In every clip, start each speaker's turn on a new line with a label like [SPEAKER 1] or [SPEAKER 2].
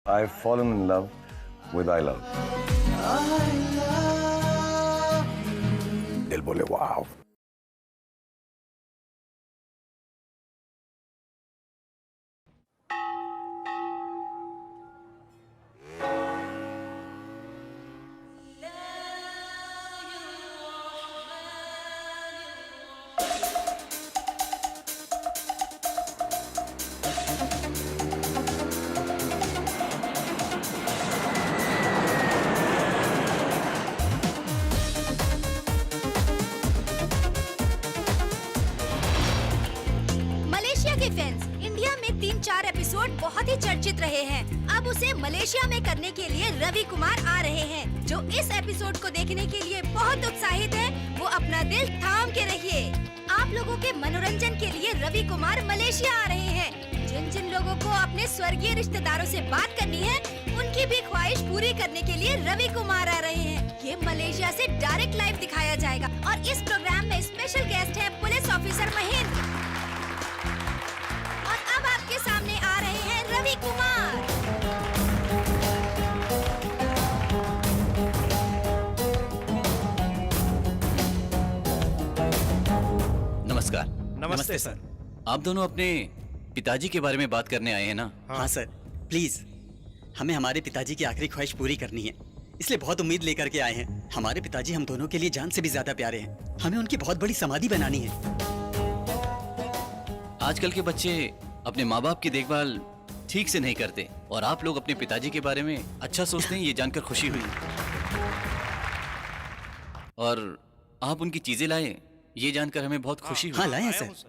[SPEAKER 1] I've fallen in love with I love. दिल बोले वाव.
[SPEAKER 2] India में 3-4 एपिसोड बहुत ही चर्चित रहे हैं। अब उसे मलेशिया में करने के लिए रवि कुमार आ रहे हैं। जो इस एपिसोड को देखने के लिए बहुत उत्साहित है, वो अपना दिल थाम के रहिए। आप लोगों के मनोरंजन के लिए रवि कुमार मलेशिया आ रहे हैं। जिन जिन लोगों को अपने स्वर्गीय रिश्तेदारों से बात करनी है, उनकी भी ख्वाहिश पूरी करने के लिए रवि कुमार आ रहे हैं। ये मलेशिया से डायरेक्ट लाइव दिखाया जाएगा और इस प्रोग्राम में स्पेशल गेस्ट है पुलिस ऑफिसर महेंद्र। अब आपके सामने आ रहे हैं रवि कुमार।
[SPEAKER 3] नमस्कार।
[SPEAKER 4] नमस्ते सर।
[SPEAKER 3] आप दोनों अपने पिताजी के बारे में बात करने आए हैं ना?
[SPEAKER 4] हाँ सर, प्लीज हमें हमारे पिताजी की आखिरी ख्वाहिश पूरी करनी है, इसलिए बहुत उम्मीद लेकर के आए हैं। हमारे पिताजी हम दोनों के लिए जान से भी ज्यादा प्यारे हैं। हमें उनकी बहुत बड़ी समाधि बनानी है।
[SPEAKER 3] आजकल के बच्चे अपने माँ बाप की देखभाल ठीक से नहीं करते और आप लोग अपने पिताजी के बारे में अच्छा सोचते हैं, ये जानकर खुशी हुई। और आप उनकी चीजें लाए, ये जानकर हमें बहुत खुशी हुई।
[SPEAKER 4] हाँ लाए हैं सर।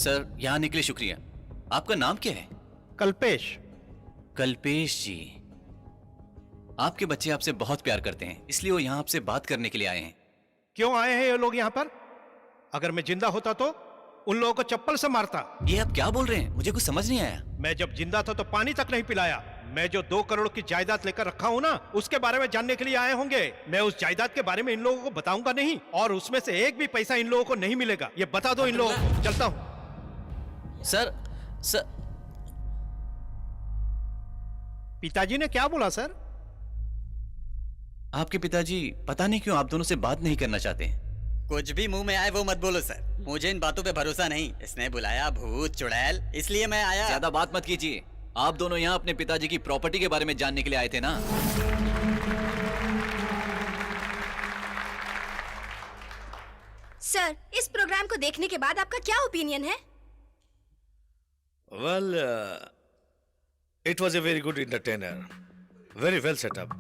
[SPEAKER 3] सर, यहाँ आने के लिए शुक्रिया। आपका नाम क्या है?
[SPEAKER 5] कल्पेश।
[SPEAKER 3] कल्पेश जी, आपके बच्चे आपसे बहुत प्यार करते हैं, इसलिए वो यहाँ आपसे बात करने के लिए आए हैं।
[SPEAKER 5] क्यों आए हैं ये लोग यहाँ पर? अगर मैं जिंदा होता तो उन लोगों को चप्पल से मारता।
[SPEAKER 3] ये आप क्या बोल रहे हैं? मुझे कुछ समझ नहीं आया।
[SPEAKER 5] मैं जब जिंदा था तो पानी तक नहीं पिलाया। मैं जो 2 करोड़ की जायदाद लेकर रखा हूँ ना, उसके बारे में जानने के लिए आए होंगे। मैं उस जायदाद के बारे में इन लोगों को बताऊंगा नहीं, और उसमें से एक भी पैसा इन लोगों को नहीं मिलेगा। ये बता दो इन लोगों को। चलता हूँ।
[SPEAKER 3] सर,
[SPEAKER 5] पिताजी ने क्या बोला सर?
[SPEAKER 3] आपके पिताजी पता नहीं क्यों आप दोनों से बात नहीं करना चाहते हैं।
[SPEAKER 4] कुछ भी मुंह में आए वो मत बोलो सर, मुझे इन बातों पे भरोसा नहीं। इसने बुलाया भूत चुड़ैल, इसलिए मैं आया।
[SPEAKER 3] ज्यादा बात मत कीजिए। आप दोनों यहाँ अपने पिताजी की प्रॉपर्टी के बारे में जानने के लिए आए थे ना?
[SPEAKER 2] सर, इस प्रोग्राम को देखने के बाद आपका क्या ओपिनियन है?
[SPEAKER 6] Well, it was a very good entertainer. Very well set up.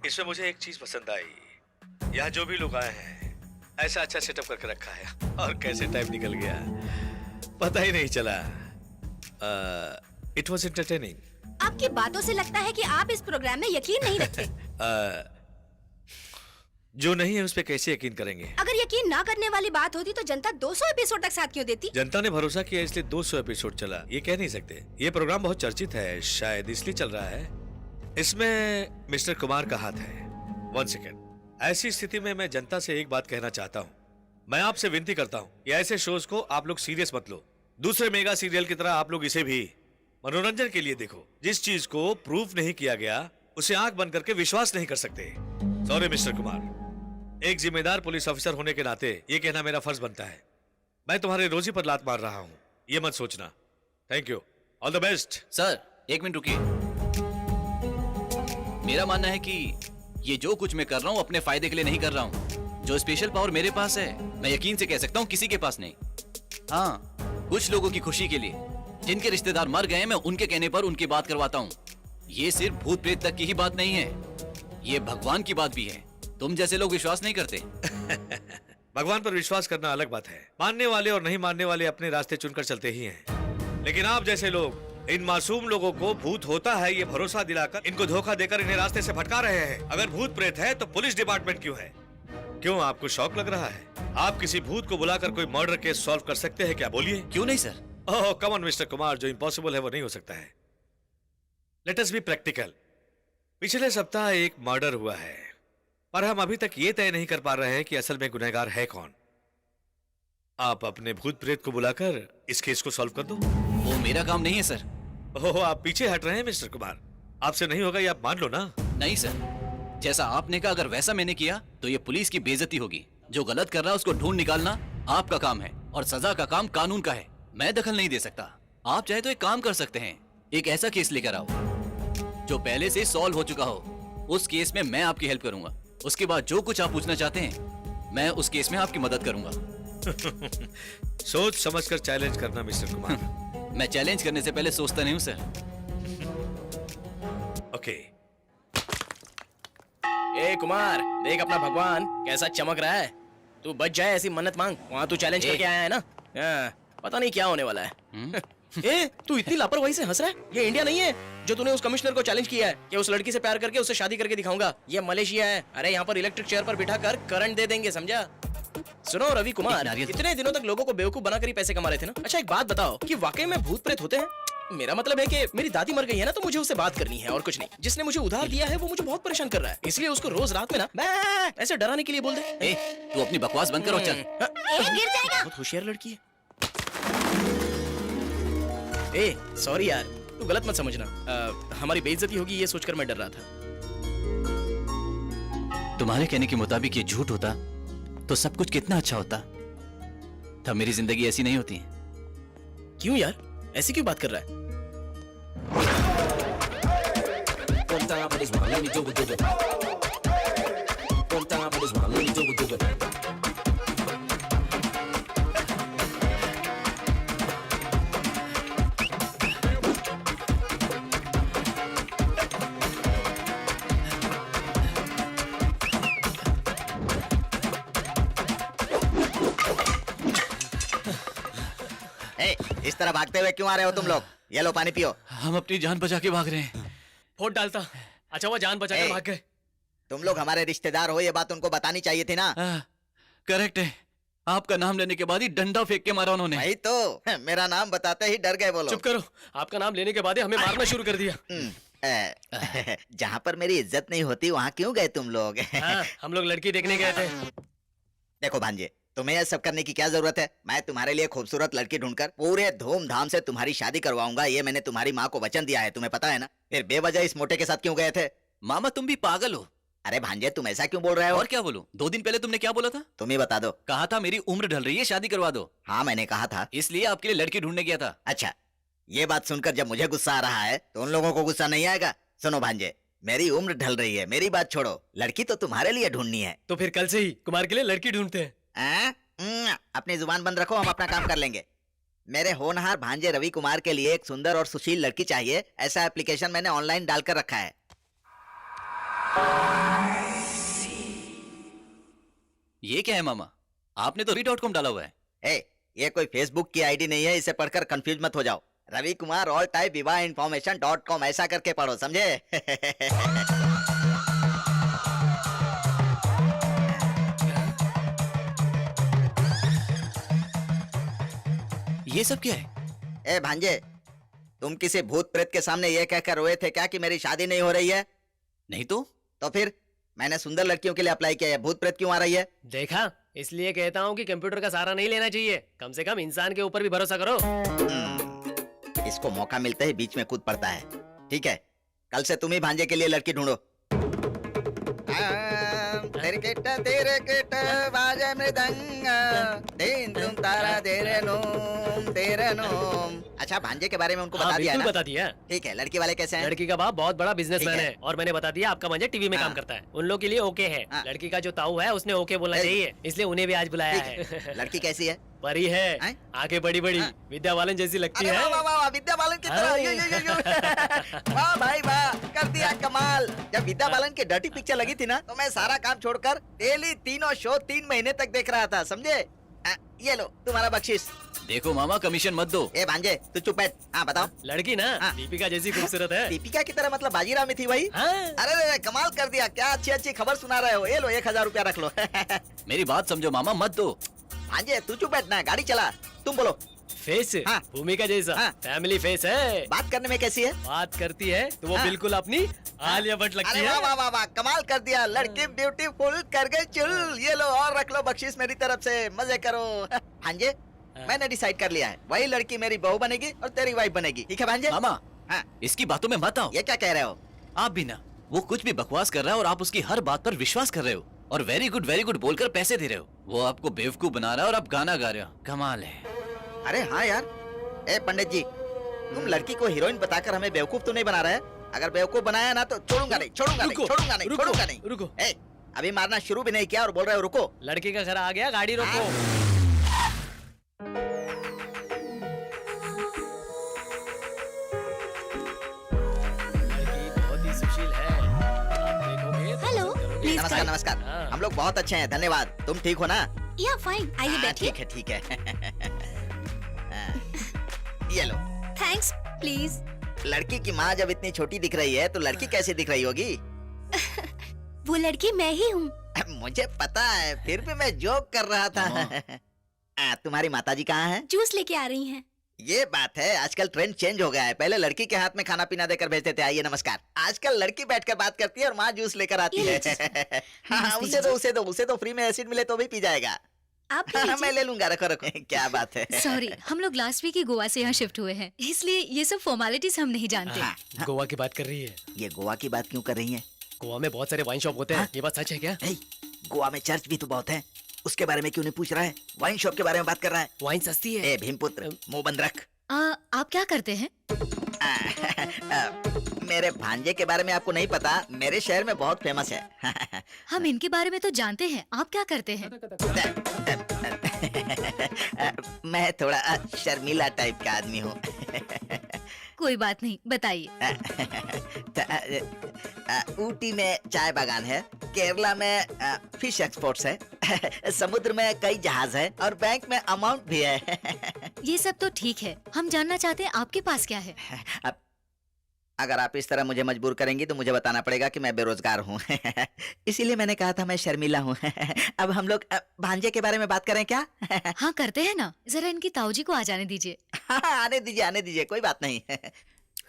[SPEAKER 6] इसमें मुझे एक चीज पसंद आई। यहाँ जो भी लोग आए हैं, ऐसा अच्छा सेटअप करके रखा है, और कैसे टाइम निकल गया पता ही नहीं चला। It was entertaining.
[SPEAKER 2] आपकी बातों से लगता है कि आप इस प्रोग्राम में यकीन नहीं रखते।
[SPEAKER 6] जो नहीं है उस पे कैसे यकीन करेंगे?
[SPEAKER 2] अगर यकीन ना करने वाली बात होती तो जनता 200 एपिसोड तक साथ क्यों देती?
[SPEAKER 6] जनता ने भरोसा किया इसलिए 200 एपिसोड चला, ये कह नहीं सकते। ये प्रोग्राम बहुत चर्चित है, शायद इसलिए चल रहा है। इसमें मिस्टर कुमार का हाथ है। 1 सेकेंड। ऐसी स्थिति में मैं जनता से एक बात कहना चाहता हूँ। मैं आपसे विनती करता हूँ कि ऐसे शोज को आप लोग सीरियस मत लो। दूसरे मेगा सीरियल की तरह आप लोग इसे भी मनोरंजन के लिए देखो। जिस चीज को प्रूफ नहीं किया गया, उसे आंख बंद करके विश्वास नहीं कर सकते। सॉरी मिस्टर कुमार, एक जिम्मेदार पुलिस ऑफिसर होने के नाते ये कहना मेरा फर्ज बनता है। मैं तुम्हारे रोजी पर लात मार रहा हूँ, ये मत सोचना। Thank you, all the best.
[SPEAKER 3] Sir, 1 minute रुकिए। मेरा मानना है कि ये जो कुछ मैं कर रहा हूँ अपने फायदे के लिए नहीं कर रहा हूँ। जो स्पेशल पावर मेरे पास है, मैं यकीन से कह सकता हूँ किसी के पास नहीं। हाँ, कुछ लोगों की खुशी के लिए, जिनके रिश्तेदार मर गए, मैं उनके कहने पर उनकी बात करवाता हूँ। ये सिर्फ भूत प्रेत तक की ही बात नहीं है, ये भगवान की बात भी है। तुम जैसे लोग विश्वास नहीं करते।
[SPEAKER 6] भगवान पर विश्वास करना अलग बात है। मानने वाले और नहीं मानने वाले अपने रास्ते चुनकर चलते ही हैं। लेकिन आप जैसे लोग इन मासूम लोगों को भूत होता है ये भरोसा दिलाकर इनको धोखा देकर इन्हें रास्ते से भटका रहे हैं। अगर भूत प्रेत है तो पुलिस डिपार्टमेंट क्यों है? क्यों आपको शौक लग रहा है? आप किसी भूत को बुलाकर कोई मर्डर केस सॉल्व कर सकते हैं क्या? बोलिए।
[SPEAKER 3] क्यों नहीं sir?
[SPEAKER 6] Oh come on mister Kumar, जो इम्पॉसिबल है वो नहीं हो सकता है। Let us be practical. पिछले सप्ताह एक मर्डर हुआ है, पर हम अभी तक ये तय नहीं कर पा रहे हैं कि असल में गुनहगार है कौन। आप अपने भूत प्रेत को बुलाकर इस केस को सॉल्व कर दो।
[SPEAKER 3] वो मेरा काम नहीं है सर।
[SPEAKER 6] ओह आप पीछे हट रहे हैं मिस्टर कुमार, आपसे नहीं होगा ये आप मान लो ना।
[SPEAKER 3] नहीं सर, जैसा आपने कहा अगर वैसा मैंने किया तो ये पुलिस की बेइज्जती होगी। जो गलत कर रहा है उसको ढूंढ निकालना आपका काम है और सजा का काम कानून का है। मैं दखल नहीं दे सकता। आप चाहे तो एक काम कर सकते हैं, एक ऐसा केस लेकर आओ जो पहले से सॉल्व हो चुका हो। उस केस में मैं आपकी हेल्प करूंगा। उसके बाद जो कुछ आप पूछना चाहते हैं मैं उस केस में आपकी मदद करूंगा।
[SPEAKER 6] सोच समझकर चैलेंज करना मिस्टर कुमार।
[SPEAKER 3] मैं चैलेंज करने से पहले सोचता नहीं हूँ सर।
[SPEAKER 6] ओके।
[SPEAKER 7] ए कुमार, देख अपना भगवान कैसा चमक रहा है। तू बच जाए ऐसी मन्नत मांग। वहाँ तू चैलेंज करके आया है ना। पता नहीं क्या होने वाला है। ए, तू इतनी लापरवाही से हंस रहा है? ये इंडिया नहीं है जो तूने उस कमिश्नर को चैलेंज किया है कि उस लड़की से प्यार करके उससे शादी करके दिखाऊंगा। ये मलेशिया है। अरे यहाँ पर इलेक्ट्रिक चेयर पर बिठाकर करंट दे देंगे, समझा? सुनो रवि कुमार, इतने दिनों तक लोगों को बेवकूफ बनाकर ही पैसे कमा रहे थे ना। अच्छा एक बात बताओ कि वाकई में भूत प्रेत होते हैं? मेरा मतलब है कि मेरी दादी मर गई है ना, तो मुझे उससे बात करनी है और कुछ नहीं। जिसने मुझे उधार दिया है वो मुझे बहुत परेशान कर रहा है, इसलिए उसको रोज रात में ना ऐसे डराने के लिए बोल दे।
[SPEAKER 3] ए, तू अपनी बकवास बंद कर और चल।
[SPEAKER 2] गिर जाएगा।
[SPEAKER 7] बहुत होशियार लड़की है। ए सॉरी यार, तू गलत मत समझना। हमारी बेइज्जती होगी ये सोचकर मैं डर रहा था।
[SPEAKER 3] तुम्हारे कहने के मुताबिक ये झूठ होता तो सब कुछ कितना अच्छा होता। तब मेरी जिंदगी ऐसी नहीं होती।
[SPEAKER 7] क्यों यार, ऐसी क्यों बात कर रहा है?
[SPEAKER 8] इस तरह भागते हुए क्यों आ रहे हो तुम लोग? ये लो पानी पियो।
[SPEAKER 3] हम अपनी जान बचा के भाग रहे हैं।
[SPEAKER 7] फोट डालता। अच्छा वो जान बचा कर भाग गए।
[SPEAKER 8] तुम लोग हमारे रिश्तेदार हो, ये बात उनको बतानी चाहिए थी ना।
[SPEAKER 3] करेक्ट है। आपका नाम लेने के बाद ही डंडा फेंक के मारा उन्होंने।
[SPEAKER 8] भाई तो मेरा नाम बताते ही डर गए बोलो।
[SPEAKER 7] चुप करो, आपका नाम लेने के बाद ही हमें मारना शुरू कर दिया।
[SPEAKER 8] जहाँ पर मेरी इज्जत नहीं होती वहाँ क्यों गए तुम लोग?
[SPEAKER 7] हम लोग लड़की देखने गए थे।
[SPEAKER 8] देखो भांजे, तुम्हें यह सब करने की क्या जरूरत है? मैं तुम्हारे लिए खूबसूरत लड़की ढूंढकर पूरे धूमधाम से तुम्हारी शादी करवाऊंगा। ये मैंने तुम्हारी माँ को वचन दिया है, तुम्हें पता है ना। फिर बेवजह इस मोटे के साथ क्यों गए थे?
[SPEAKER 3] मामा तुम भी पागल हो।
[SPEAKER 8] अरे भांजे तुम ऐसा क्यों बोल रहे हो?
[SPEAKER 3] और क्या बोलूं? 2 दिन पहले तुमने क्या बोला था?
[SPEAKER 8] तुम ही बता दो।
[SPEAKER 3] कहा था मेरी उम्र ढल रही है, शादी करवा दो।
[SPEAKER 8] हाँ मैंने कहा था।
[SPEAKER 3] इसलिए आपके लिए लड़की ढूंढने गया था।
[SPEAKER 8] अच्छा, ये बात सुनकर जब मुझे गुस्सा आ रहा है तो उन लोगों को गुस्सा नहीं आएगा? सुनो भांजे, मेरी उम्र ढल रही है, मेरी बात छोड़ो, लड़की तो तुम्हारे लिए ढूंढनी है।
[SPEAKER 7] तो फिर कल से ही कुमार के लिए लड़की ढूंढते हैं।
[SPEAKER 8] अपनी जुबान बंद रखो, हम अपना काम कर लेंगे। मेरे होनहार भांजे रवि कुमार के लिए एक सुंदर और सुशील लड़की चाहिए, ऐसा एप्लीकेशन मैंने ऑनलाइन डालकर रखा है।
[SPEAKER 3] ये क्या है मामा? आपने तो revie.com डाला हुआ है।
[SPEAKER 8] ये कोई फेसबुक की आईडी नहीं है, इसे पढ़कर कंफ्यूज मत हो जाओ। रवि कुमार ऑल टाइप विवाह इन्फॉर्मेशन.com ऐसा करके पढ़ो, समझे?
[SPEAKER 3] ये सब क्या है?
[SPEAKER 8] भांजे, तुम किसी भूत प्रेत के सामने ये कहकर रोए थे क्या कि मेरी शादी नहीं हो रही है?
[SPEAKER 3] नहीं तो
[SPEAKER 8] फिर मैंने सुंदर लड़कियों के लिए अप्लाई किया है, भूत प्रेत क्यों आ रही है?
[SPEAKER 7] देखा, इसलिए कहता हूँ कि कंप्यूटर का सहारा नहीं लेना चाहिए। कम से कम इंसान के ऊपर भी भरोसा करो।
[SPEAKER 8] इसको मौका मिलते ही बीच में कूद पड़ता है। ठीक है, कल से तुम ही भांजे के लिए लड़की ढूंढो। तेरे किट बाजे मृदंग, दिन तुम तारा तेरे नोम। अच्छा अच्छा भांजे के बारे में उनको
[SPEAKER 7] हाँ,
[SPEAKER 8] बता दिया
[SPEAKER 7] बिल्कुल
[SPEAKER 8] ना?
[SPEAKER 7] बता दिया।
[SPEAKER 8] ठीक है, लड़की वाले कैसे हैं?
[SPEAKER 7] लड़की का बाप बहुत बड़ा बिजनेसमैन
[SPEAKER 8] ठीक है।
[SPEAKER 7] है और मैंने बता दिया आपका भांजा टीवी में
[SPEAKER 8] हाँ।
[SPEAKER 7] काम करता है। उन लोग के लिए ओके है।
[SPEAKER 8] हाँ।
[SPEAKER 7] लड़की का जो ताऊ है उसने ओके बोलना
[SPEAKER 8] ए-
[SPEAKER 7] चाहिए, इसलिए उन्हें भी आज बुलाया
[SPEAKER 8] ठीक
[SPEAKER 7] है।
[SPEAKER 8] है। लड़की कैसी है?
[SPEAKER 7] परी है,
[SPEAKER 8] हैं?
[SPEAKER 7] आंखें बड़ी बड़ी,
[SPEAKER 8] हाँ।
[SPEAKER 7] विद्या बालन जैसी लगती
[SPEAKER 8] अरे
[SPEAKER 7] है।
[SPEAKER 8] वाह वाह वाह, विद्या बालन की तरह।
[SPEAKER 7] हाँ।
[SPEAKER 8] यो। वाह भाई वाह, कर दिया कमाल। जब विद्या बालन की डर्टी पिक्चर लगी थी ना, तो मैं सारा काम छोड़कर डेली तीनों शो 3 महीने तक देख रहा था, समझे? ये लो तुम्हारा बख्शिश।
[SPEAKER 3] देखो मामा, कमीशन मत दो।
[SPEAKER 8] ए भांजे तू चुप बैठ। हाँ बताओ।
[SPEAKER 7] लड़की ना
[SPEAKER 8] हाँ।
[SPEAKER 7] दीपिका जैसी खूबसूरत है।
[SPEAKER 8] दीपिका की तरह मतलब बाजीराव में थी वही?
[SPEAKER 7] हाँ।
[SPEAKER 8] अरे कमाल कर दिया, क्या अच्छी अच्छी खबर सुना रहे हो। ये लो 1000 रुपया रख लो।
[SPEAKER 3] मेरी बात समझो मामा, मत दो।
[SPEAKER 8] भांजे तू चुप बैठना, गाड़ी चला। तुम बोलो।
[SPEAKER 7] फेस
[SPEAKER 8] हाँ।
[SPEAKER 7] भूमिका जैसा,
[SPEAKER 8] हाँ।
[SPEAKER 7] फैमिली फेस है।
[SPEAKER 8] बात करने में कैसी है?
[SPEAKER 7] बात करती है तो वो
[SPEAKER 8] हाँ।
[SPEAKER 7] बिल्कुल अपनी आलिया भट्ट लगती
[SPEAKER 8] अरे वाह
[SPEAKER 7] है।
[SPEAKER 8] वाह वाह वाह, कमाल कर दिया। लड़की ब्यूटीफुल कर गई चुल। ये लो और रख लो बख्शीश मेरी तरफ से, मजे करो। भांजे मैंने डिसाइड कर लिया है, वही लड़की मेरी बहू बनेगी और तेरी वाइफ बनेगी, ठीक है भांजे?
[SPEAKER 3] मामा,
[SPEAKER 8] हाँ।
[SPEAKER 3] इसकी बातों में मत आओ।
[SPEAKER 8] ये क्या कह रहे हो?
[SPEAKER 3] आप भी ना, वो कुछ भी बकवास कर रहा है और आप उसकी हर बात पर विश्वास कर रहे हो और वेरी गुड बोलकर पैसे दे रहे हो। वो आपको बेवकूफ बना रहा है और आप गाना गा रहे हो। कमाल है।
[SPEAKER 8] अरे हाँ यार। ए पंडित जी, तुम लड़की को हीरोइन बताकर हमें बेवकूफ तो नहीं बना रहे? अगर बेवकूफ बनाया ना तो छोड़ूंगा नहीं, छोड़ूंगा नहीं,
[SPEAKER 7] रुको,
[SPEAKER 8] छोड़ूंगा नहीं,
[SPEAKER 7] रुको,
[SPEAKER 8] छोड़ूंगा नहीं।
[SPEAKER 7] रुको।
[SPEAKER 8] ए, अभी मारना शुरू भी नहीं किया और बोल रहे हो रुको।
[SPEAKER 7] लड़की का घर आ गया, गाड़ी रोको। लड़की बहुत ही सुशील है, आप देखोगे तो
[SPEAKER 2] हेलो,
[SPEAKER 7] पसंद करोगे।
[SPEAKER 2] प्लीज
[SPEAKER 8] नमस्कार नमस्कार।
[SPEAKER 7] हाँ।
[SPEAKER 8] हम लोग बहुत अच्छे हैं, धन्यवाद। तुम ठीक हो ना?
[SPEAKER 2] या फाइन, आइए
[SPEAKER 8] हाँ,
[SPEAKER 2] बैठिए।
[SPEAKER 8] ठीक है ठीक है। हाँ, ये लो।
[SPEAKER 2] Thanks, please.
[SPEAKER 8] लड़की की माँ जब इतनी छोटी दिख रही है तो लड़की कैसी दिख रही होगी?
[SPEAKER 2] वो लड़की मैं ही हूँ।
[SPEAKER 8] मुझे पता है, फिर भी मैं जोक कर रहा था। तुम्हारी माताजी कहाँ हैं?
[SPEAKER 2] जूस लेके आ रही हैं।
[SPEAKER 8] ये बात है, आजकल ट्रेंड चेंज हो गया है। पहले लड़की के हाथ में खाना पीना देकर भेजते थे, आइए नमस्कार। आजकल लड़की बैठकर बात करती है और माँ जूस लेकर आती
[SPEAKER 2] ये
[SPEAKER 8] है। हाँ, उसे तो फ्री में एसिड मिले तो भी पी जाएगा।
[SPEAKER 2] आप भी
[SPEAKER 8] हाँ, मैं
[SPEAKER 2] लीजिए।
[SPEAKER 8] ले लूंगा, रखो रखो। क्या बात है?
[SPEAKER 9] सॉरी, हम लोग लास्ट वीक ही गोवा से यहाँ शिफ्ट हुए हैं, इसलिए ये सब फॉर्मेलिटीज हम नहीं जानते।
[SPEAKER 8] हाँ,
[SPEAKER 7] गोवा की बात कर रही है।
[SPEAKER 8] ये गोवा की बात क्यों कर रही है?
[SPEAKER 7] गोवा में बहुत सारे वाइन शॉप होते हैं, ये बात सच है क्या?
[SPEAKER 8] ए, गोवा में चर्च भी तो बहुत है, उसके बारे में क्यों नहीं पूछ रहा है? वाइन शॉप के बारे में बात कर रहा है।
[SPEAKER 7] वाइन सस्ती है।
[SPEAKER 8] ए भीमपुत्र, मुंह बंद रख।
[SPEAKER 9] आप क्या करते हैं?
[SPEAKER 8] मेरे भांजे के बारे में आपको नहीं पता, मेरे शहर में बहुत फेमस है।
[SPEAKER 9] हम इनके बारे में तो जानते हैं, आप क्या करते हैं?
[SPEAKER 8] मैं थोड़ा शर्मीला टाइप का आदमी हूँ।
[SPEAKER 9] कोई बात नहीं, बताइए।
[SPEAKER 8] ऊटी में चाय बागान है, केरला में फिश एक्सपोर्ट्स है, समुद्र में कई जहाज है और बैंक में अमाउंट भी है।
[SPEAKER 9] ये सब तो ठीक है, हम जानना चाहते हैं आपके पास क्या है।
[SPEAKER 8] अब अगर आप इस तरह मुझे मजबूर करेंगी तो मुझे बताना पड़ेगा कि मैं बेरोजगार हूँ। इसीलिए मैंने कहा था मैं शर्मिला हूँ। अब हम लोग भांजे के बारे में बात करें क्या?
[SPEAKER 9] हाँ करते हैं ना, जरा इनकी ताऊजी को आ जाने दीजिए।
[SPEAKER 8] हाँ, आने दीजिए, कोई बात नहीं।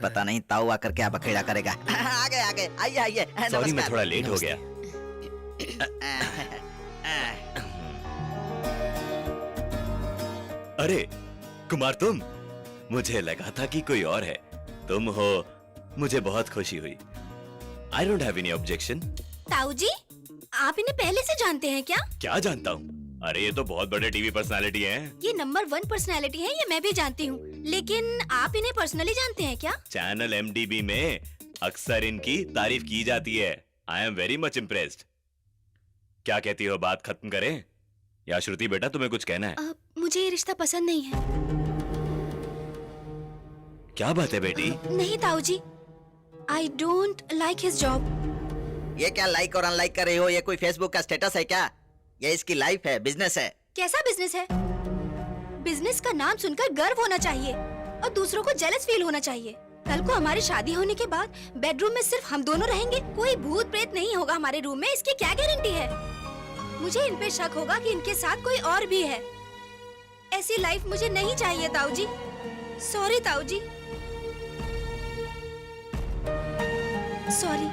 [SPEAKER 8] पता नहीं ताऊ आकर क्या बखेड़ा करेगा। आगे आइए आइए।
[SPEAKER 1] सॉरी, मैं
[SPEAKER 8] नमस्कार।
[SPEAKER 1] थोड़ा लेट हो गया। अरे कुमार, तुम? मुझे लगा था कि कोई और है। तुम हो, मुझे बहुत खुशी हुई। I don't have any objection.
[SPEAKER 2] ताऊ जी, आप इन्हें पहले से जानते हैं क्या?
[SPEAKER 1] क्या जानता हूँ? अरे ये तो बहुत बड़े टीवी पर्सनालिटी हैं।
[SPEAKER 2] ये नंबर 1 पर्सनालिटी है, ये मैं भी जानती हूँ। लेकिन आप इन्हें पर्सनली जानते हैं क्या?
[SPEAKER 1] चैनल MDB में अक्सर इनकी तारीफ की जाती है। I am very much impressed. क्या कहती हो, बात खत्म करें? या श्रुति बेटा, तुम्हें कुछ कहना है?
[SPEAKER 2] मुझे ये रिश्ता पसंद नहीं है।
[SPEAKER 1] क्या बात है बेटी?
[SPEAKER 2] नहीं ताऊ जी, I don't like his job.
[SPEAKER 8] ये क्या लाइक और अनलाइक कर रही हो? ये कोई फेसबुक का स्टेटस है क्या? ये इसकी लाइफ है, बिजनेस है।
[SPEAKER 2] कैसा बिजनेस है? बिजनेस का नाम सुनकर गर्व होना चाहिए और दूसरों को जेलस फील होना चाहिए। कल को हमारी शादी होने के बाद बेडरूम में सिर्फ हम दोनों रहेंगे, कोई भूत प्रेत नहीं होगा हमारे रूम में, इसकी क्या गारंटी है? मुझे इन पे शक होगा कि इनके साथ कोई और भी है। ऐसी लाइफ मुझे नहीं चाहिए ताऊ जी। सॉरी ताऊ जी, सॉरी।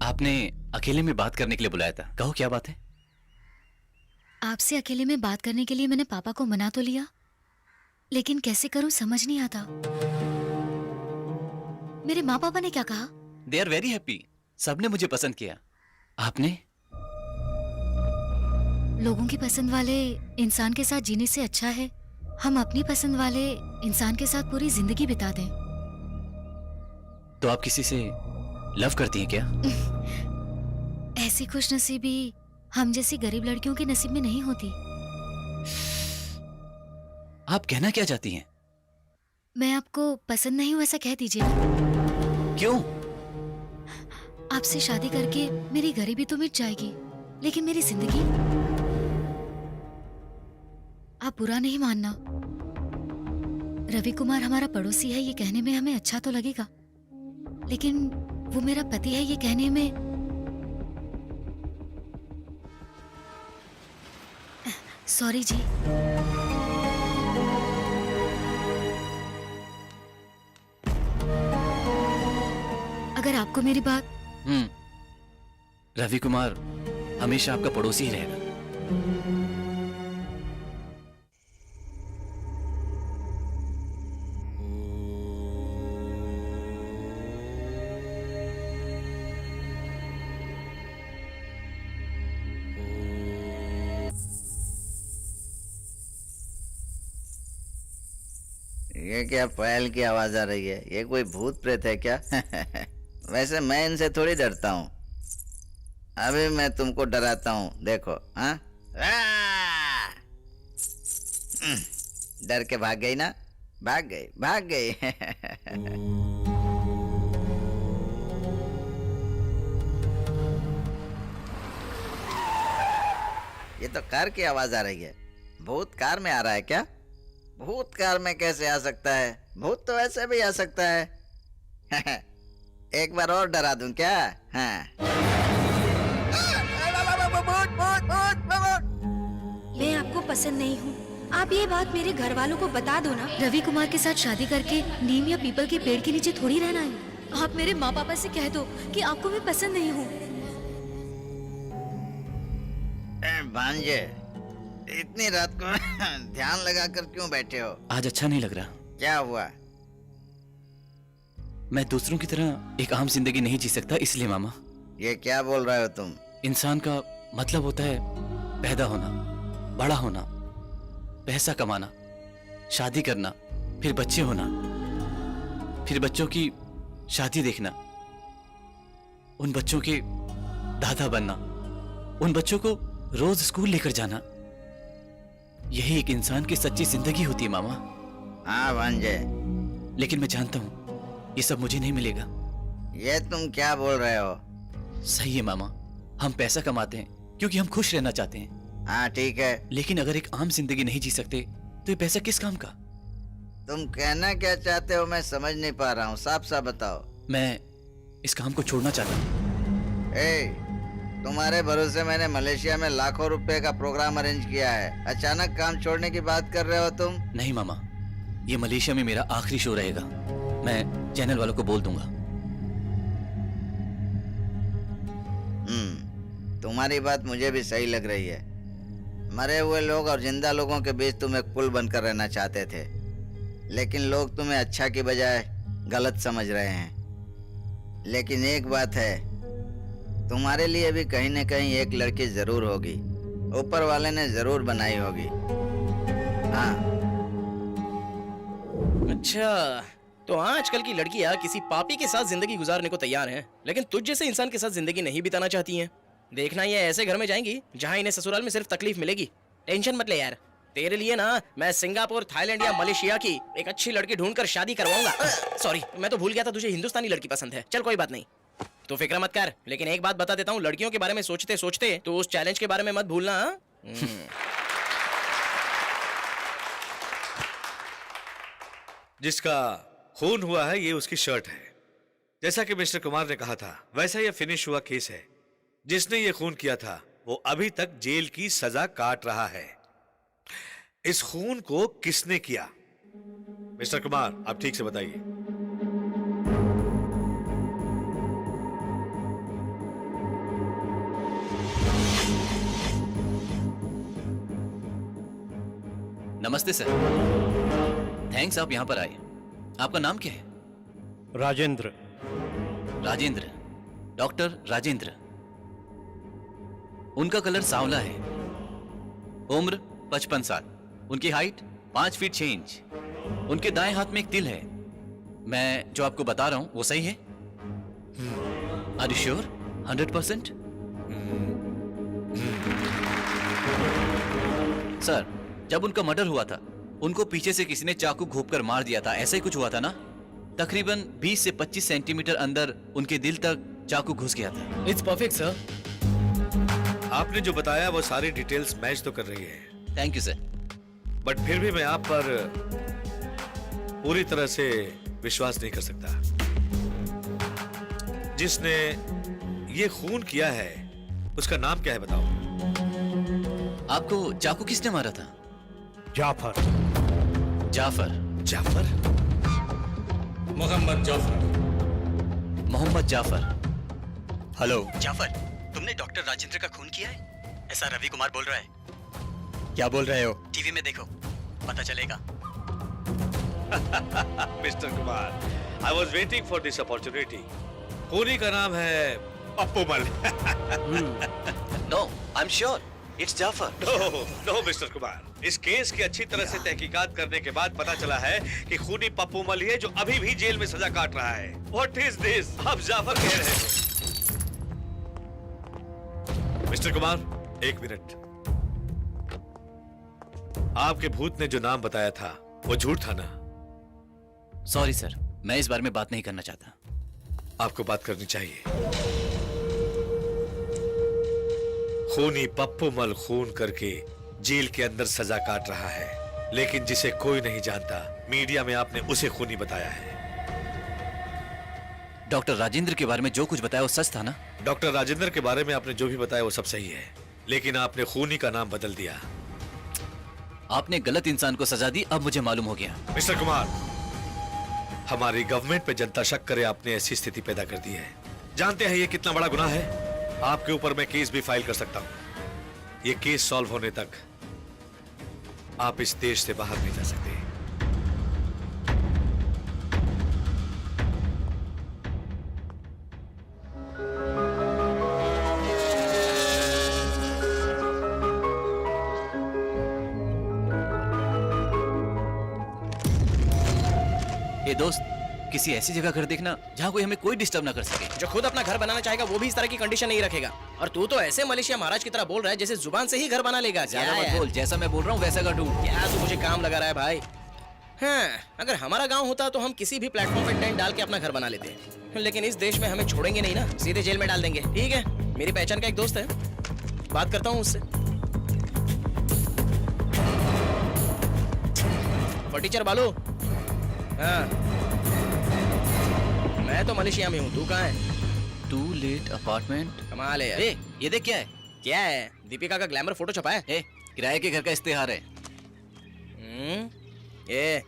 [SPEAKER 3] आपने अकेले में बात करने के लिए बुलाया था, कहो क्या बात है?
[SPEAKER 9] आपसे अकेले में बात करने के लिए मैंने पापा को मना तो लिया, लेकिन कैसे करूं समझ नहीं आता। मेरे माँ पापा ने क्या कहा?
[SPEAKER 3] They are very happy. सबने मुझे पसंद किया। आपने?
[SPEAKER 9] लोगों की पसंद वाले इंसान के साथ जीने से अच्छा है हम अपनी पसंद वाले इंसान के साथ पूरी जिंदगी बिता दें।
[SPEAKER 3] तो आप किसी से लव करती हैं क्या?
[SPEAKER 9] ऐसी खुशनसीबी हम जैसी गरीब लड़कियों के नसीब में नहीं होती।
[SPEAKER 3] आप कहना क्या चाहती हैं?
[SPEAKER 9] मैं आपको पसंद नहीं हूं ऐसा कह दीजिए।
[SPEAKER 3] क्यों?
[SPEAKER 9] आपसे शादी करके मेरी गरीबी तो मिट जाएगी, लेकिन मेरी जिंदगी? आप बुरा नहीं मानना, रवि कुमार हमारा पड़ोसी है ये कहने में हमें अच्छा तो लगेगा, लेकिन वो मेरा पति है ये कहने में सॉरी जी। अगर आपको मेरी बात
[SPEAKER 3] रवि कुमार हमेशा आपका पड़ोसी ही रहेगा।
[SPEAKER 8] ये क्या पायल की आवाज आ रही है? ये कोई भूत प्रेत है क्या? वैसे मैं इनसे थोड़ी डरता हूँ। अभी मैं तुमको डराता हूँ, देखो। हाँ, डर के भाग गई ना? भाग गई, भाग गई। ये तो कार की आवाज आ रही है। भूत कार में आ रहा है क्या? भूत कार में कैसे आ सकता है? भूत तो ऐसे भी आ सकता है। एक बार और डरा दूं क्या? हाँ।
[SPEAKER 2] मैं आपको पसंद नहीं हूँ। आप ये बात मेरे घर वालों को बता दो ना।
[SPEAKER 9] रवि कुमार के साथ शादी करके नीम या पीपल के पेड़ के नीचे थोड़ी रहना है। आप मेरे माँ पापा से कह दो कि आपको मैं पसंद नहीं हूँ।
[SPEAKER 8] भांजे, इतनी रात को ध्यान लगाकर क्यों बैठे हो?
[SPEAKER 3] आज अच्छा नहीं लग रहा।
[SPEAKER 8] क्या हुआ?
[SPEAKER 3] मैं दूसरों की तरह एक आम जिंदगी नहीं जी सकता, इसलिए मामा।
[SPEAKER 8] ये क्या बोल रहे हो तुम?
[SPEAKER 3] इंसान का मतलब होता है पैदा होना, बड़ा होना, पैसा कमाना, शादी करना, फिर बच्चे होना, फिर बच्चों की शादी देखना, उन बच्चों के दादा बनना, उन बच्चों को रोज स्कूल लेकर जाना। यही एक इंसान की सच्ची जिंदगी होती है मामा।
[SPEAKER 8] हाँ भांजे,
[SPEAKER 3] लेकिन मैं जानता हूं ये सब मुझे नहीं मिलेगा।
[SPEAKER 8] ये तुम क्या बोल रहे हो?
[SPEAKER 3] सही है मामा, हम पैसा कमाते हैं क्योंकि हम खुश रहना चाहते हैं।
[SPEAKER 8] हाँ ठीक है।
[SPEAKER 3] लेकिन अगर एक आम जिंदगी नहीं जी सकते तो ये पैसा किस काम का?
[SPEAKER 8] तुम कहना क्या चाहते हो मैं समझ नहीं पा रहा हूँ, साफ साफ बताओ।
[SPEAKER 3] मैं इस काम को छोड़ना चाहता हूँ।
[SPEAKER 8] तुम्हारे भरोसे मैंने मलेशिया में लाखों रुपए का प्रोग्राम अरेंज किया है, अचानक काम छोड़ने की बात कर रहे हो तुम?
[SPEAKER 3] नहीं मामा, ये मलेशिया में मेरा आखिरी शो रहेगा। मैं चैनल वालों को बोल दूंगा।
[SPEAKER 8] तुम्हारी बात मुझे भी सही लग रही है। मरे हुए लोग और जिंदा लोगों के बीच तुम एक पुल बनकर रहना चाहते थे, लेकिन लोग तुम्हें अच्छा की बजाय गलत समझ रहे हैं। लेकिन एक बात है, तुम्हारे लिए भी कहीं न कहीं एक लड़की जरूर होगी, ऊपर वाले ने जरूर बनाई होगी। हाँ।
[SPEAKER 7] अच्छा, तो आजकल की लड़कियां किसी पापी के साथ जिंदगी गुजारने को तैयार हैं, लेकिन तुझ जैसे इंसान के साथ जिंदगी नहीं बिताना चाहती हैं। देखना, ये ऐसे घर में जाएंगी जहां इन्हें ससुराल में सिर्फ तकलीफ मिलेगी। टेंशन मत ले यार, तेरे लिए ना मैं सिंगापुर, थाईलैंड या मलेशिया की एक अच्छी लड़की ढूंढकर शादी करवाऊंगा। सॉरी, मैं तो भूल गया था तुझे हिंदुस्तानी लड़की पसंद है। चल कोई बात नहीं, तो फिक्र मत कर। लेकिन एक बात बता देता हूँ, लड़कियों के बारे में सोचते सोचते तो उस चैलेंज के बारे में मत भूलना।
[SPEAKER 6] जिसका खून हुआ है ये उसकी शर्ट है। जैसा कि मिस्टर कुमार ने कहा था वैसा ये फिनिश हुआ केस है। जिसने ये खून किया था वो अभी तक जेल की सजा काट रहा है। इस खून को किसने किया? मिस्टर कुमार, आप ठीक से बताइए।
[SPEAKER 3] नमस्ते सर। थैंक्स आप यहाँ पर आए। आपका नाम क्या है?
[SPEAKER 5] राजेंद्र।
[SPEAKER 3] राजेंद्र, डॉक्टर राजेंद्र। उनका कलर सांवला है, उम्र 55 साल, उनकी हाइट 5 फीट 6 इंच, उनके दाएं हाथ में एक तिल है। मैं जो आपको बता रहा हूं वो सही है? Are you sure? 100%? सर, जब उनका मर्डर हुआ था उनको पीछे से किसी ने चाकू घोंपकर मार दिया था, ऐसा ही कुछ हुआ था ना? तकरीबन 20 से 25 सेंटीमीटर अंदर उनके दिल तक चाकू घुस गया था।
[SPEAKER 7] It's perfect sir.
[SPEAKER 6] आपने जो बताया वो सारी डिटेल्स मैच तो कर रही है,
[SPEAKER 3] थैंक यू सर।
[SPEAKER 6] बट फिर भी मैं आप पर पूरी तरह से विश्वास नहीं कर सकता। जिसने ये खून किया है उसका नाम क्या है बताओ?
[SPEAKER 3] आपको चाकू किसने मारा था?
[SPEAKER 5] जाफर।
[SPEAKER 3] जाफर।
[SPEAKER 6] जाफर?
[SPEAKER 3] मोहम्मद जाफर।
[SPEAKER 4] हेलो जाफर, तुमने डॉक्टर राजेंद्र का खून किया है? ऐसा रवि कुमार बोल रहा है। क्या बोल रहे हो? टीवी में देखो, पता चलेगा।
[SPEAKER 6] Mister Kumar, I was waiting for this opportunity. खूनी का नाम है Pappumal.
[SPEAKER 3] No, I am sure it's Jafar.
[SPEAKER 6] No mister Kumar, इस केस की अच्छी तरह से तहकीकात करने के बाद पता चला है कि खूनी पप्पूमल ही है जो अभी भी जेल में सजा काट रहा है। What is this? आप जाफर कह रहे हो? मिस्टर कुमार, एक मिनट। आपके भूत ने जो नाम बताया था वो झूठ था ना?
[SPEAKER 3] सॉरी सर, मैं इस बारे में बात नहीं करना चाहता।
[SPEAKER 6] आपको बात करनी चाहिए। खूनी पप्पूमल खून करके जेल के अंदर सजा काट रहा है, लेकिन जिसे कोई नहीं जानता, मीडिया में आपने उसे खूनी बताया है।
[SPEAKER 3] डॉक्टर राजेंद्र के बारे में जो कुछ बताया वो सच था ना?
[SPEAKER 6] डॉक्टर राजेंद्र के बारे में आपने जो भी बताया वो सब सही है, लेकिन आपने खूनी का नाम बदल दिया।
[SPEAKER 3] आपने गलत इंसान को सजा दी, अब मुझे मालूम हो गया।
[SPEAKER 6] मिस्टर कुमार, हमारी गवर्नमेंट पे जनता शक करे आपने ऐसी स्थिति पैदा कर दी है। जानते हैं ये कितना बड़ा गुनाह है? आपके ऊपर मैं केस भी फाइल कर सकता हूं। ये केस सॉल्व होने तक आप इस देश से बाहर नहीं जा सकते।
[SPEAKER 3] ए दोस्त, किसी ऐसी जगह घर देखना जहाँ कोई हमें कोई डिस्टर्ब ना कर सके।
[SPEAKER 7] जो खुद अपना घर बनाना चाहेगा वो भी इस तरह की कंडीशन नहीं रखेगा। और तू तो ऐसे मलेशिया महाराज की तरह बोल रहा है जैसे जुबान से ही घर बना लेगा।
[SPEAKER 3] ज्यादा मत बोल, जैसा मैं बोल रहा हूँ वैसा कर दूं।
[SPEAKER 7] क्या तू मुझे काम लगा रहा है भाई? हाँ, अगर हमारा गांव होता तो हम किसी भी प्लेटफॉर्म पे टेंट डाल के अपना घर बना लेते, लेकिन इस देश में हमें छोड़ेंगे नहीं ना, सीधे जेल में डाल देंगे। ठीक है, मेरी पहचान का एक दोस्त है, बात करता हूँ उससे। फटीचर बालू। हाँ, मैं तो मलेशिया में हूँ, तू कहाँ है?
[SPEAKER 3] To let apartment.
[SPEAKER 7] कमाल है यार।
[SPEAKER 3] ए, ये देख क्या है?
[SPEAKER 7] क्या है? दीपिका का ग्लैमर फोटो छपा है?
[SPEAKER 3] ए, किराए के घर का इस्तेहार है।
[SPEAKER 7] ये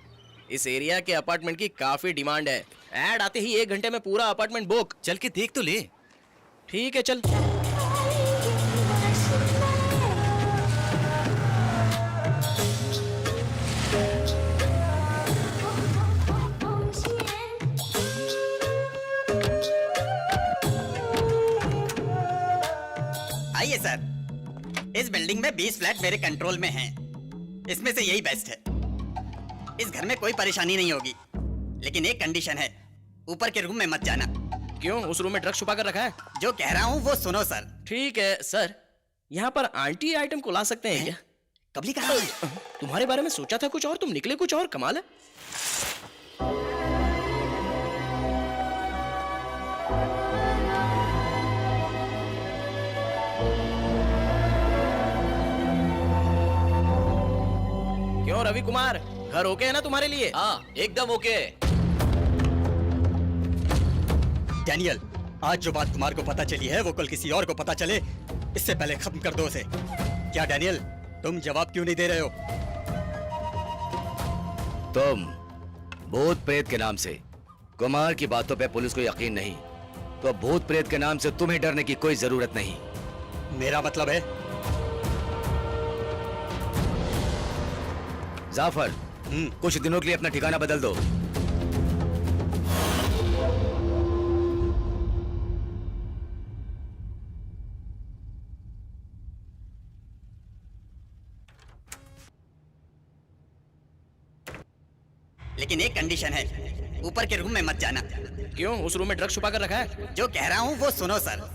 [SPEAKER 7] इस एरिया के अपार्टमेंट की काफी डिमांड है। ऐड आते ही 1 घंटे में पूरा अपार्टमेंट बुक।
[SPEAKER 3] चल के देख तो ले।
[SPEAKER 7] ठीक है, चल।
[SPEAKER 4] आइए सर, इस बिल्डिंग में 20 फ्लैट मेरे कंट्रोल में हैं। इसमें से यही बेस्ट है। इस घर में कोई परेशानी नहीं होगी, लेकिन एक कंडीशन है, ऊपर के रूम में मत जाना।
[SPEAKER 7] क्यों, उस रूम में ड्रग छुपा कर रखा है?
[SPEAKER 4] जो कह रहा हूँ वो सुनो सर।
[SPEAKER 7] ठीक है सर, यहाँ पर आंटी आइटम को ला सकते हैं क्या?
[SPEAKER 4] कबली कहा?
[SPEAKER 7] तुम्हारे बारे में सोचा था कुछ और, तुम निकले कुछ और। कमाल है। क्यों रवि कुमार, घर ओके है ना तुम्हारे लिए?
[SPEAKER 3] हाँ, एकदम ओके।
[SPEAKER 4] डैनियल, आज जो बात कुमार को पता चली है वो कल किसी और को पता चले, इससे पहले खत्म कर दो उसे। क्या डैनियल, तुम जवाब क्यों नहीं दे रहे हो?
[SPEAKER 10] तुम भूत प्रेत के नाम से कुमार की बातों पे पुलिस को यकीन नहीं, तो भूत प्रेत के नाम से तुम्हें डरने की कोई जरूरत नहीं।
[SPEAKER 4] मेरा मतलब है
[SPEAKER 10] जाफर, कुछ दिनों के लिए अपना ठिकाना बदल दो।
[SPEAKER 4] लेकिन एक कंडीशन है, ऊपर के रूम में मत जाना।
[SPEAKER 7] क्यों, उस रूम में ड्रग्स छुपा कर रखा है?
[SPEAKER 4] जो कह रहा हूँ वो सुनो सर।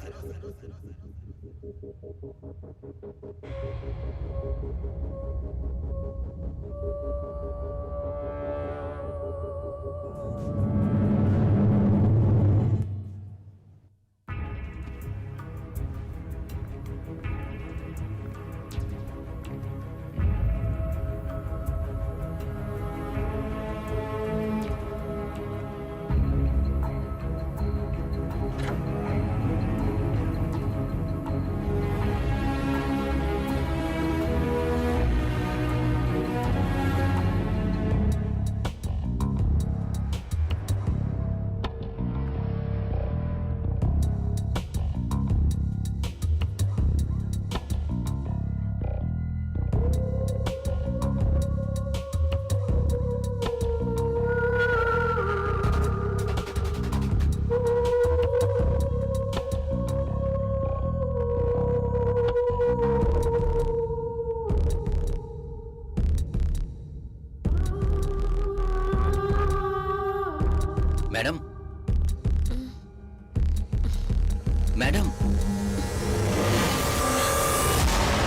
[SPEAKER 3] मैडम, मैडम,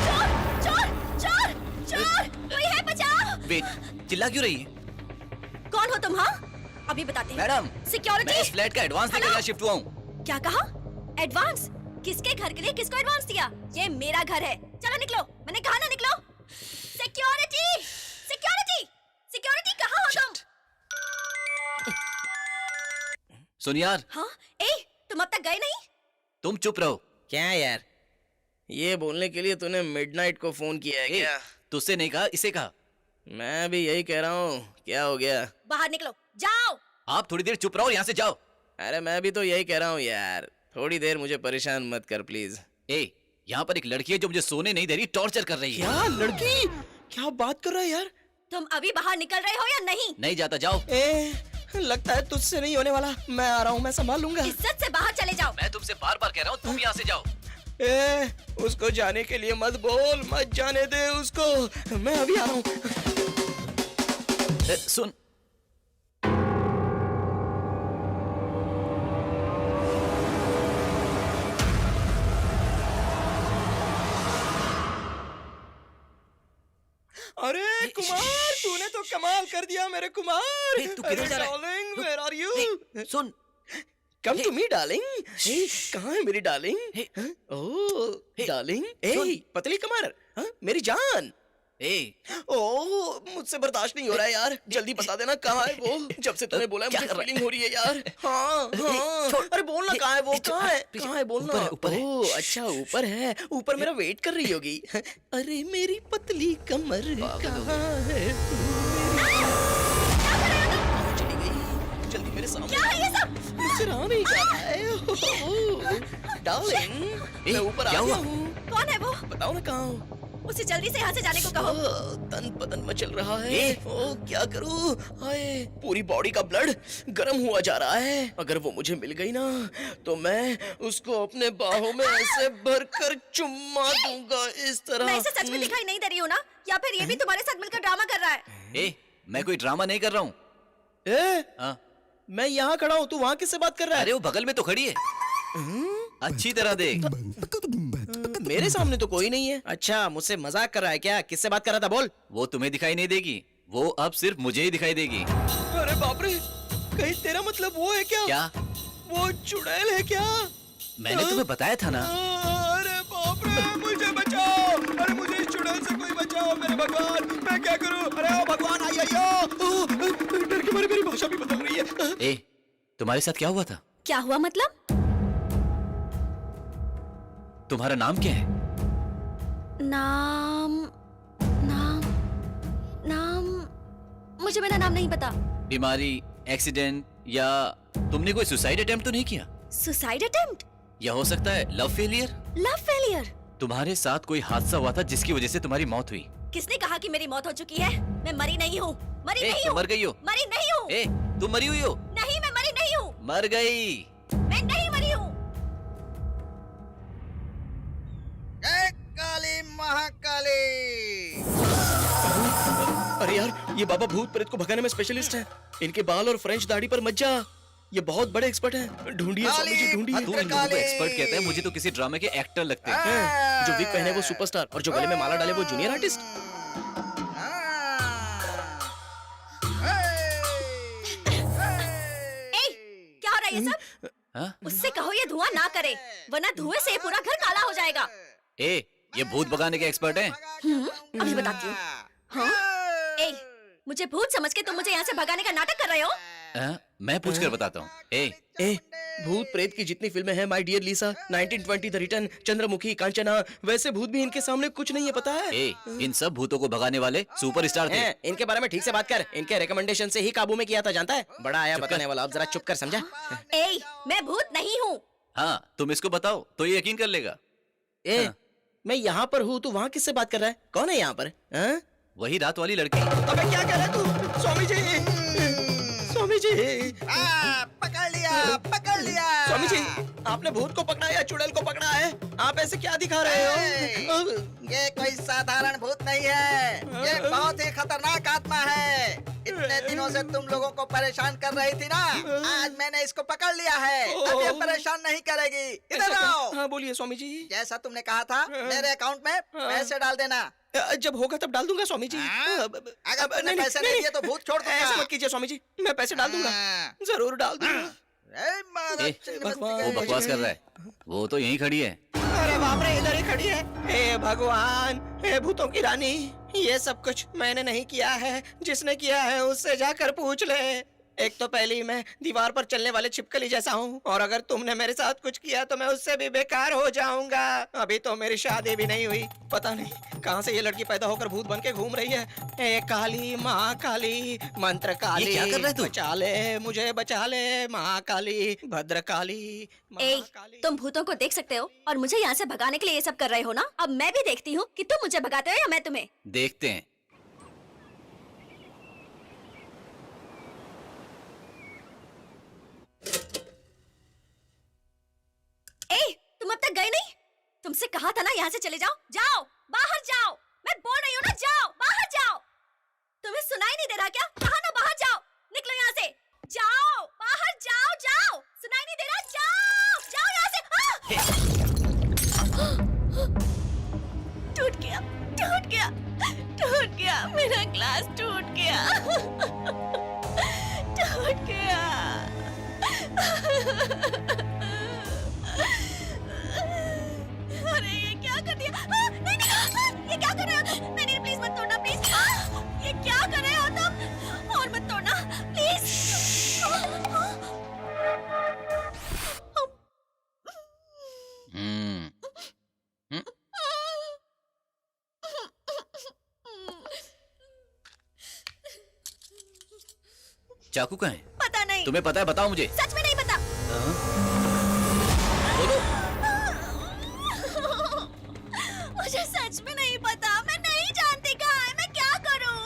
[SPEAKER 2] चोर चोर चोर, कोई है, बचाओ।
[SPEAKER 3] वेट, चिल्ला क्यों रही है?
[SPEAKER 2] कौन हो तुम? हाँ, अभी बताती हूँ।
[SPEAKER 3] मैडम, मैं
[SPEAKER 2] सिक्योरिटी।
[SPEAKER 3] इस फ्लैट का एडवांस देकर
[SPEAKER 2] हेलो?
[SPEAKER 3] यहाँ शिफ्ट हुआ हूँ।
[SPEAKER 2] क्या कहा? एडवांस? किसके घर के लिए किसको एडवांस दिया? ये मेरा घर है। चलो निकलो, मैंने कहा ना निकलो। सिक्योरिटी, सिक्योरिटी, सिक्योरिटी, कहाँ हो तुम?
[SPEAKER 3] सुन यार,
[SPEAKER 2] हाँ, ए, तुम अब तक गए नहीं?
[SPEAKER 3] तुम चुप रहो।
[SPEAKER 7] क्या यार, ये बोलने के लिए तूने मिडनाइट को फोन किया है
[SPEAKER 3] ए,
[SPEAKER 7] क्या?
[SPEAKER 3] तुझसे नहीं कहा, इसे कहा।
[SPEAKER 7] मैं भी यही कह रहा हूँ, क्या हो गया?
[SPEAKER 2] बाहर निकलो, जाओ।
[SPEAKER 3] आप थोड़ी देर चुप रहो और यहाँ से जाओ।
[SPEAKER 7] अरे मैं भी तो यही कह रहा हूँ यार, थोड़ी देर मुझे परेशान मत कर प्लीज।
[SPEAKER 3] ए, यहाँ पर एक लड़की है जो मुझे सोने नहीं दे रही, टॉर्चर कर रही है।
[SPEAKER 7] क्या लड़की? क्या बात कर रहा है यार?
[SPEAKER 2] तुम अभी बाहर निकल रहे हो या नहीं?
[SPEAKER 3] नहीं जाता, जाओ।
[SPEAKER 7] ए, लगता है तुझसे नहीं होने वाला। मैं आ रहा हूँ, मैं संभाल लूंगा।
[SPEAKER 2] इज्जत से बाहर चले जाओ।
[SPEAKER 3] मैं तुमसे बार बार कह रहा हूँ, तुम यहाँ से जाओ।
[SPEAKER 7] ए, उसको जाने के लिए मत बोल, मत जाने दे उसको। मैं अभी आ रहा हूँ।
[SPEAKER 3] सुन,
[SPEAKER 7] अरे कुमार, तूने तो कमाल कर दिया मेरे कुमार।
[SPEAKER 3] ए, तू किधर जा रहा है?
[SPEAKER 7] Darling, where are you?
[SPEAKER 3] ए, सुन,
[SPEAKER 7] कम टू मी डार्लिंग। कहाँ है मेरी डार्लिंग? ओह डार्लिंग, ए पतली कमर, हाँ, मेरी जान।
[SPEAKER 3] ए,
[SPEAKER 7] ओह मुझसे बर्दाश्त नहीं हो रहा है यार, जल्दी बता देना कहाँ है वो। जब से तूने बोला है मुझे फीलिंग हो रही है यार। हाँ हाँ, अरे बोलना कहाँ है वो, कहाँ है, कहाँ है बोलना।
[SPEAKER 3] ऊपर है।
[SPEAKER 7] ओह अच्छा, ऊपर है, ऊपर मेरा वेट कर रही होगी। अरे मेरी पतली कमर कहाँ है? चली गई, जल्दी मेरे सामने।
[SPEAKER 2] क्या है ये सब?
[SPEAKER 7] मुझसे रहा नहीं जा रहा है। डार्लिंग, मैं ऊपर आ
[SPEAKER 3] क्या
[SPEAKER 7] गया
[SPEAKER 3] हुआ?
[SPEAKER 7] हूँ।
[SPEAKER 2] कौन है वो?
[SPEAKER 7] बताओ ना कहाँ हूँ।
[SPEAKER 2] उसे जल्दी से यहाँ से जाने को कहो।
[SPEAKER 7] तन पतन मचल रहा है। ओ क्या करूं? हाय, पूरी बॉडी का ब्लड गर्म हुआ जा रहा है। अगर वो मुझे मिल गई ना, तो मैं उसको अपने बाहों में ऐसे भरकर चुम्मा दूंगा इस तरह।
[SPEAKER 2] मैं इसे सच में दिखाई नहीं दे रही हूँ ना? या फिर ये भी तुम्हारे साथ मिलकर ड्रामा कर रहा है?
[SPEAKER 3] ए, मैं कोई ड्रामा नहीं कर रहा हूँ। हाँ,
[SPEAKER 7] मैं यहाँ खड़ा हूँ, तू वहाँ किससे बात कर रहा है?
[SPEAKER 3] अरे वो बगल में तो खड़ी है, अच्छी तरह देख।
[SPEAKER 7] मेरे सामने तो कोई नहीं है। अच्छा, मुझसे मजाक कर रहा है क्या? किससे बात कर रहा था बोल?
[SPEAKER 3] वो तुम्हें दिखाई नहीं देगी, वो अब सिर्फ मुझे ही दिखाई देगी।
[SPEAKER 7] अरे बाप रे, कहीं तेरा मतलब वो है क्या?
[SPEAKER 3] क्या?
[SPEAKER 7] वो चुड़ैल है क्या?
[SPEAKER 3] मैंने तुम्हें बताया था ना।
[SPEAKER 7] अरे बाप रे, मुझे बचाओ! अरे मुझे इस चुड़ैल से कोई बचाओ, मेरे भगवान! मैं क्या करूं? अरे ओ भगवान, आइयो! डर के मारे मेरी भाषा भी बदल रही है।
[SPEAKER 3] ए, तुम्हारे साथ क्या हुआ था?
[SPEAKER 2] क्या हुआ मतलब?
[SPEAKER 3] तुम्हारा नाम क्या है?
[SPEAKER 2] नाम नाम नाम मुझे मेरा नाम नहीं पता।
[SPEAKER 3] बीमारी, एक्सीडेंट, या तुमने कोई सुसाइड अटेम्प्ट तो नहीं किया?
[SPEAKER 2] Suicide attempt?
[SPEAKER 3] या हो सकता है लव फेलियर?
[SPEAKER 2] Love failure?
[SPEAKER 3] तुम्हारे साथ कोई हादसा हुआ था जिसकी वजह से तुम्हारी मौत हुई?
[SPEAKER 2] किसने कहा कि मेरी मौत हो चुकी है? मैं मरी नहीं हूँ, मरी नहीं
[SPEAKER 3] तुम
[SPEAKER 2] हूँ,
[SPEAKER 3] मर गई हो।
[SPEAKER 2] मरी नहीं हूँ।
[SPEAKER 3] ए, तुम मरी हुई हो।
[SPEAKER 2] नहीं, मैं मरी नहीं हूँ,
[SPEAKER 3] मर गई।
[SPEAKER 2] मैं नहीं मरी हूँ।
[SPEAKER 8] जय काली महाकाली।
[SPEAKER 7] अरे यार, ये बाबा भूत प्रेत को भगाने में स्पेशलिस्ट हैं। इनके बाल और फ्रेंच दाढ़ी पर मज्जा। ये बहुत बड़े एक्सपर्ट हैं। ढूंढिए स्वामी जी, ढूंढिए।
[SPEAKER 3] तू इन लोगों को एक्सपर्ट कहता है, मुझे तो किसी ड्रामे के एक्टर लगते हैं।
[SPEAKER 7] जो विग पहने वो सुपरस्टार और जो गले में माला डाले वो जूनियर आर्टिस्ट।
[SPEAKER 2] ए, क्या हो रहा है ये सब?
[SPEAKER 3] हाँ?
[SPEAKER 2] उससे कहो ये धुआं ना करे, वरना धुएं से पूरा घर काला हो जाएगा।
[SPEAKER 3] ए, ये भूत भगाने के एक्सपर्ट हैं।
[SPEAKER 2] अभी बताती हूँ। हाँ? ए, मुझे भूत समझ के तुम मुझे यहाँ से भगाने का नाटक कर रहे हो?
[SPEAKER 3] मैं पूछ कर बताता हूँ।
[SPEAKER 7] ए, भूत प्रेत की जितनी फिल्में हैं, my dear Lisa, 1920 the return, Chandramukhi, Kanchana, वैसे भूत भी इनके सामने कुछ नहीं है, पता है?
[SPEAKER 3] इन सब भूतों को भगाने वाले सुपरस्टार थे।
[SPEAKER 7] इनके बारे में ठीक से बात कर। इनके रिकमेंडेशन से ही काबू में किया था, जानता है? बड़ा आया बताने वाला। अब जरा चुप कर, समझा?
[SPEAKER 2] ए, मैं भूत नहीं हूँ।
[SPEAKER 3] हाँ, तुम इसको बताओ तो ये यकीन कर लेगा।
[SPEAKER 7] मैं यहाँ पर हूँ, तू वहाँ किससे बात कर रहा है? कौन है यहाँ पर?
[SPEAKER 3] वही रात वाली लड़की।
[SPEAKER 7] अबे क्या कह रहा है तू? स्वामी जी, स्वामी जी,
[SPEAKER 8] पकड़ लिया, पकड़ लिया।
[SPEAKER 7] स्वामी जी, आपने भूत को पकड़ा या चुड़ैल को पकड़ा है? आप ऐसे क्या दिखा रहे हो?
[SPEAKER 8] ये कोई साधारण भूत नहीं है, ये बहुत ही खतरनाक आत्मा है। इतने दिनों से तुम लोगों को परेशान कर रही थी ना, आज मैंने इसको पकड़ लिया है। अब ये परेशान नहीं करेगी। इधर आओ।
[SPEAKER 7] हाँ, बोलिए स्वामी जी।
[SPEAKER 8] जैसा तुमने कहा था, मेरे अकाउंट में पैसे डाल देना।
[SPEAKER 7] जब होगा तब डाल दूंगा स्वामी जी।
[SPEAKER 8] अगर तुमने पैसे नहीं दिए तो भूत छोड़ दूंगा।
[SPEAKER 7] ऐसा मत कीजिए स्वामी जी, मैं पैसे डाल दूंगा, जरूर डाल दूंगा।
[SPEAKER 3] वो बकवास कर रहा है, वो तो यहीं खड़ी है।
[SPEAKER 7] अरे बाप रे, इधर ही खड़ी है। हे भगवान, हे भूतों की रानी, ये सब कुछ मैंने नहीं किया है। जिसने किया है उससे जाकर पूछ ले। एक तो पहली मैं दीवार पर चलने वाले छिपकली जैसा हूँ, और अगर तुमने मेरे साथ कुछ किया तो मैं उससे भी बेकार हो जाऊंगा। अभी तो मेरी शादी भी नहीं हुई, पता नहीं कहाँ से ये लड़की पैदा होकर भूत बन के घूम रही है। हे काली महाकाली, मंत्र काली,
[SPEAKER 3] ये क्या कर रहा है तू?
[SPEAKER 7] बचा ले मुझे, बचा ले महाकाली, भद्रकाली,
[SPEAKER 2] ए,
[SPEAKER 7] महाकाली।
[SPEAKER 2] तुम भूतों को देख सकते हो और मुझे यहाँ से भगाने के लिए ये सब कर रहे हो ना? अब मैं भी देखती हूँ कि तुम मुझे भगाते हो या मैं तुम्हें।
[SPEAKER 3] देखते हैं।
[SPEAKER 2] ए, तुम अब तक गए नहीं? तुमसे कहा था ना यहाँ से चले जाओ। जाओ, बाहर जाओ। मैं बोल रही हूँ ना, जाओ, बाहर जाओ। तुम्हें सुनाई नहीं दे रहा क्या? कहा ना बाहर जाओ, निकलो यहाँ से। जाओ, बाहर जाओ, जाओ। सुनाई नहीं दे रहा? जाओ, जाओ यहाँ से। टूट गया, टूट गया, टूट गया। मेरा ग्लास टूट गया, टूट गया। अरे ये क्या कर दिया? नहीं, नहीं, ये क्या कर रहे हो तुम? नहीं, नहीं, प्लीज मत तोड़ना, प्लीज। ये क्या कर रहे हो तुम? और मत तोड़ना, प्लीज।
[SPEAKER 3] चाकू कहाँ है?
[SPEAKER 2] पता नहीं।
[SPEAKER 3] तुम्हें पता है? बताओ मुझे।
[SPEAKER 2] सच में नहीं पता।
[SPEAKER 3] बोलो।
[SPEAKER 2] मुझे सच में नहीं पता। मैं नहीं जानती कहाँ है। मैं क्या करूं?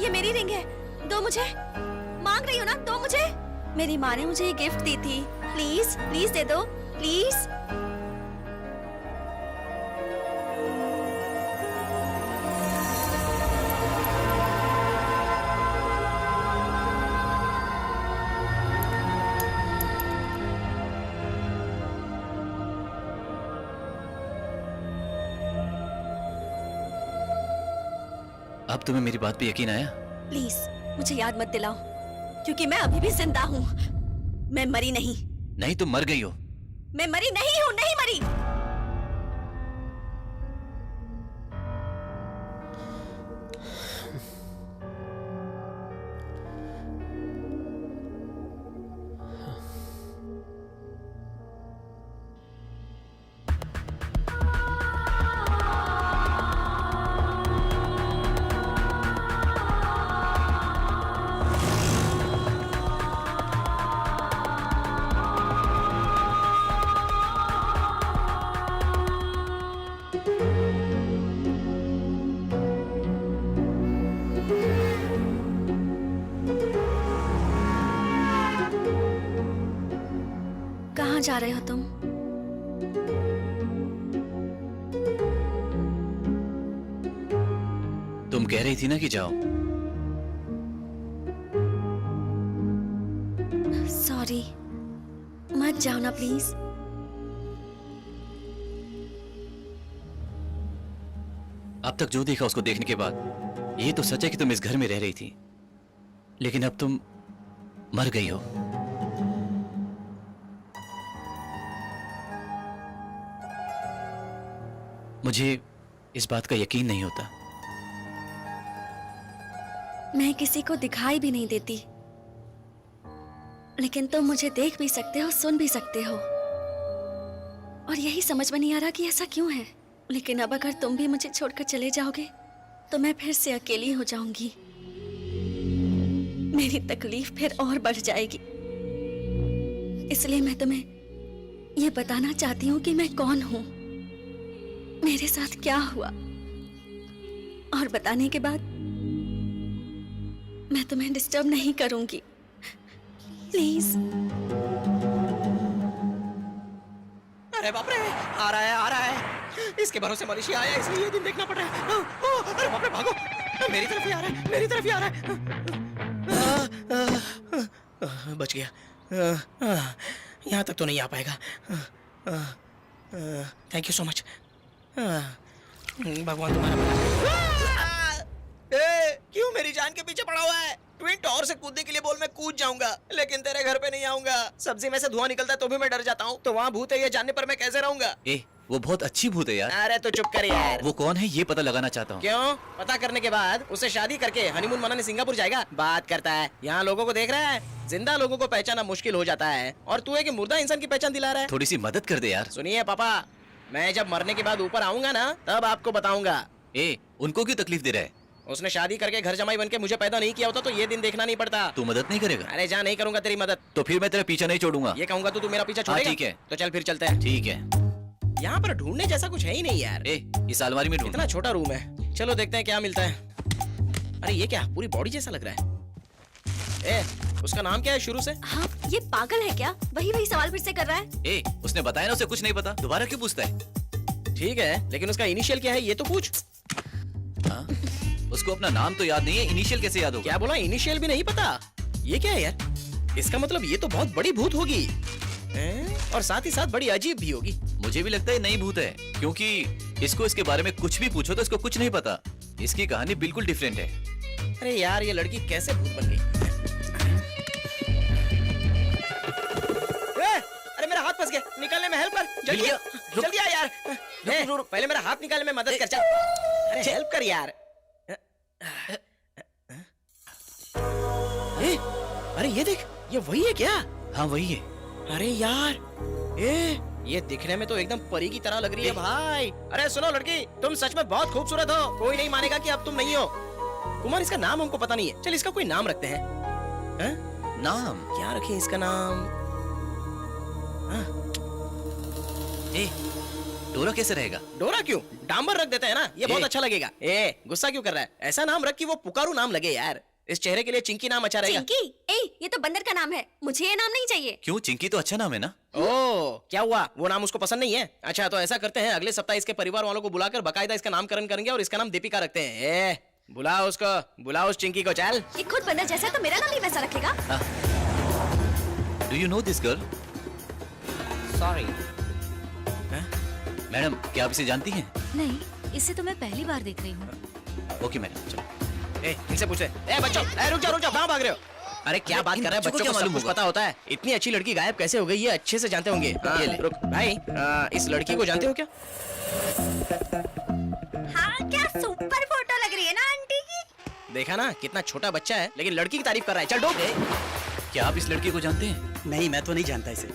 [SPEAKER 2] ये मेरी रिंग है, दो मुझे। मांग रही हो ना, दो मुझे। मेरी माँ ने मुझे ये गिफ्ट दी थी। प्लीज, प्लीज दे दो, प्लीज।
[SPEAKER 3] अब तुम्हें मेरी बात पे यकीन आया?
[SPEAKER 2] प्लीज मुझे याद मत दिलाओ, क्योंकि मैं अभी भी जिंदा हूँ। मैं मरी नहीं।
[SPEAKER 3] नहीं, तुम मर गई हो।
[SPEAKER 2] मैं मरी नहीं हूँ, नहीं मरी। कहाँ जा रहे हो तुम?
[SPEAKER 3] तुम कह रही थी ना कि जाओ।
[SPEAKER 2] सॉरी, मत जाओ ना प्लीज।
[SPEAKER 3] अब तक जो देखा उसको देखने के बाद ये तो सच है कि तुम इस घर में रह रही थी, लेकिन अब तुम मर गई हो। मुझे इस बात का यकीन नहीं होता।
[SPEAKER 2] मैं किसी को दिखाई भी नहीं देती, लेकिन तुम मुझे देख भी सकते हो, सुन भी सकते हो, और यही समझ में नहीं आ रहा कि ऐसा क्यों है। लेकिन अब अगर तुम भी मुझे छोड़कर चले जाओगे तो मैं फिर से अकेली हो जाऊंगी। मेरी तकलीफ फिर और बढ़ जाएगी। इसलिए मैं तुम्हें ये बताना चाहती हूँ कि मैं कौन हूँ, मेरे साथ क्या हुआ, और बताने के बाद मैं तुम्हें डिस्टर्ब नहीं करूंगी। प्लीज।
[SPEAKER 7] अरे बाप रे, आ रहा है। इसके भरोसे मलेशिया आया, इसलिए ये दिन देखना पड़ रहा है। अरे बाप रे, भागो, मेरी तरफ ही आ रहा है, मेरी तरफ ही आ रहा है। बच गया। यहाँ तक तो नहीं आ पाएगा। Thank you so much. भगवान तुम्हारा भला। क्यों मेरी जान के पीछे पड़ा हुआ है? ट्विन टॉवर से कूदने के लिए बोल, मैं कूद जाऊंगा, लेकिन तेरे घर पे नहीं आऊंगा। सब्जी में से धुआं निकलता है तो भी मैं डर जाता हूँ, तो वहाँ भूत है ये जानने पर मैं कैसे रहूंगा?
[SPEAKER 3] वो बहुत अच्छी भूत है यार।
[SPEAKER 7] अरे तो चुप कर यार।
[SPEAKER 3] वो कौन है ये पता लगाना चाहता हूँ।
[SPEAKER 7] क्यों? पता करने के बाद उसे शादी करके हनीमून मनाने सिंगापुर जाएगा? बात करता है। यहाँ लोगों को देख रहा है, जिंदा लोगों को पहचाना मुश्किल हो जाता है, और तू है कि मुर्दा इंसान की पहचान दिला रहा है।
[SPEAKER 3] थोड़ी सी मदद कर दे यार।
[SPEAKER 7] सुनिए पापा, मैं जब मरने के बाद ऊपर आऊंगा ना, तब आपको बताऊंगा।
[SPEAKER 3] उनको क्यों तकलीफ दे रहा है?
[SPEAKER 7] उसने शादी करके घर जमाई बनके मुझे पैदा नहीं किया होता तो ये दिन देखना नहीं पड़ता।
[SPEAKER 3] तू मदद नहीं करेगा?
[SPEAKER 7] अरे जा, नहीं करूंगा तेरी मदद।
[SPEAKER 3] तो फिर मैं तेरा पीछा नहीं छोड़ूंगा।
[SPEAKER 7] ये कहूंगा तो तू मेरा पीछा छोड़ेगा?
[SPEAKER 3] ठीक है।
[SPEAKER 7] तो चल फिर चलते हैं।
[SPEAKER 3] ठीक है।
[SPEAKER 7] यहाँ पर ढूंढने जैसा कुछ है ही नहीं यार।
[SPEAKER 3] इस अलमारी में ढूंढ।
[SPEAKER 7] इतना छोटा रूम है, चलो देखते हैं क्या मिलता है। अरे ये क्या, पूरी बॉडी जैसा लग रहा है। उसका नाम क्या है शुरू से?
[SPEAKER 2] हाँ, ये पागल है क्या? वही सवाल फिर से कर रहा है।
[SPEAKER 3] उसने बताया ना उसे कुछ नहीं पता, दोबारा क्यों पूछता है?
[SPEAKER 7] ठीक है, लेकिन उसका इनिशियल क्या है ये तो पूछ।
[SPEAKER 3] हाँ? उसको अपना नाम तो याद नहीं है, इनिशियल कैसे याद होगा?
[SPEAKER 7] क्या बोला, इनिशियल भी नहीं पता? ये क्या है यार? इसका मतलब ये तो बहुत बड़ी भूत होगी, और साथ ही साथ बड़ी अजीब भी होगी।
[SPEAKER 3] मुझे भी लगता है नई भूत है, क्योंकि इसको इसके बारे में कुछ भी पूछो तो इसको कुछ नहीं पता। इसकी कहानी बिल्कुल डिफरेंट है।
[SPEAKER 7] अरे यार, ये लड़की कैसे भूत बन गई? अरे मेरा हाथ फंस गया, निकालने में हेल्प कर। जल्दी जल्दी आ यार। पहले मेरा हाथ निकालने में मदद कर। चल, अरे हेल्प कर यार। अरे ये देख, ये वही है क्या?
[SPEAKER 3] हाँ वही है।
[SPEAKER 7] अरे यार, ये दिखने में तो एकदम परी की तरह लग रही है भाई। अरे सुनो लड़की, तुम सच में बहुत खूबसूरत हो, कोई नहीं मानेगा कि अब तुम नहीं हो। कुमार, इसका नाम हमको पता नहीं है, चल इसका कोई नाम रखते हैं।
[SPEAKER 3] नाम
[SPEAKER 7] क्या रखें इसका नाम?
[SPEAKER 3] डोरा कैसे रहेगा?
[SPEAKER 7] डोरा क्यों, डांबर रख देते हैं ना, ये बहुत अच्छा लगेगा। गुस्सा क्यों कर रहा है? ऐसा नाम रख कि वो पुकारू नाम लगे यार। इस चेहरे के लिए चिंकी नाम अच्छा रहेगा।
[SPEAKER 2] चिंकी? ये तो बंदर का नाम है, मुझे ये नाम नहीं चाहिए।
[SPEAKER 3] क्यों? चिंकी तो अच्छा नाम है ना।
[SPEAKER 7] ओह, क्या हुआ, वो नाम उसको पसंद नहीं है? अच्छा तो ऐसा करते हैं, अगले सप्ताह इसके परिवार वालों को बुलाकर बकायदा इसका नामकरण करेंगे और इसका नाम दीपिका रखते हैं। बुलाओ उसको, बुलाओ उस चिंकी को। चल,
[SPEAKER 2] ये खुद बंदर जैसा है तो मेरा नाम भी वैसा रखेगा।
[SPEAKER 3] Do you know this girl?
[SPEAKER 7] Sorry
[SPEAKER 3] madam, क्या आप इसे जानती हैं?
[SPEAKER 9] नहीं, इसे तो मैं पहली बार देख रही हूँ।
[SPEAKER 3] ओके मैडम, चलो।
[SPEAKER 7] इनसे पूछे। बच्चों, रुक जाओ, कहाँ भाग रहे हो? अरे क्या बात कर रहे हैं, बच्चों को सब कुछ पता होता है। इतनी अच्छी लड़की गायब कैसे हो गई ये अच्छे से जानते होंगे। रुक भाई, इस लड़की को जानते हो क्या?
[SPEAKER 2] हाँ, क्या सुपर फोटो लग रही है ना आंटी की।
[SPEAKER 7] देखा ना, कितना छोटा बच्चा है लेकिन लड़की की तारीफ कर रहा है। चल डोक।
[SPEAKER 3] क्या आप इस लड़की को जानते हैं?
[SPEAKER 4] नहीं, मैं तो नहीं जानता इसे।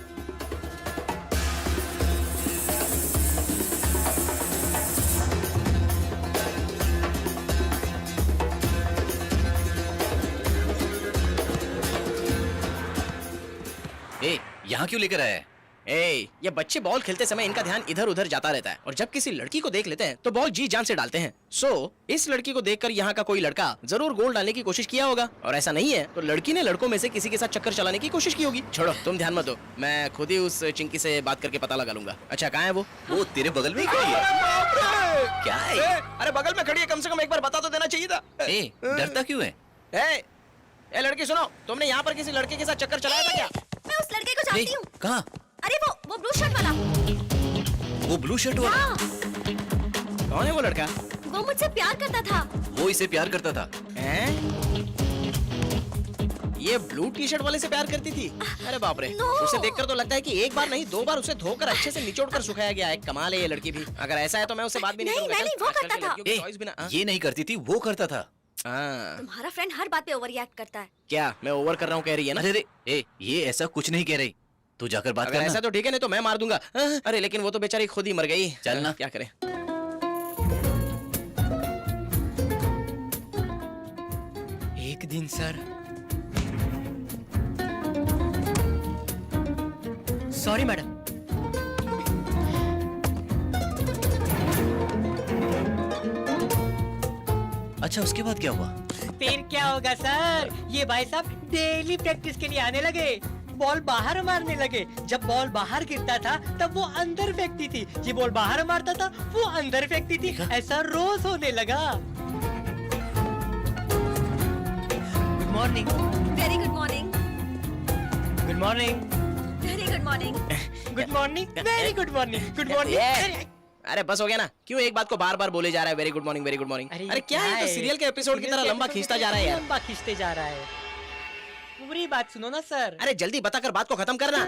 [SPEAKER 3] यहाँ क्यों लेकर आया है?
[SPEAKER 7] ए, ये बच्चे बॉल खेलते समय इनका ध्यान इधर उधर जाता रहता है और जब किसी लड़की को देख लेते हैं तो बॉल जी जान से डालते हैं। इस लड़की को देखकर यहाँ का कोई लड़का जरूर गोल डालने की कोशिश किया होगा और ऐसा नहीं है तो लड़की ने लड़कों में से किसी के साथ चक्कर चलाने की कोशिश की होगी। छोड़ो, तुम ध्यान मत दो, मैं खुद ही उस चिंकी से बात करके पता लगा लूंगा। अच्छा, कहाँ है वो?
[SPEAKER 3] तेरे बगल में ही खड़ी है। क्या है?
[SPEAKER 7] अरे बगल में खड़ी है, कम से कम एक बार बता तो देना चाहिए था।
[SPEAKER 3] डरता क्यों है?
[SPEAKER 7] ए लड़की सुनो, तुमने यहाँ पर किसी लड़के के साथ चक्कर चलाया था क्या?
[SPEAKER 2] मैं उस लड़के को जानती हूँ।
[SPEAKER 3] कहाँ?
[SPEAKER 2] अरे वो ब्लू शर्ट वाला।
[SPEAKER 3] वो ब्लू शर्ट वाला?
[SPEAKER 2] हाँ,
[SPEAKER 7] कौन है वो लड़का?
[SPEAKER 2] वो मुझसे प्यार करता था।
[SPEAKER 3] वो इसे प्यार करता था।
[SPEAKER 7] हैं? ये ब्लू टी शर्ट वाले से प्यार करती थी? अरे बाप रे,
[SPEAKER 2] No!
[SPEAKER 7] उसे देखकर तो लगता है कि एक बार नहीं 2 बार उसे धोकर अच्छे से निचोड़ कर सुखाया गया है। कमाल है ये लड़की भी। अगर ऐसा है तो मैं उससे बात भी नहीं
[SPEAKER 2] नहीं,
[SPEAKER 7] करूंगा।
[SPEAKER 2] नहीं,
[SPEAKER 7] चल,
[SPEAKER 2] वो
[SPEAKER 7] आजकल
[SPEAKER 2] करता
[SPEAKER 7] की
[SPEAKER 2] था।
[SPEAKER 7] लड़कियों की choice भी ना-
[SPEAKER 3] ये नहीं करती थी, वो करता था।
[SPEAKER 7] हाँ।
[SPEAKER 2] तुम्हारा फ्रेंड हर बात पे ओवर रिएक्ट करता है।
[SPEAKER 7] क्या मैं ओवर कर रहा हूँ कह रही है ना?
[SPEAKER 3] अरे ये ऐसा कुछ नहीं कह रही। तू जाकर बात
[SPEAKER 7] अगर
[SPEAKER 3] करना।
[SPEAKER 7] ऐसा तो ठीक है, नहीं तो मैं मार दूंगा। अरे लेकिन वो तो बेचारी खुद ही मर गई।
[SPEAKER 3] चल ना।
[SPEAKER 7] क्या करें?
[SPEAKER 11] एक दिन सर, सॉरी मैडम,
[SPEAKER 3] अच्छा, उसके बाद क्या हुआ?
[SPEAKER 11] फिर क्या होगा सर, ये भाई साहब डेली प्रैक्टिस के लिए आने लगे, बॉल बाहर मारने लगे। जब बॉल बाहर गिरता था तब वो अंदर फेंकती थी, ये बॉल बाहर मारता था वो अंदर फेंकती थी। ऐसा रोज होने लगा। Good morning.
[SPEAKER 2] Very good morning.
[SPEAKER 11] Good morning.
[SPEAKER 2] Very good morning.
[SPEAKER 11] Good morning. Very good morning. Good morning.
[SPEAKER 7] अरे बस हो गया ना, क्यों एक बात को बार बार बोले जा रहा है? Very good morning, very good morning. अरे क्या है, तो सीरियल के एपिसोड की तरह लंबा खींचता जा रहा है यार।
[SPEAKER 11] लंबा खींचते जा रहा है। पूरी बात सुनो ना सर।
[SPEAKER 7] अरे जल्दी बताकर बात को खत्म करना।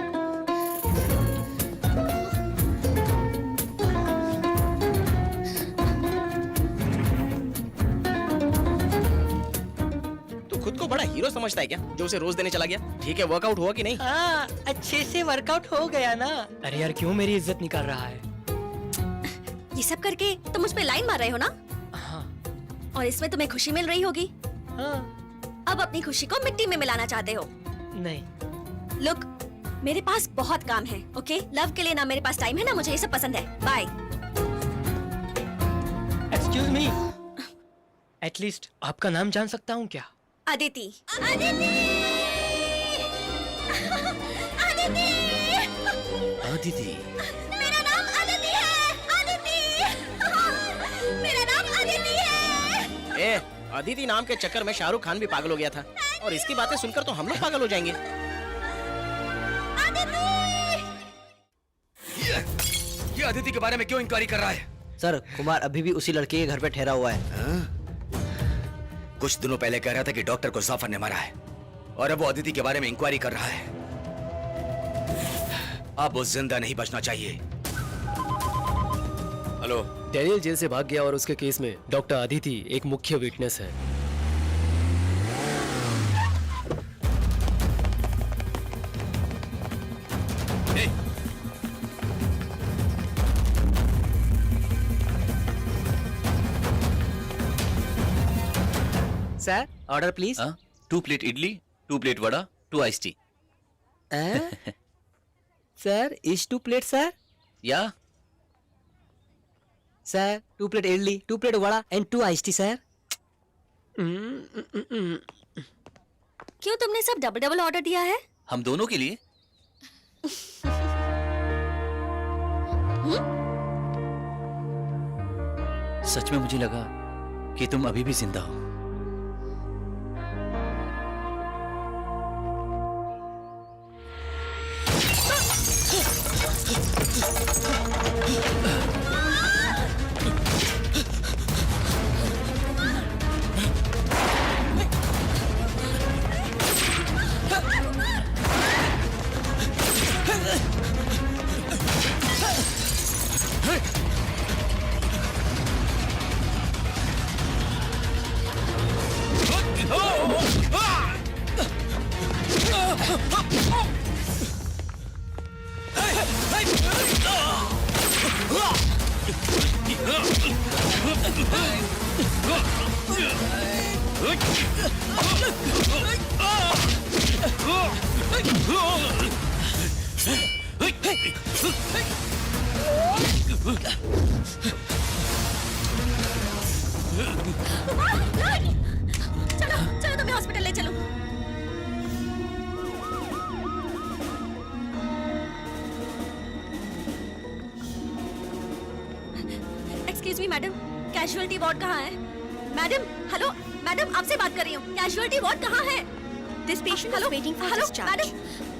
[SPEAKER 7] तू खुद को बड़ा हीरो समझता है क्या, जो उसे रोज देने चला गया? ठीक है, वर्कआउट हुआ कि नहीं?
[SPEAKER 11] हाँ, अच्छे से वर्कआउट हो गया ना। अरे यार, क्यों मेरी इज्जत निकाल रहा है?
[SPEAKER 2] ये सब करके तुम मुझ पे लाइन मार रहे हो ना,
[SPEAKER 11] हाँ
[SPEAKER 2] और इसमें तुम्हें खुशी मिल रही होगी।
[SPEAKER 11] हाँ।
[SPEAKER 2] अब अपनी खुशी को मिट्टी में मिलाना चाहते हो।
[SPEAKER 11] नहीं।
[SPEAKER 2] लुक, मेरे पास बहुत काम है, ओके? लव के लिए ना मेरे पास टाइम है ना मुझे ये सब पसंद है। बाय।
[SPEAKER 11] एक्सक्यूज मी, एटलीस्ट आपका नाम जान सकता हूँ क्या?
[SPEAKER 2] अदिति। अदिति! अदिति!
[SPEAKER 3] अदिति।
[SPEAKER 2] मेरा नाम अदिति है। अदिति! मेरा नाम अदिति है।
[SPEAKER 7] ए, अदिति नाम के चक्कर में शाहरुख खान भी पागल हो गया था और इसकी बातें सुनकर तो हम लोग पागल हो जाएंगे।
[SPEAKER 10] ये अदिति के बारे में क्यों इंक्वायरी कर रहा है?
[SPEAKER 8] सर, कुमार अभी भी उसी लड़के के घर पे ठहरा हुआ है।
[SPEAKER 10] हाँ? कुछ दिनों पहले कह रहा था कि डॉक्टर को जाफर ने मारा है और अब वो अदिति के बारे में इंक्वायरी कर रहा है। अब वो जिंदा नहीं बचना चाहिए। हेलो।
[SPEAKER 12] डैनियल जेल से भाग गया और उसके केस में डॉक्टर अदिति एक मुख्य विटनेस है।
[SPEAKER 8] Sir, order please.
[SPEAKER 3] 2 plate idli, 2 plate vada, 2 ice tea.
[SPEAKER 8] Sir, is 2 plate sir?
[SPEAKER 3] या
[SPEAKER 8] sir, 2 plate idli, 2 plate vada and 2 ice tea sir.
[SPEAKER 2] क्यों तुमने सब डबल डबल ऑर्डर दिया है?
[SPEAKER 3] हम दोनों के लिए। सच में मुझे लगा कि तुम अभी भी जिंदा हो।
[SPEAKER 2] चलो चलो तुम्हें हॉस्पिटल ले चलो। Excuse me madam, casualty ward कहाँ है? मैडम, हेलो मैडम, आपसे बात कर रही हूँ। कैजुअलिटी वार्ड कहाँ है? This patient is waiting for discharge.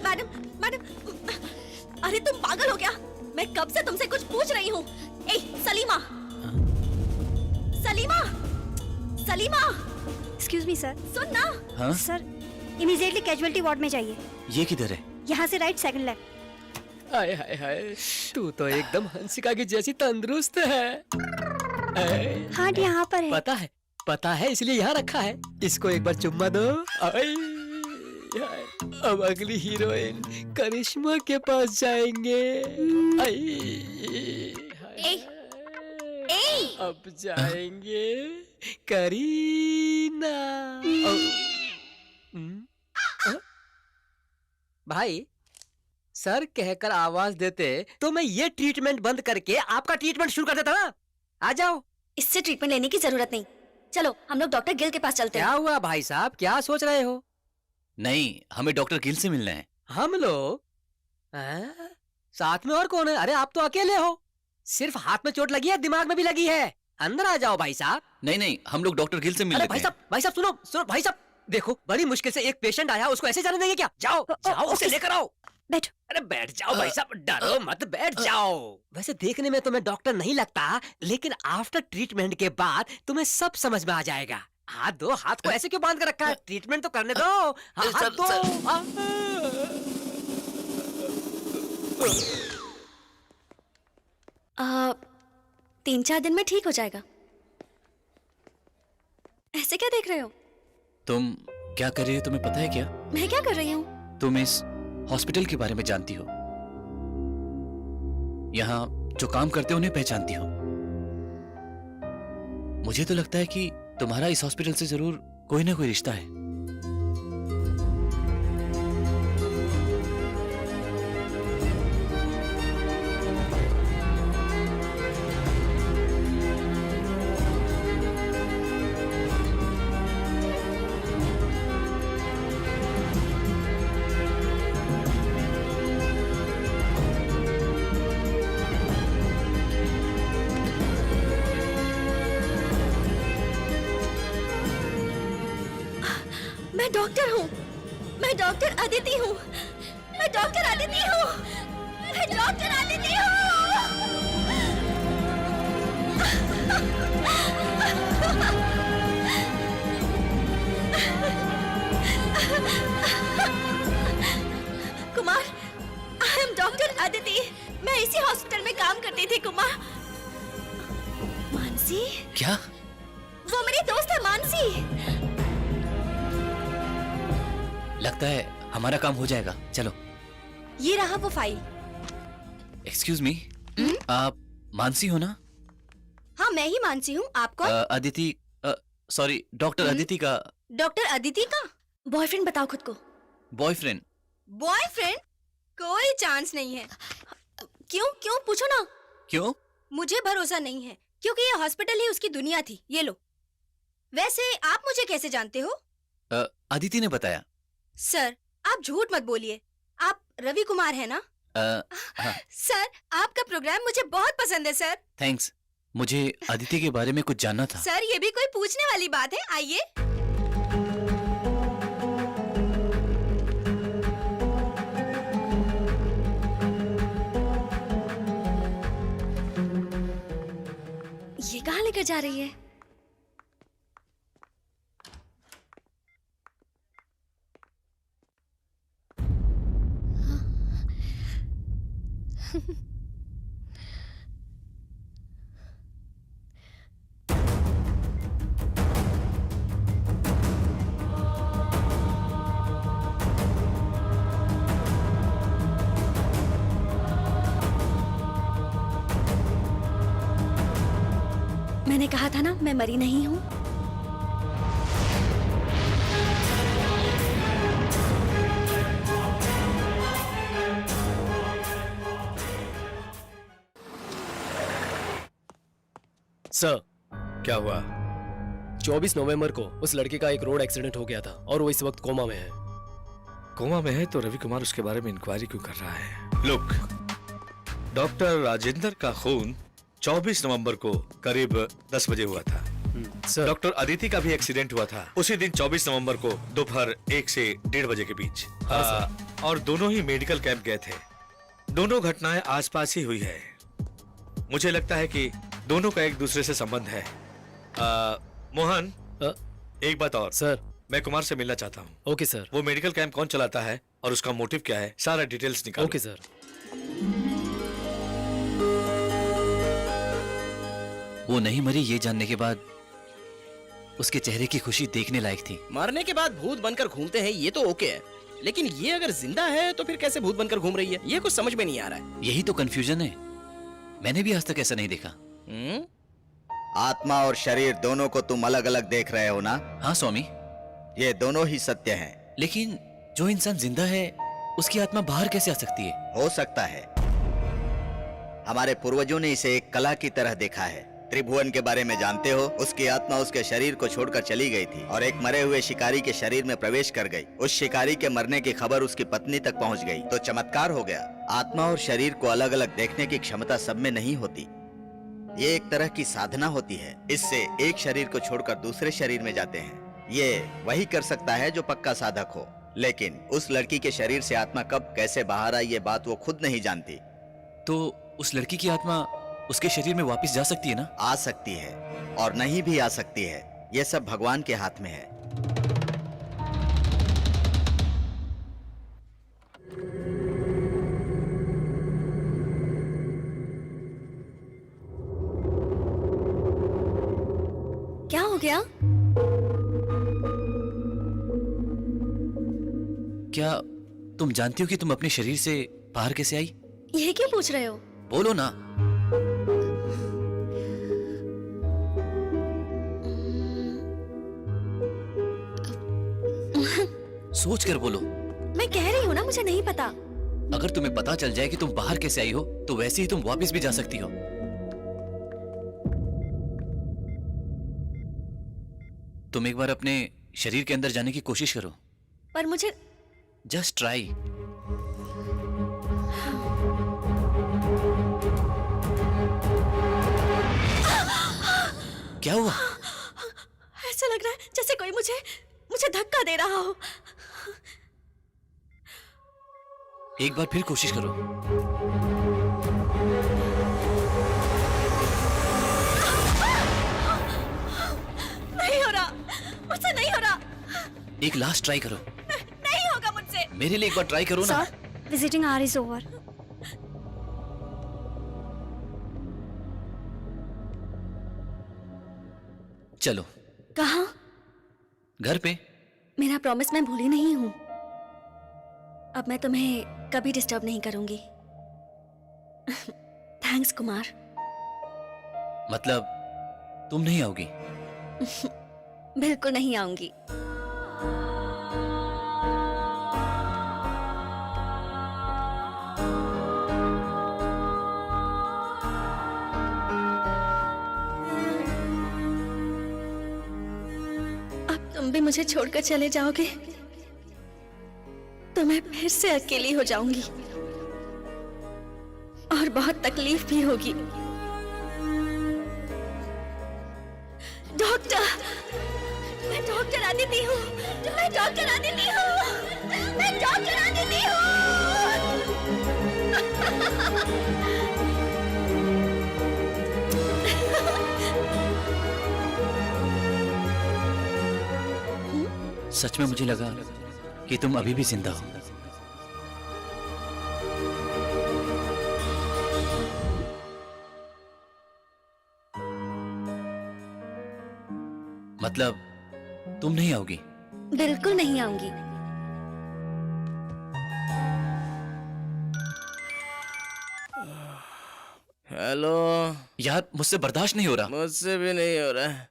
[SPEAKER 2] Madam madam, अरे तुम पागल हो क्या? मैं कब से तुमसे कुछ पूछ रही हूँ। ए Salima, Salima, Salima,
[SPEAKER 13] excuse me sir.
[SPEAKER 2] सुन ना।
[SPEAKER 3] हाँ?
[SPEAKER 13] सर इमीडिएटली कैजुअलिटी वार्ड में जाइए।
[SPEAKER 3] ये किधर है?
[SPEAKER 13] यहाँ से राइट सेकंड लेफ्ट।
[SPEAKER 12] हाय हाय हाय, तू तो एकदम हंसिका की जैसी तंदुरुस्त है।
[SPEAKER 13] हाँ यहाँ पर है।
[SPEAKER 12] पता है इसलिए यहाँ रखा है। इसको एक बार चुम्मा दो। आई, हाय, अब अगली हीरोइन करिश्मा के पास जाएंगे। आई,
[SPEAKER 2] ए, ए,
[SPEAKER 12] अब जाएंगे करीना। भाई सर कहकर आवाज देते तो मैं ये ट्रीटमेंट बंद करके आपका ट्रीटमेंट शुरू कर देता ना। आ जाओ।
[SPEAKER 2] इससे ट्रीटमेंट लेने की जरूरत नहीं। चलो हम लोग डॉक्टर गिल के पास चलते
[SPEAKER 12] क्या
[SPEAKER 2] हैं।
[SPEAKER 12] हुआ भाई साहब, क्या सोच रहे हो?
[SPEAKER 3] नहीं, हमें डॉक्टर गिल से मिलना है।
[SPEAKER 12] हम लोग? साथ में और कौन है? अरे आप तो अकेले हो। सिर्फ हाथ में चोट लगी है, दिमाग में भी लगी है। अंदर आ जाओ भाई साहब।
[SPEAKER 3] नहीं, हम लोग डॉक्टर गिल से मिल
[SPEAKER 12] अरे
[SPEAKER 3] लेते हैं।
[SPEAKER 12] भाई साहब सुनो भाई साहब, देखो बड़ी मुश्किल से एक पेशेंट आया, उसको ऐसे जाने देंगे क्या? जाओ जाओ, उसे लेकर आओ।
[SPEAKER 13] बैठो।
[SPEAKER 12] अरे बैठ जाओ भाई साहब, डरो मत, बैठ जाओ। वैसे देखने में तो मैं डॉक्टर नहीं लगता, लेकिन आफ्टर ट्रीटमेंट के बाद तुम्हें सब समझ में आ जाएगा। हाथ दो, हाथ को ऐसे क्यों बांध कर रखा है? ट्रीटमेंट तो करने दो। हाथ दो।
[SPEAKER 2] आ, 3-4 दिन में ठीक हो जाएगा। ऐसे क्या देख रहे हो?
[SPEAKER 3] तुम क्या कर रही हो तुम्हें पता है क्या?
[SPEAKER 2] मैं क्या कर रही हूँ?
[SPEAKER 3] तुम इस हॉस्पिटल के बारे में जानती हो, यहाँ जो काम करते हो उन्हें पहचानती हो। मुझे तो लगता है कि तुम्हारा इस हॉस्पिटल से जरूर कोई ना कोई रिश्ता है।
[SPEAKER 2] मैं डॉक्टर हूँ। मैं डॉक्टर अदिति हूँ। मैं डॉक्टर अदिति हूँ। मैं डॉक्टर अदिति हूँ। Kumar, I am doctor Aditi. मैं इसी हॉस्पिटल में काम करती थी कुमार। मानसी?
[SPEAKER 3] क्या?
[SPEAKER 2] वो मेरी दोस्त है मानसी।
[SPEAKER 3] लगता है हमारा काम हो जाएगा, चलो।
[SPEAKER 2] ये रहा वो फाइल।
[SPEAKER 3] एक्सक्यूज मी, आप मानसी हो ना?
[SPEAKER 2] हाँ मैं ही मानसी हूँ। आप कौन?
[SPEAKER 3] अदिति, सॉरी, डॉक्टर अदिति का
[SPEAKER 2] डॉक्टर अदिति का बॉयफ्रेंड बताओ खुद को।
[SPEAKER 3] बॉयफ्रेंड?
[SPEAKER 2] बॉयफ्रेंड? कोई चांस नहीं है। क्यों क्यों पूछो ना।
[SPEAKER 3] क्यों?
[SPEAKER 2] मुझे भरोसा नहीं है, क्योंकि ये हॉस्पिटल ही उसकी दुनिया थी। ये लो। वैसे आप मुझे कैसे जानते हो?
[SPEAKER 3] अदिति ने बताया।
[SPEAKER 2] सर आप झूठ मत बोलिए। आप रवि कुमार है ना?
[SPEAKER 3] हाँ।
[SPEAKER 2] सर आपका प्रोग्राम मुझे बहुत पसंद है सर।
[SPEAKER 3] थैंक्स। मुझे अदिति के बारे में कुछ जानना था।
[SPEAKER 2] सर ये भी कोई पूछने वाली बात है? आइए। ये कहाँ लेकर जा रही है? मैंने कहा था ना मैं मरी नहीं हूँ।
[SPEAKER 7] सर,
[SPEAKER 6] क्या हुआ?
[SPEAKER 7] 24 नवंबर को उस लड़के का एक रोड एक्सीडेंट हो गया था और वो इस वक्त कोमा में है।
[SPEAKER 6] कोमा में है तो रवि कुमार उसके बारे में इंक्वायरी क्यों कर रहा है? लुक, डॉक्टर राजेंद्र का खून 24 नवंबर को करीब 10 बजे हुआ था।
[SPEAKER 7] सर,
[SPEAKER 6] डॉक्टर अदिति का भी एक्सीडेंट हुआ था उसी दिन 24 नवंबर को दोपहर 1 से 1:30 बजे के बीच। और दोनों ही मेडिकल कैंप गए थे। दोनों घटनाएं आसपास ही हुई है। मुझे लगता है कि दोनों का एक दूसरे से संबंध है। मोहन, एक बात और।
[SPEAKER 7] सर,
[SPEAKER 6] मैं कुमार से मिलना चाहता हूँ।
[SPEAKER 7] Okay sir.
[SPEAKER 6] वो मेडिकल कैंप कौन चलाता है और उसका मोटिव क्या है, सारा डिटेल्स निकालो।
[SPEAKER 7] Okay sir.
[SPEAKER 3] वो नहीं मरी ये जानने के बाद उसके चेहरे की खुशी देखने लायक थी।
[SPEAKER 7] मरने के बाद भूत बनकर घूमते हैं ये तो ओके है, लेकिन ये अगर जिंदा है तो फिर कैसे भूत बनकर घूम रही है, ये कुछ समझ में नहीं आ रहा है।
[SPEAKER 3] यही तो कंफ्यूजन है। मैंने भी आज तक ऐसा नहीं देखा।
[SPEAKER 8] आत्मा और शरीर दोनों को तुम अलग अलग देख रहे हो ना?
[SPEAKER 3] हाँ स्वामी,
[SPEAKER 8] ये दोनों ही सत्य हैं।
[SPEAKER 3] लेकिन जो इंसान जिंदा है उसकी आत्मा बाहर कैसे आ सकती है?
[SPEAKER 8] हो सकता है। हमारे पूर्वजों ने इसे एक कला की तरह देखा है। त्रिभुवन के बारे में जानते हो? उसकी आत्मा उसके शरीर को छोड़कर चली गई थी और एक मरे हुए शिकारी के शरीर में प्रवेश कर गई। उस शिकारी के मरने की खबर उसकी पत्नी तक पहुंच गई तो चमत्कार हो गया। आत्मा और शरीर को अलग अलग देखने की क्षमता सब में नहीं होती। ये एक तरह की साधना होती है। इससे एक शरीर को छोड़कर दूसरे शरीर में जाते हैं। ये वही कर सकता है जो पक्का साधक हो। लेकिन उस लड़की के शरीर से आत्मा कब कैसे बाहर आई ये बात वो खुद नहीं जानती।
[SPEAKER 3] तो उस लड़की की आत्मा उसके शरीर में वापस जा सकती है ना?
[SPEAKER 8] आ सकती है और नहीं भी आ सकती है। ये सब भगवान के हाथ में है।
[SPEAKER 2] क्या हो गया?
[SPEAKER 3] क्या तुम जानती हो कि तुम अपने शरीर से बाहर कैसे आई?
[SPEAKER 2] ये क्यों पूछ रहे हो?
[SPEAKER 3] बोलो ना। सोच कर बोलो।
[SPEAKER 2] मैं कह रही हूँ ना, मुझे नहीं पता।
[SPEAKER 3] अगर तुम्हें पता चल जाए कि तुम बाहर कैसे आई हो तो वैसे ही तुम वापस भी जा सकती हो। तुम एक बार अपने शरीर के अंदर जाने की कोशिश करो।
[SPEAKER 2] पर मुझे
[SPEAKER 3] जस्ट ट्राई। क्या हुआ?
[SPEAKER 2] ऐसा लग रहा है जैसे कोई मुझे धक्का दे रहा हो।
[SPEAKER 3] एक बार फिर कोशिश करो।
[SPEAKER 2] नहीं हो रहा, मुझसे नहीं हो रहा।
[SPEAKER 3] एक लास्ट ट्राई करो।
[SPEAKER 2] नहीं होगा मुझसे।
[SPEAKER 3] मेरे लिए एक बार ट्राई करो ना।
[SPEAKER 13] Sir, visiting our is over.
[SPEAKER 3] चलो।
[SPEAKER 2] कहाँ?
[SPEAKER 3] घर पे।
[SPEAKER 2] मेरा प्रॉमिस मैं भूली नहीं हूँ। अब मैं तुम्हें कभी डिस्टर्ब नहीं करूंगी। थैंक्स कुमार।
[SPEAKER 3] मतलब तुम नहीं आओगी?
[SPEAKER 2] बिल्कुल नहीं आऊंगी। अब तुम भी मुझे छोड़कर चले जाओगे तो मैं फिर से अकेली हो जाऊंगी और बहुत तकलीफ भी होगी। डॉक्टर, मैं डॉक्टर अदिति हूँ। मैं डॉक्टर अदिति हूँ। मैं डॉक्टर अदिति हूँ।
[SPEAKER 3] सच में मुझे लगा कि तुम अभी भी जिंदा हो। मतलब तुम नहीं आओगी?
[SPEAKER 2] बिल्कुल नहीं आऊंगी।
[SPEAKER 7] हेलो
[SPEAKER 3] यार, मुझसे बर्दाश्त नहीं हो रहा।
[SPEAKER 7] मुझसे भी नहीं हो रहा,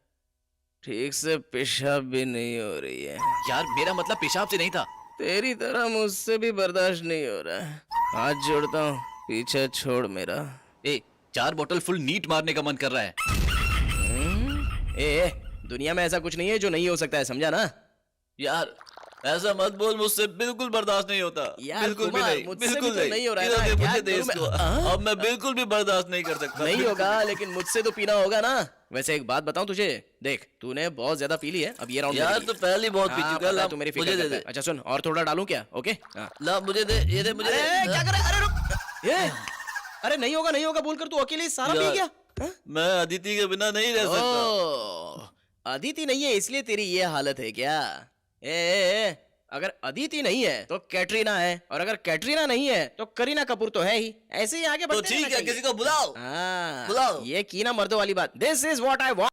[SPEAKER 7] ठीक से पेशाब भी नहीं हो रही है।
[SPEAKER 3] यार मेरा मतलब पेशाब से नहीं था।
[SPEAKER 7] तेरी तरह मुझसे भी बर्दाश्त नहीं हो रहा है। हाथ जोड़ता हूँ, पीछे छोड़ मेरा।
[SPEAKER 3] 4 बोतल फुल नीट मारने का मन कर रहा है।
[SPEAKER 7] ए, दुनिया में ऐसा कुछ नहीं है जो नहीं हो सकता है, समझा ना?
[SPEAKER 3] यार ऐसा मत बोल, मुझसे बिल्कुल बर्दाश्त नहीं होता।
[SPEAKER 7] यार
[SPEAKER 3] बिल्कुल भी
[SPEAKER 7] कुमार,
[SPEAKER 3] नहीं,
[SPEAKER 7] मुझसे भी
[SPEAKER 3] बिल्कुल
[SPEAKER 7] तो नहीं हो रहा है ना,
[SPEAKER 3] इधर दे
[SPEAKER 7] क्या
[SPEAKER 3] मुझे दे
[SPEAKER 7] करूं मैं?
[SPEAKER 3] इसको। अब मैं बिल्कुल भी बर्दाश्त नहीं कर सकता।
[SPEAKER 7] नहीं होगा, लेकिन मुझसे तो पीना होगा ना। वैसे एक बात बताऊं तुझे, देख तूने बहुत ज्यादा पी ली है, अब ये राउंड
[SPEAKER 3] यार तू पहले ही बहुत पी चुका है, ला
[SPEAKER 7] तू मेरी
[SPEAKER 3] मुझे
[SPEAKER 7] फिक्र
[SPEAKER 3] दे
[SPEAKER 7] करता
[SPEAKER 3] दे।
[SPEAKER 7] है। अच्छा सुन, और थोड़ा डालूं क्या? ओके हाँ।
[SPEAKER 3] ला मुझे दे, ये दे मुझे।
[SPEAKER 7] अरे क्या कर रहा है? अरे रुक, ये अरे नहीं होगा नहीं होगा बोलकर तू अकेले सारा पी
[SPEAKER 3] यार,
[SPEAKER 7] गया? हाँ?
[SPEAKER 3] मैं अदिति के बिना नहीं रह सकता।
[SPEAKER 7] ओह, अदिति नहीं है इसलिए तेरी ये हालत है क्या? ए, अगर अदिति नहीं है तो कैटरीना है, और अगर कैटरीना नहीं है तो करीना कपूर तो है ही। ऐसे ही आगे
[SPEAKER 3] तो
[SPEAKER 7] बढ़ते
[SPEAKER 3] ठीक
[SPEAKER 7] रहना
[SPEAKER 3] है, किसी
[SPEAKER 7] चाहिए।
[SPEAKER 3] को बुलाओ।
[SPEAKER 7] हाँ,
[SPEAKER 3] बुलाओ।
[SPEAKER 7] ये की ना मर्दों वाली बात। This is what I want.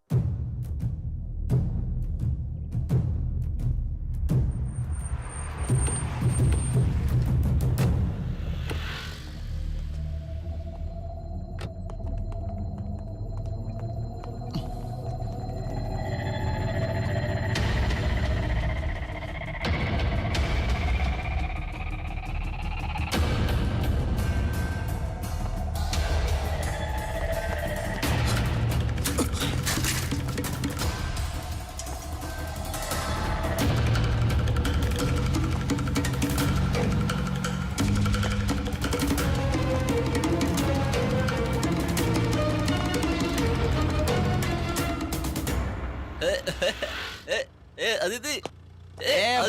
[SPEAKER 3] Aditi,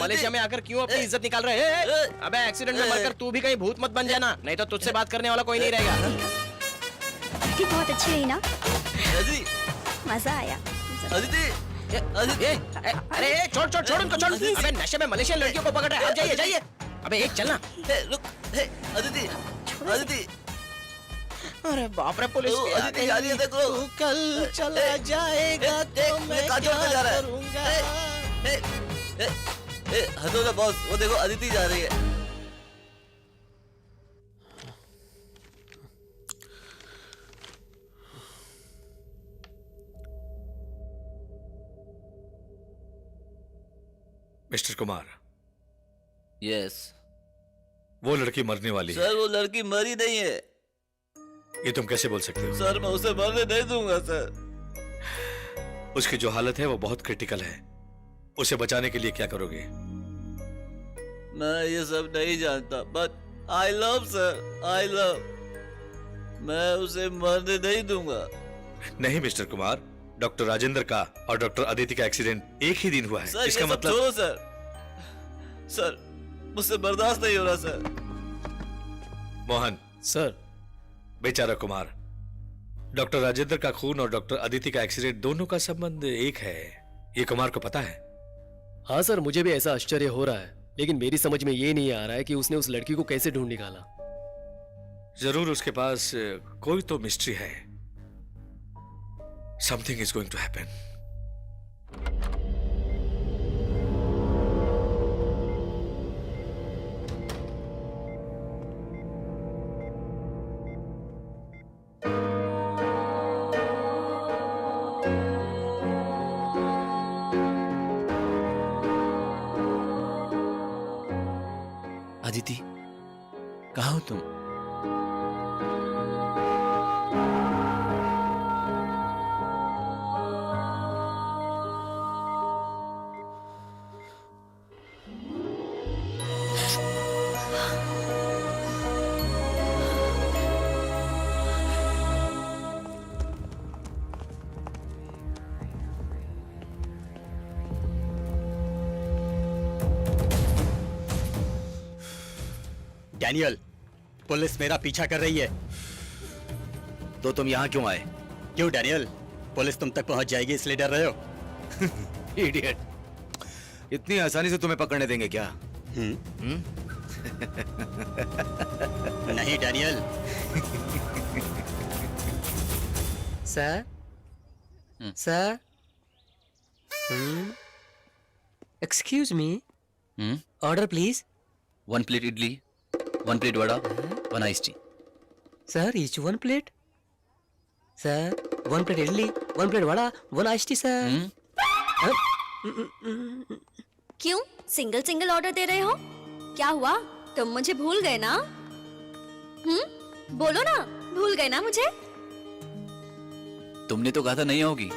[SPEAKER 7] Malaysia में आकर क्यों अपनी इज्जत निकाल रहे हैं? अबे एक्सीडेंट में मरकर तू भी कहीं भूत मत बन जाना, नहीं तो तुझसे बात करने वाला कोई नहीं रहेगा।
[SPEAKER 13] ये बहुत अच्छी रही ना,
[SPEAKER 3] अदिति,
[SPEAKER 13] मजा आया।
[SPEAKER 3] अदिति,
[SPEAKER 7] अरे छोड़ छोड़ छोड़ उनको, छोड़। अबे नशे में मलेशियन लड़कियों को पकड़ रहा है। आप जाइए जाइए। अबे एक चलना।
[SPEAKER 3] रुक, अदिति, अदिति,
[SPEAKER 7] अरे बाप रे, पुलिस भी आ
[SPEAKER 3] अदिति
[SPEAKER 7] गई।
[SPEAKER 3] जा रही है, देखो।
[SPEAKER 7] तू कल चला जाएगा तो मैं
[SPEAKER 3] कहाँ
[SPEAKER 7] क्या
[SPEAKER 3] छोड़ के जा रहा है?
[SPEAKER 7] करूंगा?
[SPEAKER 3] हटो ना बॉस, वो देखो अदिति जा रही है।
[SPEAKER 6] मिस्टर कुमार,
[SPEAKER 3] यस
[SPEAKER 6] वो लड़की मरने वाली है।
[SPEAKER 3] सर, वो लड़की मरी नहीं है।
[SPEAKER 6] ये तुम कैसे बोल सकते हो?
[SPEAKER 3] सर मैं उसे मरने नहीं दूंगा सर।
[SPEAKER 6] उसकी जो हालत है वो बहुत क्रिटिकल है। उसे बचाने के लिए क्या करोगे?
[SPEAKER 3] मैं ये सब नहीं जानता, but I love sir, I love. मैं उसे मरने नहीं दूंगा।
[SPEAKER 6] नहीं मिस्टर कुमार, डॉक्टर राजेंद्र का और डॉक्टर अदिति का एक्सीडेंट एक ही दिन हुआ है।
[SPEAKER 3] सर
[SPEAKER 6] इसका
[SPEAKER 3] ये सब
[SPEAKER 6] मतलब
[SPEAKER 3] छोड़ो सर। सर मुझसे बर्दाश्त नहीं हो रहा सर।
[SPEAKER 6] मोहन
[SPEAKER 7] सर,
[SPEAKER 6] बेचारा कुमार, डॉक्टर राजेंद्र का खून और डॉक्टर अदिति का एक्सीडेंट दोनों का संबंध एक है। ये कुमार को पता है?
[SPEAKER 14] हाँ सर, मुझे भी ऐसा आश्चर्य हो रहा है, लेकिन मेरी समझ में ये नहीं आ रहा है कि उसने उस लड़की को कैसे ढूंढ निकाला।
[SPEAKER 6] जरूर उसके पास कोई तो मिस्ट्री है। Something is going to happen.
[SPEAKER 3] Aditi, कहाँ हो तुम?
[SPEAKER 4] डैनियल, पुलिस मेरा पीछा कर रही है।
[SPEAKER 10] तो तुम यहाँ क्यों आए?
[SPEAKER 4] क्यों डैनियल, पुलिस तुम तक पहुंच जाएगी इसलिए डर रहे हो?
[SPEAKER 10] इडियट, इतनी आसानी से तुम्हें पकड़ने देंगे क्या?
[SPEAKER 4] नहीं Daniel.
[SPEAKER 12] Sir, sir, excuse me, order please.
[SPEAKER 3] 1 plate idli, 1 plate vada, 1 ice tea.
[SPEAKER 12] Sir, each 1 plate. Sir, 1 plate idli, 1 plate vada, 1 ice tea sir.
[SPEAKER 2] क्यों सिंगल सिंगल ऑर्डर दे रहे हो? क्या हुआ, तुम मुझे भूल गए ना? बोलो ना, भूल गए ना मुझे?
[SPEAKER 3] तुमने तो कहा था नहीं होगी।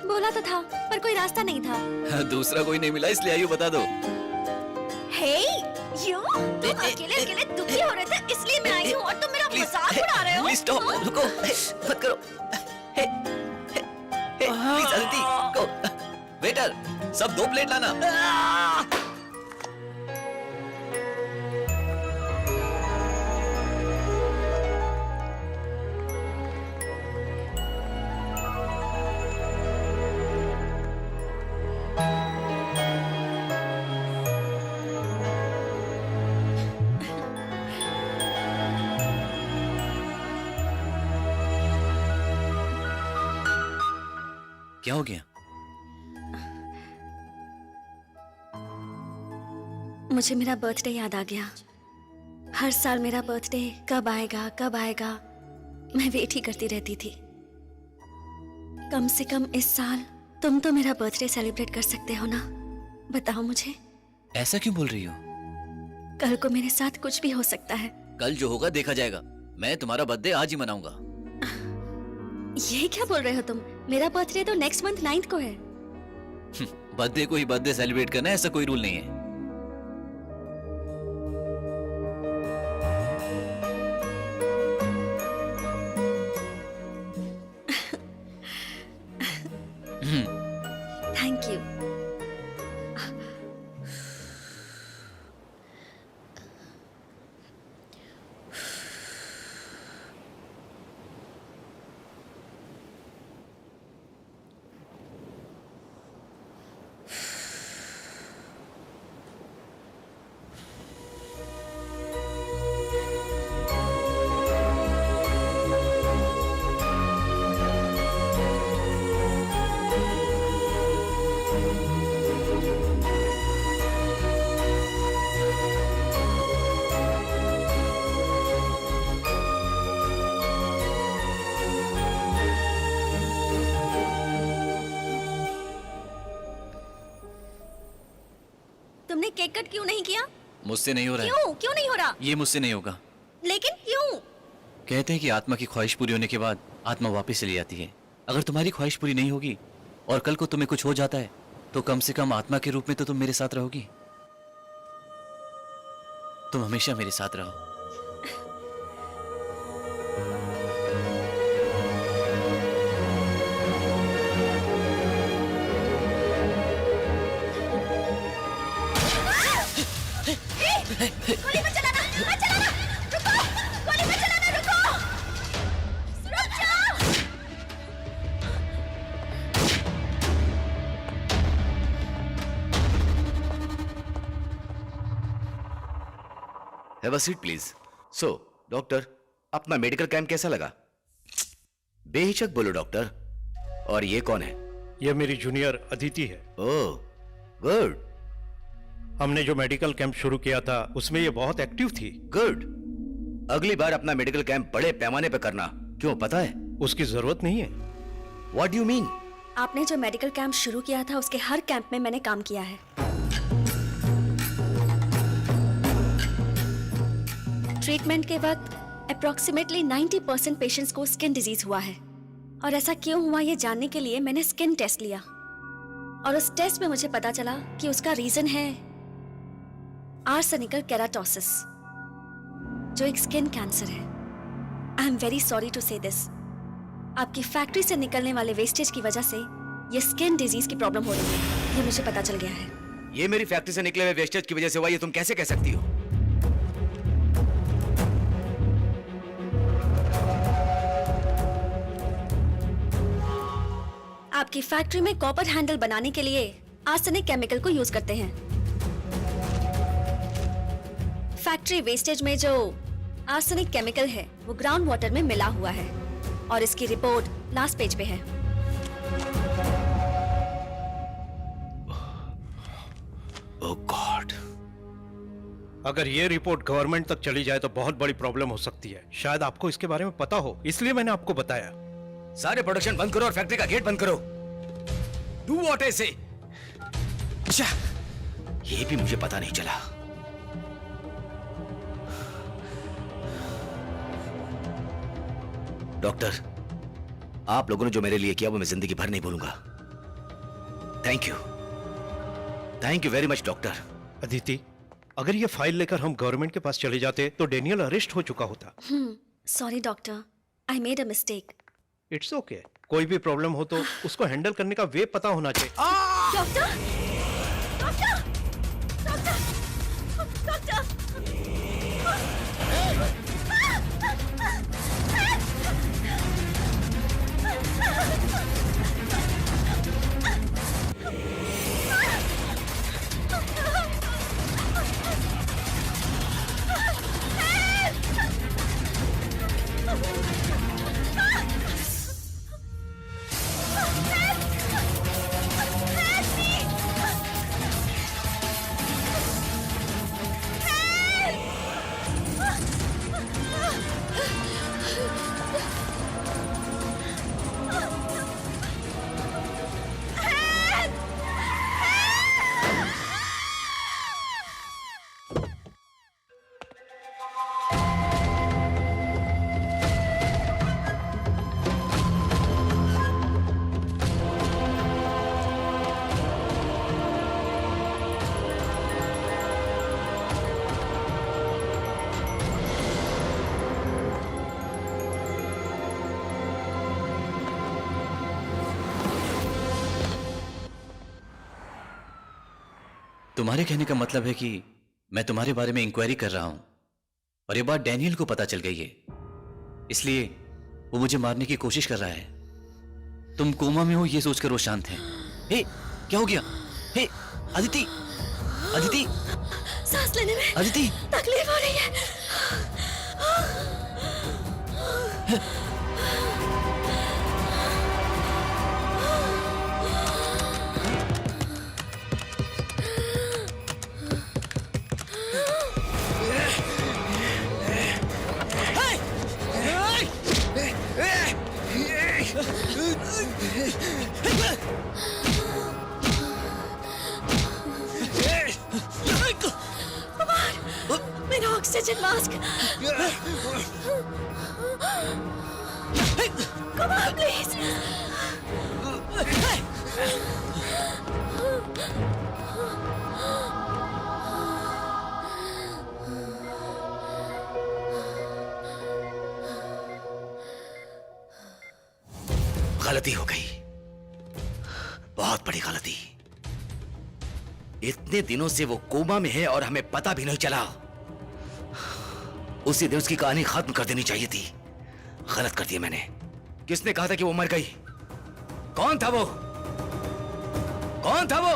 [SPEAKER 13] बोला तो था पर कोई रास्ता नहीं था।
[SPEAKER 3] दूसरा कोई नहीं मिला इसलिए आयु बता दो।
[SPEAKER 2] हे यू, तुम अकेले अकेले दुखी हो रहे थे इसलिए मैं आई हूँ और तुम मेरा मजाक उड़ा रहे हो।
[SPEAKER 3] प्लीज स्टॉप, रुको, मत करो। Please Aditi, go. वेटर, सब 2 प्लेट लाना। क्या हो गया?
[SPEAKER 13] मुझे मेरा बर्थडे याद आ गया। हर साल मेरा बर्थडे कब आएगा कब आएगा मैं वेट ही करती रहती थी। कम से कम इस साल तुम तो मेरा बर्थडे सेलिब्रेट कर सकते हो ना? बताओ मुझे।
[SPEAKER 3] ऐसा क्यों बोल रही हो?
[SPEAKER 13] कल को मेरे साथ कुछ भी हो सकता है।
[SPEAKER 3] कल जो होगा देखा जाएगा। मैं तुम्हारा बर्थडे आज ही मनाऊंगा।
[SPEAKER 13] ये क्या बोल रहे हो तुम? मेरा बर्थडे तो नेक्स्ट मंथ 9th को है।
[SPEAKER 3] बर्थडे को ही बर्थडे सेलिब्रेट करना है ऐसा कोई रूल नहीं है।
[SPEAKER 13] Thank you. तुमने केक कट क्यों नहीं किया?
[SPEAKER 3] मुझसे नहीं हो रहा है।
[SPEAKER 13] क्यों नहीं हो रहा?
[SPEAKER 3] ये मुझसे नहीं होगा।
[SPEAKER 13] लेकिन क्यों?
[SPEAKER 3] कहते हैं कि आत्मा की ख्वाहिश पूरी होने के बाद आत्मा वापस चली जाती है। अगर तुम्हारी ख्वाहिश पूरी नहीं होगी और कल को तुम्हें कुछ हो जाता है तो कम से कम आत्मा के रूप में तो तुम मेरे साथ रहोगी। तुम हमेशा मेरे साथ रहो।
[SPEAKER 2] गोली मत चलाना, मत चलाना, रुको, गोली मत चलाना, रुको, रुक जाओ।
[SPEAKER 10] Have a seat please. So doctor, अपना मेडिकल कैंप कैसा लगा? बेहिचक बोलो डॉक्टर। और ये कौन है?
[SPEAKER 5] ये मेरी जूनियर अदिति है।
[SPEAKER 10] ओह गुड
[SPEAKER 5] हमने जो मेडिकल कैंप शुरू किया था उसमें ये बहुत एक्टिव थी।
[SPEAKER 10] गुड। अगली बार अपना मेडिकल कैंप बड़े पैमाने पे करना। क्यों पता है?
[SPEAKER 5] उसकी जरूरत नहीं है।
[SPEAKER 10] What do you mean?
[SPEAKER 13] आपने जो मेडिकल कैंप शुरू किया था उसके हर कैंप में मैंने काम किया है। ट्रीटमेंट के वक्त अप्रोक्सीमेटली 90% पेशेंट्स को स्किन डिजीज हुआ है। और ऐसा क्यों हुआ ये जानने के लिए मैंने स्किन टेस्ट लिया और उस टेस्ट में मुझे पता चला कि उसका रीजन है आर्सेनिकल केराटोसिस, जो एक स्किन कैंसर है। I am very sorry to say this. आपकी फैक्ट्री से निकलने वाले वेस्टेज की वजह से ये स्किन डिजीज की प्रॉब्लम हो रही है, ये मुझे पता चल गया है।
[SPEAKER 10] ये मेरी फैक्ट्री से निकले हुए वेस्टेज की वजह से हुआ, ये तुम कैसे कह सकती हो?
[SPEAKER 13] आपकी फैक्ट्री में कॉपर हैंडल बनाने के लिए आर्सेनिक केमिकल को यूज करते हैं। फैक्ट्री वेस्टेज में जो आर्सेनिक केमिकल है वो ग्राउंड वाटर में मिला हुआ है और इसकी रिपोर्ट लास्ट पेज पे है।
[SPEAKER 10] ओह गॉड।
[SPEAKER 5] अगर ये रिपोर्ट गवर्नमेंट तक चली जाए तो बहुत बड़ी प्रॉब्लम हो सकती है। शायद आपको इसके बारे में पता हो, इसलिए मैंने आपको बताया।
[SPEAKER 10] सारे प्रोडक्शन बंद करो और फैक्ट्री का गेट बंद करो। डू व्हाट आई से। ये भी मुझे पता नहीं चला। डॉक्टर, आप लोगों ने जो मेरे लिए किया वो मैं जिंदगी भर नहीं भूलूंगा। Thank you very much doctor.
[SPEAKER 5] Aditi, अगर ये फाइल लेकर हम गवर्नमेंट के पास चले जाते तो डेनियल अरेस्ट हो चुका होता।
[SPEAKER 13] Sorry doctor, I made a mistake.
[SPEAKER 5] It's okay, कोई भी प्रॉब्लम हो तो उसको हैंडल करने का वे पता होना चाहिए।
[SPEAKER 13] Doctor, doctor, doctor, doctor.
[SPEAKER 3] तुम्हारे कहने का मतलब है कि मैं तुम्हारे बारे में इंक्वायरी कर रहा हूं और ये बात डैनियल को पता चल गई है, इसलिए वो मुझे मारने की कोशिश कर रहा है। तुम कोमा में हो ये सोचकर वो शांत है। हे, क्या हो गया? हे, अदिति, अदिति,
[SPEAKER 13] सांस लेने में
[SPEAKER 3] अदिति,
[SPEAKER 13] तकलीफ हो रही है। मेरा ऑक्सीजन मास्क। कुमार प्लीज।
[SPEAKER 10] गलती हो गई, बहुत बड़ी गलती। इतने दिनों से वो कोमा में है और हमें पता भी नहीं चला। उसी दिन उसकी कहानी खत्म कर देनी चाहिए थी। गलत कर दिया मैंने। किसने कहा था कि वो मर गई? कौन था वो? कौन था वो?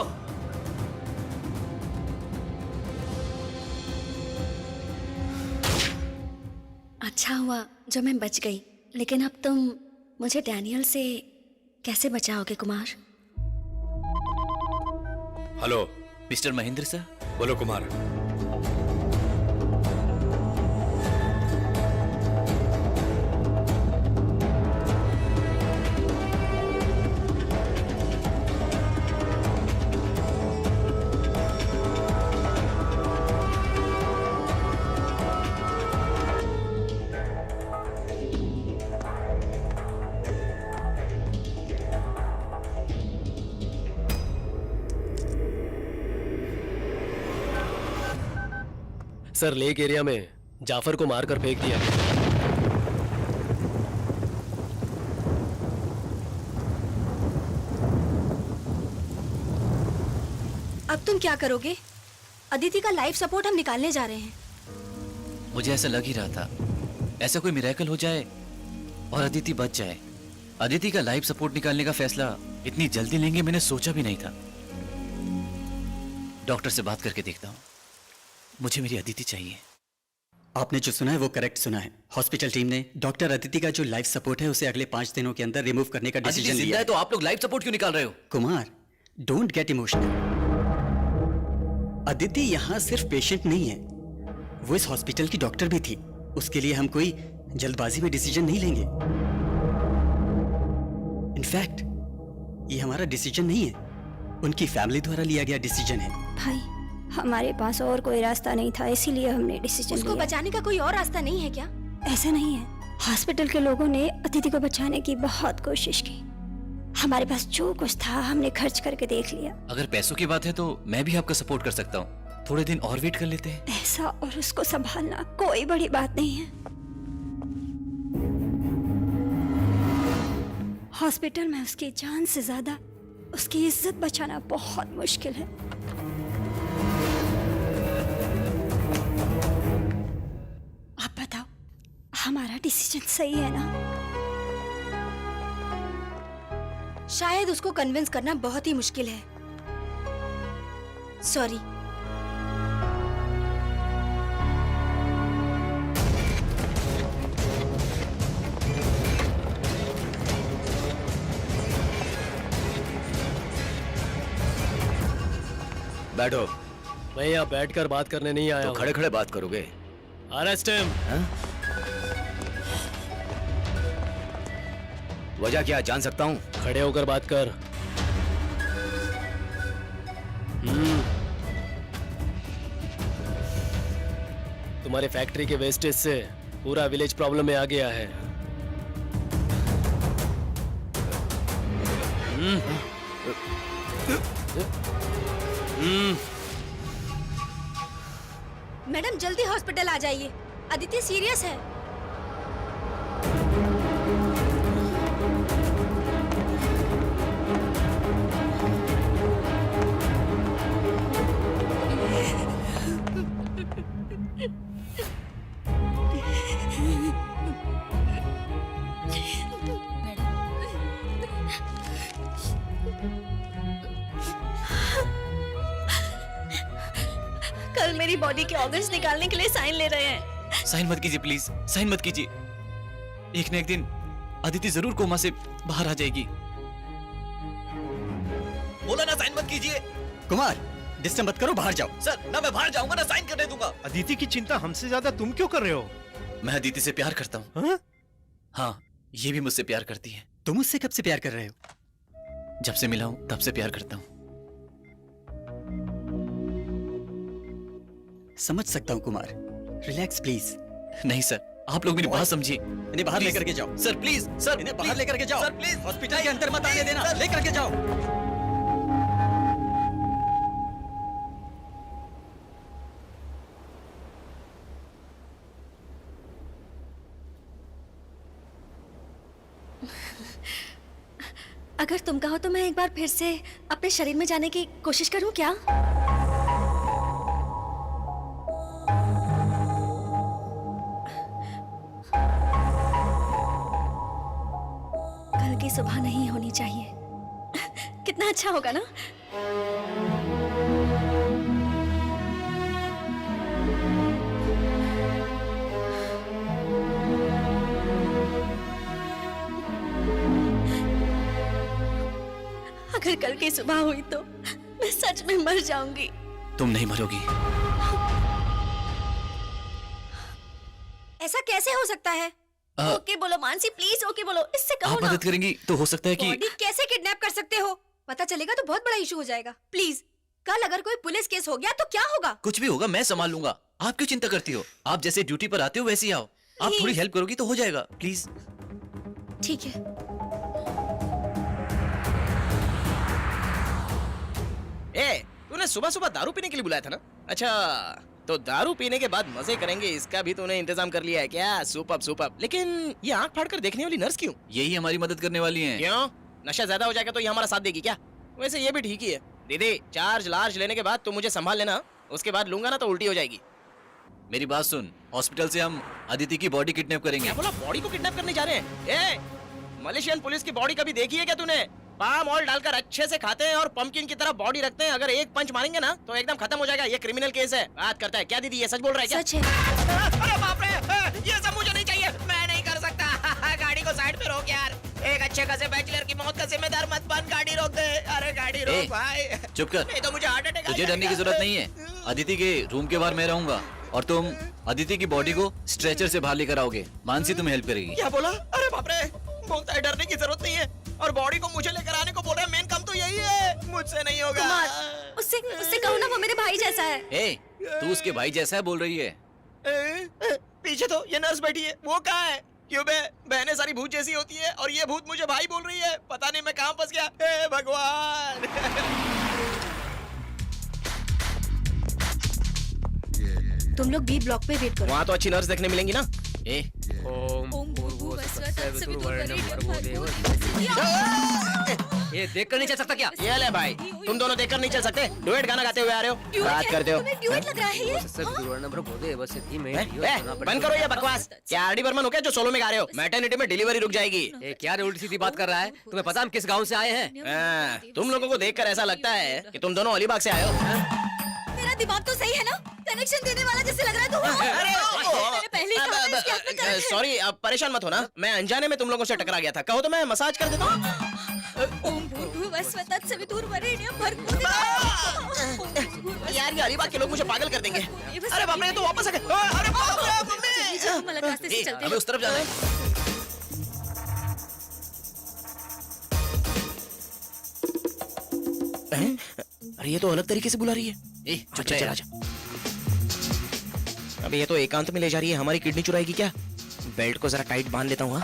[SPEAKER 13] अच्छा हुआ जो मैं बच गई, लेकिन अब तुम मुझे डैनियल से कैसे बचाओगे Kumar?
[SPEAKER 6] Hello
[SPEAKER 3] mister Mahendra sir.
[SPEAKER 6] बोलो कुमार।
[SPEAKER 14] सर, लेक एरिया में जाफर को मारकर फेंक दिया।
[SPEAKER 2] अब तुम क्या करोगे? अदिति का लाइफ सपोर्ट हम निकालने जा रहे हैं।
[SPEAKER 3] मुझे ऐसा लग ही रहा था, ऐसा कोई मिरेकल हो जाए और अदिति बच जाए। अदिति का लाइफ सपोर्ट निकालने का फैसला इतनी जल्दी लेंगे मैंने सोचा भी नहीं था। डॉक्टर से बात करके देखता हूँ। मुझे मेरी अदिति चाहिए।
[SPEAKER 4] आपने जो सुना है वो करेक्ट सुना है। हॉस्पिटल टीम ने डॉक्टर अदिति का जो लाइफ सपोर्ट है उसे अगले 5 दिनों के अंदर रिमूव करने का डिसीजन लिया है।
[SPEAKER 3] तो आप लोग लाइफ सपोर्ट क्यों निकाल रहे हो?
[SPEAKER 4] Kumar, don't get emotional. Aditi यहाँ सिर्फ पेशेंट नहीं है, वो इस हॉस्पिटल की डॉक्टर भी थी। उसके लिए हम कोई जल्दबाजी में डिसीजन नहीं लेंगे। इनफैक्ट ये हमारा डिसीजन नहीं है, उनकी फैमिली द्वारा लिया गया डिसीजन है।
[SPEAKER 13] भाई, हमारे पास और कोई रास्ता नहीं था, इसीलिए हमने डिसीजन लिया।
[SPEAKER 2] उसको बचाने का कोई और रास्ता नहीं है क्या?
[SPEAKER 13] ऐसा नहीं है। हॉस्पिटल के लोगों ने अदिति को बचाने की बहुत कोशिश की, हमारे पास जो कुछ था हमने खर्च करके देख लिया।
[SPEAKER 3] अगर पैसों की बात है तो मैं भी आपका सपोर्ट कर सकता हूँ। थोड़े दिन और वेट कर लेते हैं।
[SPEAKER 13] ऐसा और उसको संभालना कोई बड़ी बात नहीं है। हॉस्पिटल में उसकी जान से ज्यादा उसकी इज्जत बचाना बहुत मुश्किल है। आप बताओ, हमारा डिसीजन सही है ना?
[SPEAKER 2] शायद उसको कन्विंस करना बहुत ही मुश्किल है। सॉरी।
[SPEAKER 10] बैठो।
[SPEAKER 14] मैं यहाँ बैठकर बात करने नहीं आया
[SPEAKER 10] तो
[SPEAKER 14] हूँ।
[SPEAKER 10] खड़े खड़े बात करोगे?
[SPEAKER 14] Arrest him.
[SPEAKER 10] वजह क्या जान सकता हूँ?
[SPEAKER 14] खड़े होकर बात कर। तुम्हारे फैक्ट्री के वेस्टेज से पूरा विलेज प्रॉब्लम में आ गया है।
[SPEAKER 2] मैडम जल्दी हॉस्पिटल आ जाइए, अदिति सीरियस है।
[SPEAKER 13] कल मेरी बॉडी के ऑर्गन्स निकालने के लिए साइन ले रहे हैं।
[SPEAKER 3] साइन मत कीजिए प्लीज, साइन मत कीजिए। एक न एक दिन अदिति जरूर कोमा से बाहर आ जाएगी। बोला ना साइन मत कीजिए।
[SPEAKER 4] कुमार डिस्टर्ब मत करो, बाहर जाओ।
[SPEAKER 3] सर ना मैं बाहर जाऊंगा ना साइन करने दूंगा।
[SPEAKER 5] अदिति की चिंता हमसे ज्यादा तुम क्यों कर रहे हो?
[SPEAKER 3] मैं अदिति से प्यार करता हूँ।
[SPEAKER 5] हाँ?
[SPEAKER 3] हाँ, ये भी मुझसे प्यार करती है।
[SPEAKER 4] तुम उससे कब से प्यार कर रहे हो?
[SPEAKER 3] जब से मिला हूँ तब से प्यार करता हूँ।
[SPEAKER 4] समझ सकता हूँ कुमार, रिलैक्स प्लीज।
[SPEAKER 3] नहीं सर, आप लोग मेरी बात समझिए।
[SPEAKER 4] इन्हें बाहर
[SPEAKER 3] Please.
[SPEAKER 4] लेकर के जाओ।
[SPEAKER 3] सर प्लीज, सर
[SPEAKER 4] इन्हें बाहर लेकर के जाओ।
[SPEAKER 3] सर प्लीज,
[SPEAKER 4] हॉस्पिटल के अंदर मत आने देना, लेकर के जाओ।
[SPEAKER 13] अगर तुम कहो तो मैं एक बार फिर से अपने शरीर में जाने की कोशिश करूं क्या? कल की सुबह नहीं होनी चाहिए। कितना अच्छा होगा ना? अगर कल की सुबह हुई तो मैं सच में मर जाऊंगी।
[SPEAKER 3] तुम नहीं मरोगी।
[SPEAKER 2] ऐसा कैसे हो सकता है?
[SPEAKER 13] ओके बोलो मानसी, प्लीज ओके बोलो। इससे कहो
[SPEAKER 3] आप
[SPEAKER 13] ना।
[SPEAKER 3] मदद करेंगी तो हो सकता है कि
[SPEAKER 2] बॉडी कैसे किडनैप कर सकते हो? पता चलेगा तो बहुत बड़ा इशू हो जाएगा। प्लीज, कल अगर कोई पुलिस केस हो गया तो क्या होगा?
[SPEAKER 3] कुछ भी होगा मैं संभाल लूंगा। आप क्यों चिंता करती हो? आप जैसे ड्यूटी पर आते हो वैसे ही आओ। आप थोड़ी हेल्प करोगी तो हो जाएगा, प्लीज।
[SPEAKER 2] ठीक है।
[SPEAKER 7] ए, तूने सुबह सुबह दारू पीने के लिए बुलाया था ना? अच्छा, तो दारू पीने के बाद मजे करेंगे, इसका भी तूने इंतजाम कर लिया है क्या? Super super. लेकिन ये आंख फाड़ कर देखने वाली नर्स क्यों?
[SPEAKER 3] यही हमारी मदद करने वाली हैं।
[SPEAKER 7] क्यों? नशा ज्यादा हो जाएगा तो ये हमारा साथ देगी क्या? वैसे ये भी ठीक ही है। दीदी, चार्ज लार्ज लेने के बाद तुम मुझे संभाल लेना, उसके बाद लूंगा ना तो उल्टी हो जाएगी।
[SPEAKER 3] मेरी बात सुन, हॉस्पिटल से हम अदिति की बॉडी किडनैप करेंगे।
[SPEAKER 7] क्या बोला? बॉडी को किडनैप करने जा रहे हैं? ए, मलेशियन पुलिस की बॉडी कभी देखी है क्या तूने? पाम ऑयल डालकर अच्छे से खाते हैं और पंपकिन की तरह बॉडी रखते हैं। अगर एक पंच मारेंगे ना तो एकदम खत्म हो जाएगा। ये क्रिमिनल केस है। बात करता है क्या दीदी? ये सच बोल रहा है क्या?
[SPEAKER 2] सच है।
[SPEAKER 7] अरे बाप रे, ये सब मुझे नहीं चाहिए। मैं नहीं कर सकता। गाड़ी को साइड पे रोक यार। एक अच्छे खासे बैचलर की मौत का जिम्मेदार मत बन। गाड़ी रोक दे। अरे गाड़ी रोक भाई।
[SPEAKER 3] चुप कर।
[SPEAKER 7] नहीं तो मुझे हार्ट अटैक आ
[SPEAKER 3] तुझे डरने की
[SPEAKER 7] जाएगा।
[SPEAKER 3] जरूरत नहीं है। अदिति के रूम के बाहर मैं रहूंगा और तुम अदिति की बॉडी को स्ट्रेचर से बाहर लेकर आओगे। मानसी तुम्हें हेल्प करेगी।
[SPEAKER 7] क्या बोला? अरे बाप रे, बोलता है डरने की जरूरत नहीं है और बॉडी को मुझे लेकर आने को बोल रहा है। मेन काम तो यही है। मुझसे नहीं होगा।
[SPEAKER 13] कुमार, उससे कहो ना, वो मेरे भाई जैसा है।
[SPEAKER 3] ए, तू उसके भाई जैसा है बोल रही है।
[SPEAKER 7] पीछे तो ये नर्स बैठी है, वो कहाँ है? क्यों बे? बहनें सारी भूत जैसी होती है और ये भूत मुझे भाई बोल रही है। पता नहीं मैं कहाँ फंस गया। हे भगवान।
[SPEAKER 2] तुम लोग बी ब्लॉक पे वेट करो।
[SPEAKER 7] वहाँ तो अच्छी नर्स देखने मिलेंगी ना। ए
[SPEAKER 12] ये देख कर नहीं चल सकता क्या?
[SPEAKER 7] ये ले भाई, तुम दोनों देखकर नहीं चल सकते। डुएट गाना गाते हुए आ रहे हो, बात करते हो।
[SPEAKER 2] तुम्हें ड्यूट लग रहा है ये?
[SPEAKER 7] बंद करो ये बकवास। क्या आरडी बर्मन हो क्या जो सोलो में गा रहे हो? मैटरनिटी में डिलीवरी रुक जाएगी।
[SPEAKER 12] ये क्या रे उल्टी सीधी बात कर रहा है? तुम्हें पता हम किस गांव से आए हैं?
[SPEAKER 7] तुम लोगों को देखकर ऐसा लगता है कि तुम दोनों अलीबाग से आए हो।
[SPEAKER 2] मेरा दिमाग तो सही है ना? कनेक्शन देने वाला जैसे लग रहा है तुम। मैंने पहले ही कहा था इसके हाथ में करंट है।
[SPEAKER 7] सॉरी, अब परेशान मत हो ना। मैं अनजाने में तुम लोगों से टकरा गया था। कहो तो मैं मसाज कर देता हूँ।
[SPEAKER 2] ओम भूर्भुवः स्वः तत्सवितुर्वरेण्यं भर्गो
[SPEAKER 7] यार ये अलीबाग के लोग मुझे पागल कर देंगे। अरे बाप रे, ये तो वापस आ गए। अरे बाप रे, मम्मी।
[SPEAKER 2] हम अलग रास्ते से चलते
[SPEAKER 7] हमें उस तरफ जाना है। अरे ये तो अलग तरीके से बुला रही है। चल चल आजा। अबे ये तो एकांत में ले जा रही है। हमारी किडनी चुराएगी क्या? बेल्ट को जरा टाइट बांध लेता हूँ।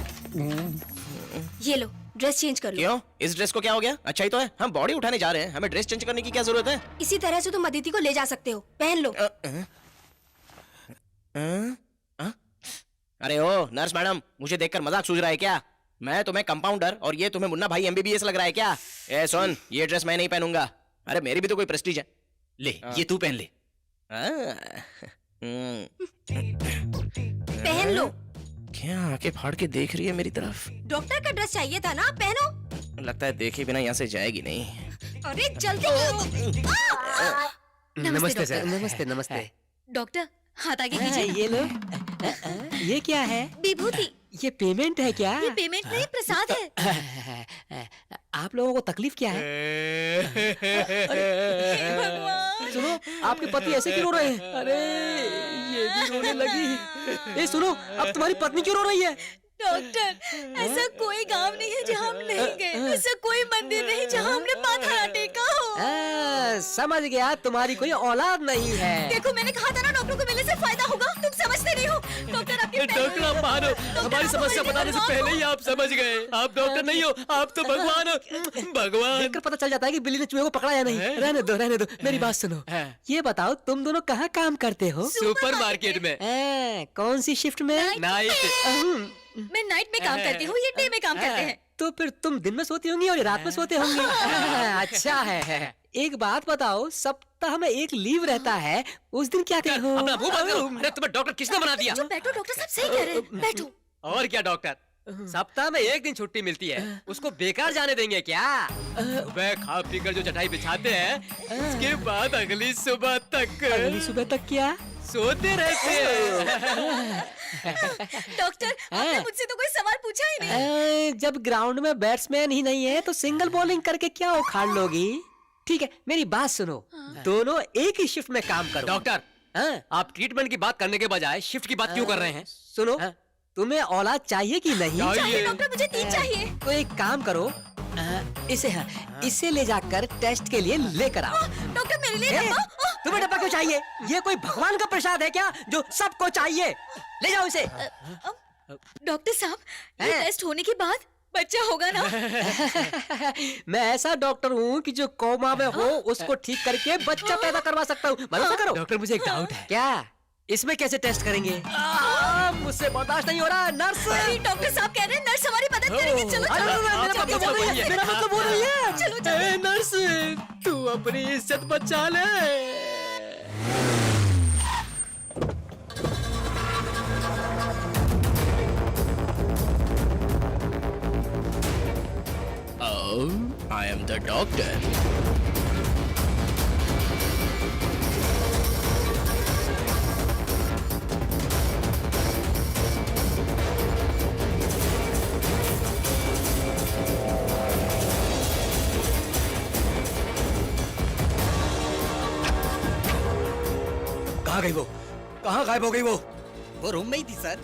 [SPEAKER 2] ये लो, ड्रेस चेंज कर लो।
[SPEAKER 7] क्यों? इस ड्रेस को क्या हो गया? अच्छा ही तो है। हम बॉडी उठाने जा रहे हैं, हमें ड्रेस चेंज करने की क्या जरूरत है?
[SPEAKER 2] इसी तरह से तुम अदिति को ले जा सकते हो। पहन लो।
[SPEAKER 7] अरे ओ नर्स मैडम, मुझे देखकर मजाक सूझ रहा है क्या? मैं तुम्हें कंपाउंडर और ये तुम्हें मुन्ना भाई एमबीबीएस लग रहा है क्या? ए सुन, ये ड्रेस मैं नहीं पहनूंगा। अरे मेरी भी तो कोई प्रेस्टीज है।
[SPEAKER 3] ले ये तू पहन ले।
[SPEAKER 2] पहन लो।
[SPEAKER 7] क्या आंखें फाड़ के देख रही है मेरी तरफ?
[SPEAKER 2] डॉक्टर का ड्रेस चाहिए था ना? पहनो।
[SPEAKER 7] लगता है देखे बिना यहाँ से जाएगी नहीं।
[SPEAKER 2] अरे जल्दी करो।
[SPEAKER 12] नमस्ते सर। नमस्ते नमस्ते।
[SPEAKER 2] डॉक्टर हाथ आगे कीजिए।
[SPEAKER 12] ये लो। ये क्या है?
[SPEAKER 2] विभूति।
[SPEAKER 12] ये पेमेंट है क्या?
[SPEAKER 2] ये पेमेंट नहीं, प्रसाद है।
[SPEAKER 12] आप लोगों को तकलीफ क्या है? सुनो, आपके पति ऐसे क्यों रो रहे हैं? अरे ये भी रोने लगी। ए सुनो, अब तुम्हारी पत्नी क्यों रो रही है?
[SPEAKER 2] डॉक्टर, ऐसा कोई गांव नहीं है जहां हम नहीं गए। ऐसा कोई मंदिर नहीं जहां हमने माथा ना टेका हो।
[SPEAKER 12] समझ गया, तुम्हारी कोई औलाद नहीं है।
[SPEAKER 2] देखो मैंने कहा था ना, डॉक्टर को मिलने से फायदा होगा। तुम समझते नहीं हो। डॉक्टर आपके
[SPEAKER 14] डॉक्टर आप मानो, हमारी समस्या बताने से पहले ही आप समझ गए। आप डॉक्टर नहीं हो, आप तो भगवान हो। भगवान।
[SPEAKER 12] देखकर पता चल जाता है कि बिल्ली ने चूहे को पकड़ा या नहीं। रहने दो रहने दो, मेरी बात सुनो। ये बताओ तुम दोनों कहाँ काम करते हो?
[SPEAKER 14] सुपर मार्केट में।
[SPEAKER 12] कौन सी शिफ्ट में?
[SPEAKER 14] नाइट।
[SPEAKER 2] मैं नाइट में काम करती हूँ, ये डे में काम करते हैं।
[SPEAKER 12] तो फिर तुम दिन में सोती होंगी और ये रात में सोते होंगे। अच्छा है। एक बात बताओ, सप्ताह में एक लीव रहता है, उस दिन क्या करते हो?
[SPEAKER 14] अपना मुंह बंद करो। अरे तुम्हें डॉक्टर किसने बना दिया?
[SPEAKER 2] चुप बैठो, डॉक्टर साहब सही कह रहे हैं। बैठो।
[SPEAKER 14] और क्या डॉक्टर, सप्ताह में एक दिन छुट्टी मिलती है, उसको बेकार जाने देंगे क्या? सुबह खा पी कर जो चटाई बिछाते हैं, उसके बाद अगली सुबह तक।
[SPEAKER 12] अगली सुबह तक क्या?
[SPEAKER 14] सोते रहते हैं।
[SPEAKER 2] डॉक्टर, आपने मुझसे तो कोई सवाल पूछा ही नहीं।
[SPEAKER 12] जब ग्राउंड में बैट्समैन ही नहीं है तो सिंगल बॉलिंग करके क्या उखाड़ लोगी? ठीक है, मेरी बात सुनो। दोनों एक ही शिफ्ट में काम करो।
[SPEAKER 14] डॉक्टर, आप ट्रीटमेंट की बात करने के बजाय शिफ्ट की बात क्यों कर रहे हैं?
[SPEAKER 12] सुनो, तुम्हें औलाद चाहिए कि नहीं?
[SPEAKER 2] चाहिए डॉक्टर, मुझे 3 चाहिए।
[SPEAKER 12] तो एक काम करो, इसे ले जाकर टेस्ट के लिए लेकर आओ।
[SPEAKER 2] डॉक्टर मेरे लिए डब्बा।
[SPEAKER 12] तुम्हें डब्बा क्यों चाहिए? ये कोई भगवान का प्रसाद है क्या जो सबको चाहिए? ले जाओ इसे।
[SPEAKER 2] डॉक्टर साहब, ये टेस्ट होने के बाद बच्चा होगा ना?
[SPEAKER 12] मैं ऐसा डॉक्टर हूँ कि जो कोमा में हो उसको ठीक करके बच्चा पैदा करवा सकता हूँ। भरोसा करो।
[SPEAKER 14] डॉक्टर मुझे एक डाउट है।
[SPEAKER 12] क्या? इसमें कैसे टेस्ट करेंगे? मुझसे बर्दाश्त नहीं हो रहा। नर्स।
[SPEAKER 2] डॉक्टर साहब कह रहे हैं नर्स हमारी मदद करेगी। चलो चलो।
[SPEAKER 12] मेरा मतलब वो नहीं है।
[SPEAKER 2] चलो चलो।
[SPEAKER 14] नर्स, तू अपनी इज्जत बचा ले।
[SPEAKER 7] I am the doctor.
[SPEAKER 3] कहाँ गई वो? कहाँ गायब हो गई वो?
[SPEAKER 4] वो रूम में ही थी सर।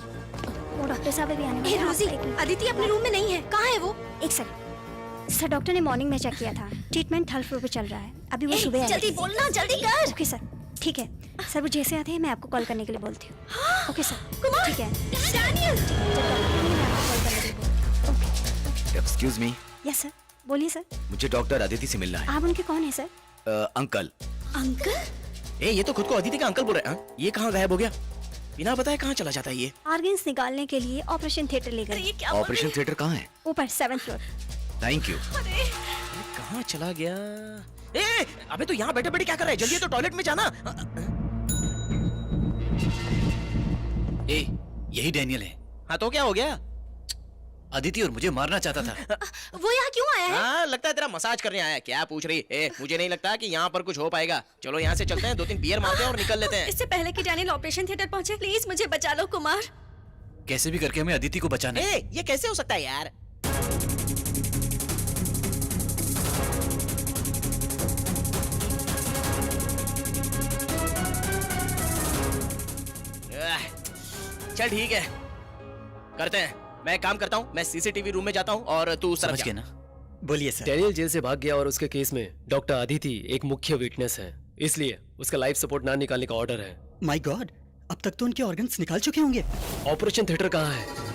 [SPEAKER 13] वो डॉक्टर साहब अभी आने वाले हैं।
[SPEAKER 2] रोजी, अदिति अपने रूम में नहीं है। कहाँ है वो?
[SPEAKER 13] एक सेकंड सर, डॉक्टर ने मॉर्निंग में चेक किया था। ट्रीटमेंट 3rd फ्लोर पे चल रहा है। अभी वो सुबह
[SPEAKER 2] जल्दी बोलना, जल्दी कर।
[SPEAKER 13] Okay sir. ठीक है सर, वो जैसे आते हैं मैं आपको कॉल करने के लिए बोलती हूँ। ओके सर,
[SPEAKER 2] कुमार,
[SPEAKER 13] ठीक है।
[SPEAKER 2] Daniel,
[SPEAKER 10] excuse me,
[SPEAKER 13] yes sir, बोलिए सर।
[SPEAKER 10] मुझे डॉक्टर अदिति से मिलना है।
[SPEAKER 13] आप उनके कौन है सर?
[SPEAKER 10] अंकल।
[SPEAKER 2] अंकल,
[SPEAKER 7] ए ये तो खुद को अदिति का अंकल बोल रहे हैं। हाँ? ये कहाँ गायब हो गया? बिना बताए कहाँ चला जाता है ये?
[SPEAKER 13] ऑर्गन्स निकालने के लिए ऑपरेशन थिएटर ले गए।
[SPEAKER 10] ऑपरेशन थिएटर कहाँ है?
[SPEAKER 13] ऊपर 7th फ्लोर।
[SPEAKER 10] Thank you.
[SPEAKER 7] कहाँ चला गया? ए अबे तो यहाँ बैठे बैठे क्या कर रहा है? जल्दी तो टॉयलेट में जाना।
[SPEAKER 3] ए यही डैनियल है।
[SPEAKER 7] हाँ तो क्या हो गया?
[SPEAKER 3] अदिति और मुझे मारना चाहता था।
[SPEAKER 2] वो यहाँ क्यों आया है?
[SPEAKER 7] हाँ लगता है तेरा मसाज करने आया है। क्या पूछ रही? ए मुझे नहीं लगता कि यहाँ पर कुछ हो पाएगा। चलो यहाँ से चलते हैं, 2-3 बियर मारते हैं और निकल लेते हैं।
[SPEAKER 2] इससे पहले कि डैनियल ऑपरेशन थिएटर पहुंचे, प्लीज मुझे बचा लो कुमार।
[SPEAKER 3] कैसे भी करके हमें अदिति को बचाना है।
[SPEAKER 7] ए ये कैसे हो सकता है यार? चल ठीक है, करते हैं। मैं काम करता हूँ, मैं सीसीटीवी रूम में जाता हूँ और तू
[SPEAKER 3] समझ गया ना?
[SPEAKER 4] बोलिए सर।
[SPEAKER 14] डैनियल जेल से भाग गया और उसके केस में डॉक्टर अदिति एक मुख्य विटनेस है, इसलिए उसका लाइफ सपोर्ट ना निकालने का ऑर्डर है।
[SPEAKER 4] माय गॉड, अब तक तो उनके ऑर्गन्स निकाल चुके होंगे।
[SPEAKER 14] ऑपरेशन थिएटर कहाँ है?